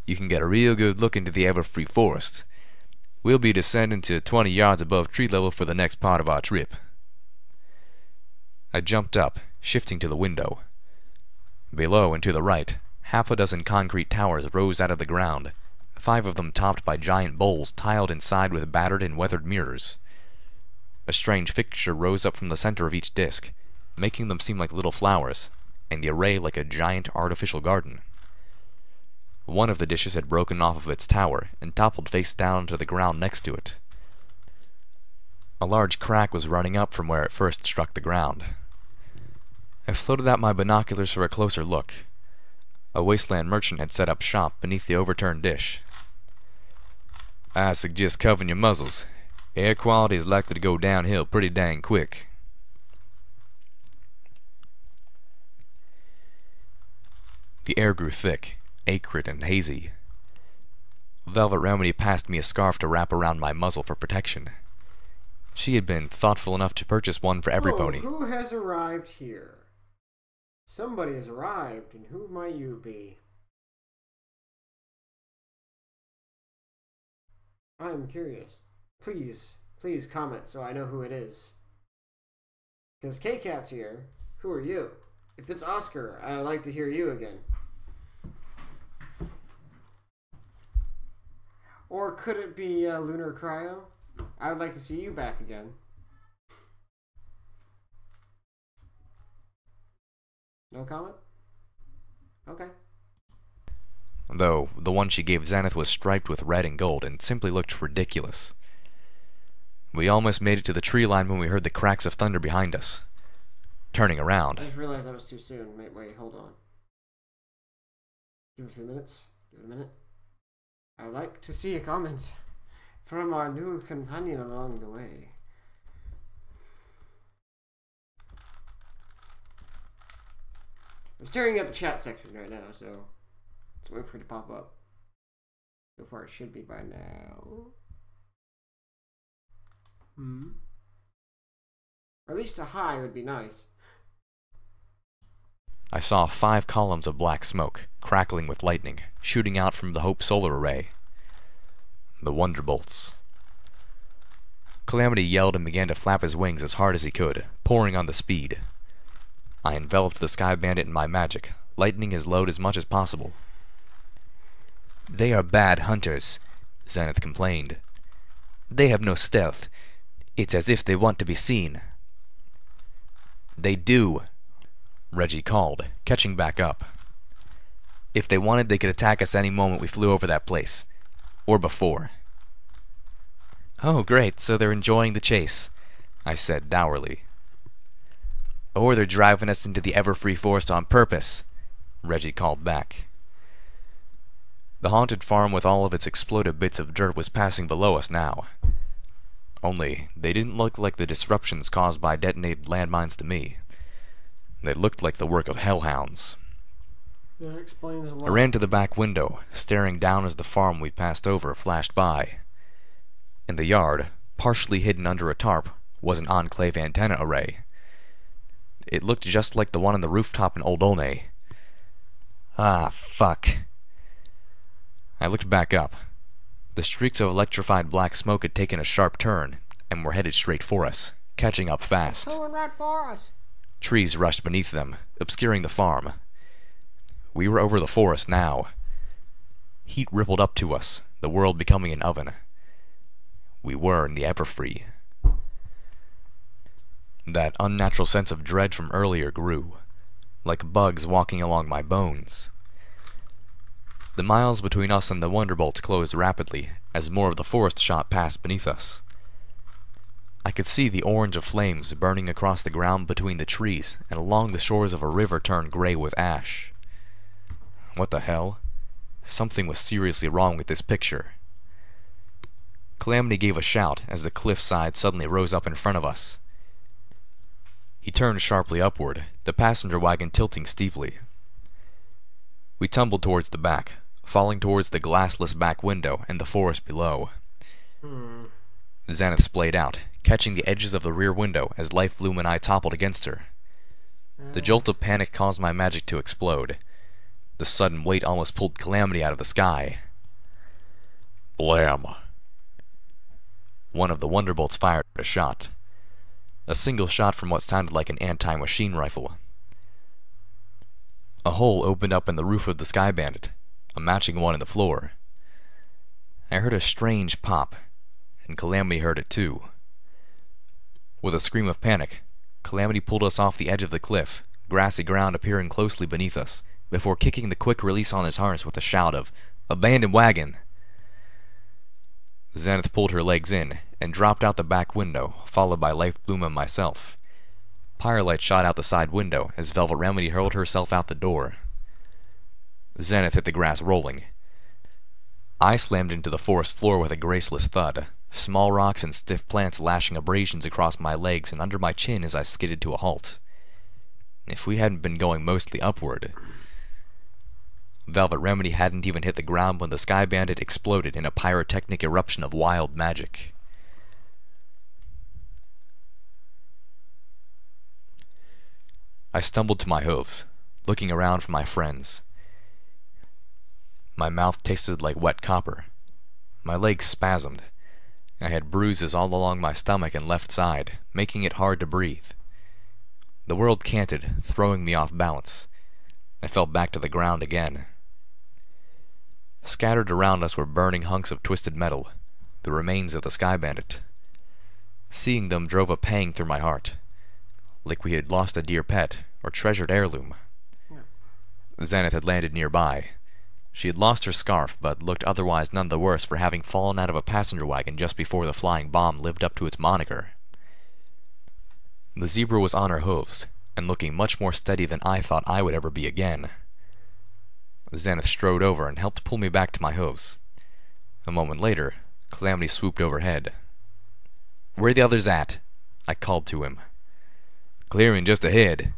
you can get a real good look into the Everfree Forest. We'll be descending to 20 yards above tree level for the next part of our trip. I jumped up, shifting to the window. Below and to the right, half a dozen concrete towers rose out of the ground, 5 of them topped by giant bowls tiled inside with battered and weathered mirrors. A strange fixture rose up from the center of each disc, making them seem like little flowers, and the array like a giant artificial garden. One of the dishes had broken off of its tower and toppled face down to the ground next to it. A large crack was running up from where it first struck the ground. I floated out my binoculars for a closer look. A wasteland merchant had set up shop beneath the overturned dish. I suggest covering your muzzles. Air quality is likely to go downhill pretty dang quick. The air grew thick, acrid and hazy. Velvet Remedy passed me a scarf to wrap around my muzzle for protection. She had been thoughtful enough to purchase one for every pony. Who has arrived here? Somebody has arrived, and who might you be? I'm curious. Please comment so I know who it is. Because K-Cat's here. Who are you? If it's Oscar, I'd like to hear you again. Or could it be Lunar Cryo? I would like to see you back again. No comment? Okay. Though the one she gave Zenith was striped with red and gold and simply looked ridiculous. We almost made it to the tree line when we heard the cracks of thunder behind us. Turning around. I just realized that was too soon. Wait, hold on. Give it a few minutes. Give it a minute. I'd like to see a comment from our new companion along the way. I'm staring at the chat section right now, so let's wait for it to pop up. So far it should be by now. Or at least a hi would be nice. I saw 5 columns of black smoke, crackling with lightning, shooting out from the Hope solar array. The Wonderbolts. Calamity yelled and began to flap his wings as hard as he could, pouring on the speed. I enveloped the Sky Bandit in my magic, lightening his load as much as possible. "They are bad hunters," Zenith complained. "They have no stealth. It's as if they want to be seen." "They do," Reggie called, catching back up. "If they wanted, they could attack us any moment we flew over that place. Or before." "Oh, great, so they're enjoying the chase," I said dourly. "Or they're driving us into the Everfree Forest on purpose," Reggie called back. The haunted farm with all of its exploded bits of dirt was passing below us now. Only, they didn't look like the disruptions caused by detonated landmines to me. They looked like the work of hellhounds. That explains a lot. I ran to the back window, staring down as the farm we passed over flashed by. In the yard, partially hidden under a tarp, was an Enclave antenna array. It looked just like the one on the rooftop in Old Olney. Ah, fuck. I looked back up. The streaks of electrified black smoke had taken a sharp turn, and were headed straight for us, catching up fast. Coming right for us. Trees rushed beneath them, obscuring the farm. We were over the forest now. Heat rippled up to us, the world becoming an oven. We were in the Everfree. That unnatural sense of dread from earlier grew, like bugs walking along my bones. The miles between us and the Wonderbolts closed rapidly, as more of the forest shot past beneath us. I could see the orange of flames burning across the ground between the trees and along the shores of a river turned gray with ash. What the hell? Something was seriously wrong with this picture. Calamity gave a shout as the cliffside suddenly rose up in front of us. He turned sharply upward, the passenger wagon tilting steeply. We tumbled towards the back, falling towards the glassless back window and the forest below. Zenith splayed out, catching the edges of the rear window as Life Bloom and I toppled against her. The jolt of panic caused my magic to explode. The sudden weight almost pulled Calamity out of the sky. Blam! One of the Wonderbolts fired a shot. A single shot from what sounded like an anti-machine rifle. A hole opened up in the roof of the Sky Bandit, a matching one in the floor. I heard a strange pop, and Calamity heard it too. With a scream of panic, Calamity pulled us off the edge of the cliff, grassy ground appearing closely beneath us, before kicking the quick release on his harness with a shout of, "Abandoned wagon!" Zenith pulled her legs in, and dropped out the back window, followed by Life Bloom and myself. Firelight shot out the side window as Velvet Remedy hurled herself out the door. Zenith hit the grass rolling. I slammed into the forest floor with a graceless thud, small rocks and stiff plants lashing abrasions across my legs and under my chin as I skidded to a halt. If we hadn't been going mostly upward... Velvet Remedy hadn't even hit the ground when the Sky Bandit exploded in a pyrotechnic eruption of wild magic. I stumbled to my hooves, looking around for my friends. My mouth tasted like wet copper. My legs spasmed. I had bruises all along my stomach and left side, making it hard to breathe. The world canted, throwing me off balance. I fell back to the ground again. Scattered around us were burning hunks of twisted metal, the remains of the Sky Bandit. Seeing them drove a pang through my heart, like we had lost a dear pet or treasured heirloom. Zenith had landed nearby. She had lost her scarf, but looked otherwise none the worse for having fallen out of a passenger wagon just before the flying bomb lived up to its moniker. The zebra was on her hooves, and looking much more steady than I thought I would ever be again. Zenith strode over and helped pull me back to my hooves. A moment later, Calamity swooped overhead. "Where are the others at?" I called to him. "Clearing just ahead,"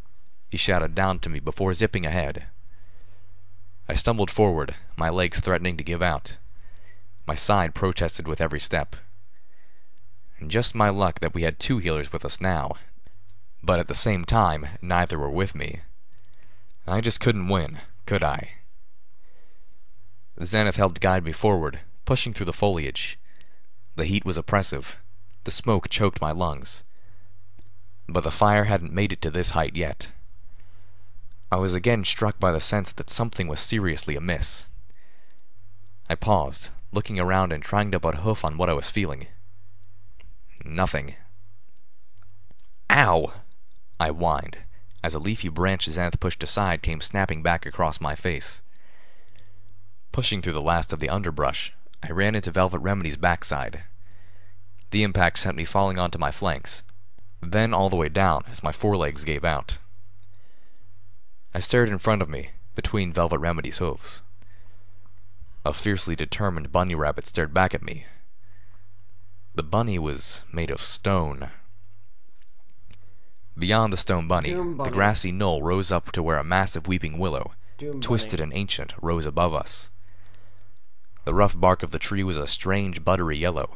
he shouted down to me before zipping ahead. I stumbled forward, my legs threatening to give out. My side protested with every step. And just my luck that we had two healers with us now. But at the same time, neither were with me. I just couldn't win, could I? Zenith helped guide me forward, pushing through the foliage. The heat was oppressive. The smoke choked my lungs. But the fire hadn't made it to this height yet. I was again struck by the sense that something was seriously amiss. I paused, looking around and trying to put hoof on what I was feeling. Nothing. "Ow!" I whined, as a leafy branch Zenith pushed aside came snapping back across my face. Pushing through the last of the underbrush, I ran into Velvet Remedy's backside. The impact sent me falling onto my flanks, then all the way down as my forelegs gave out. I stared in front of me, between Velvet Remedy's hooves. A fiercely determined bunny rabbit stared back at me. The bunny was made of stone. Beyond the stone bunny, the grassy knoll rose up to where a massive weeping willow, twisted and ancient, rose above us. The rough bark of the tree was a strange buttery yellow.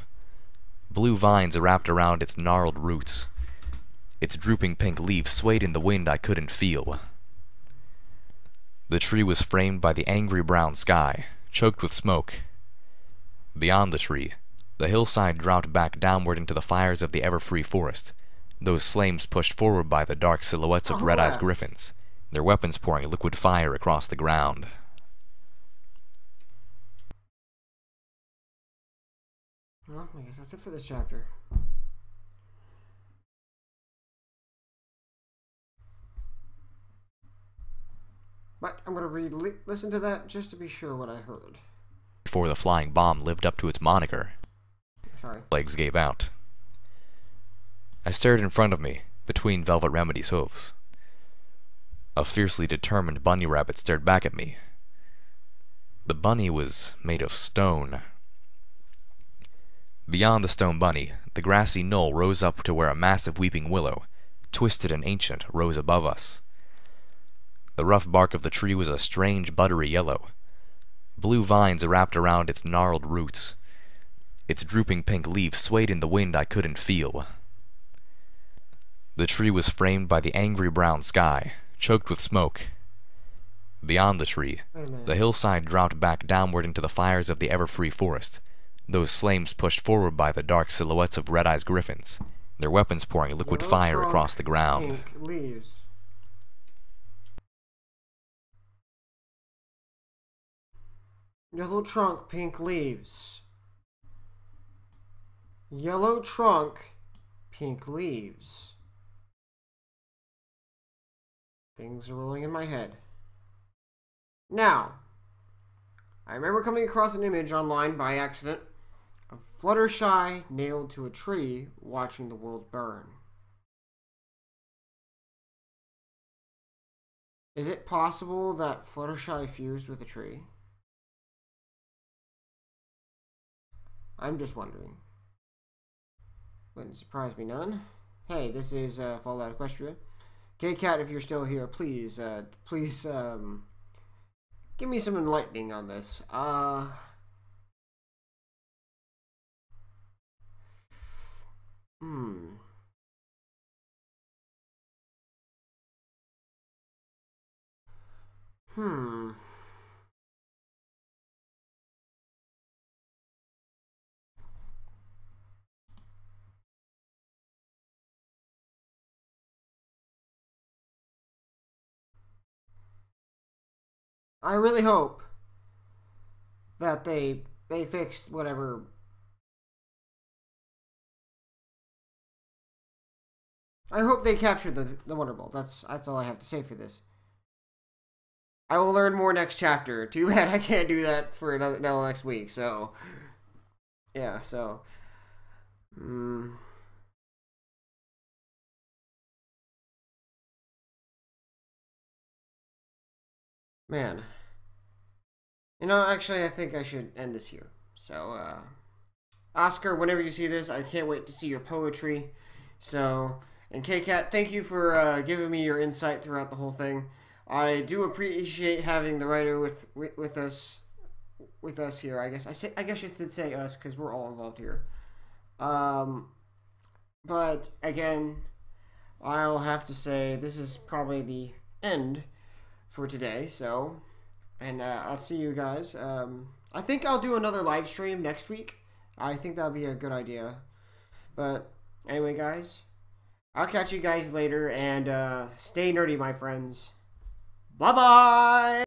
Blue vines wrapped around its gnarled roots. Its drooping pink leaves swayed in the wind I couldn't feel. The tree was framed by the angry brown sky, choked with smoke. Beyond the tree, the hillside dropped back downward into the fires of the ever-free forest, those flames pushed forward by the dark silhouettes of Red-Eye's griffins, their weapons pouring liquid fire across the ground. Well, I guess that's it for this chapter. But I'm going to listen to that just to be sure what I heard. Before the flying bomb lived up to its moniker. Sorry. Legs gave out. I stared in front of me, between Velvet Remedy's hooves. A fiercely determined bunny rabbit stared back at me. The bunny was made of stone. Beyond the stone bunny, the grassy knoll rose up to where a massive weeping willow, twisted and ancient, rose above us. The rough bark of the tree was a strange buttery yellow. Blue vines wrapped around its gnarled roots. Its drooping pink leaves swayed in the wind I couldn't feel. The tree was framed by the angry brown sky, choked with smoke. Beyond the tree, Wait a minute. the hillside dropped back downward into the fires of the ever-free forest, those flames pushed forward by the dark silhouettes of Red-Eye's griffins, their weapons pouring liquid Yellow fire trunk, across the ground. Pink leaves. Yellow trunk, pink leaves. Yellow trunk, pink leaves. Things are rolling in my head. Now, I remember coming across an image online by accident of Fluttershy nailed to a tree watching the world burn. Is it possible that Fluttershy fused with a tree? I'm just wondering. Wouldn't surprise me none. Hey, this is Fallout Equestria. K-Cat, if you're still here, please give me some enlightening on this. I really hope that they fixed whatever. I hope they captured the Wonder Bolt. That's all I have to say for this. I will learn more next chapter. Too bad I can't do that for another next week. So, yeah. So, man. You know, actually, I think I should end this here. So, Oscar, whenever you see this, I can't wait to see your poetry. So, and K-Cat, thank you for giving me your insight throughout the whole thing. I do appreciate having the writer with us here. I guess I should say us because we're all involved here. But again, I'll have to say this is probably the end for today. So, and I'll see you guys. I think I'll do another live stream next week. I think that'll be a good idea. But anyway, guys, I'll catch you guys later, and stay nerdy, my friends. Bye-bye!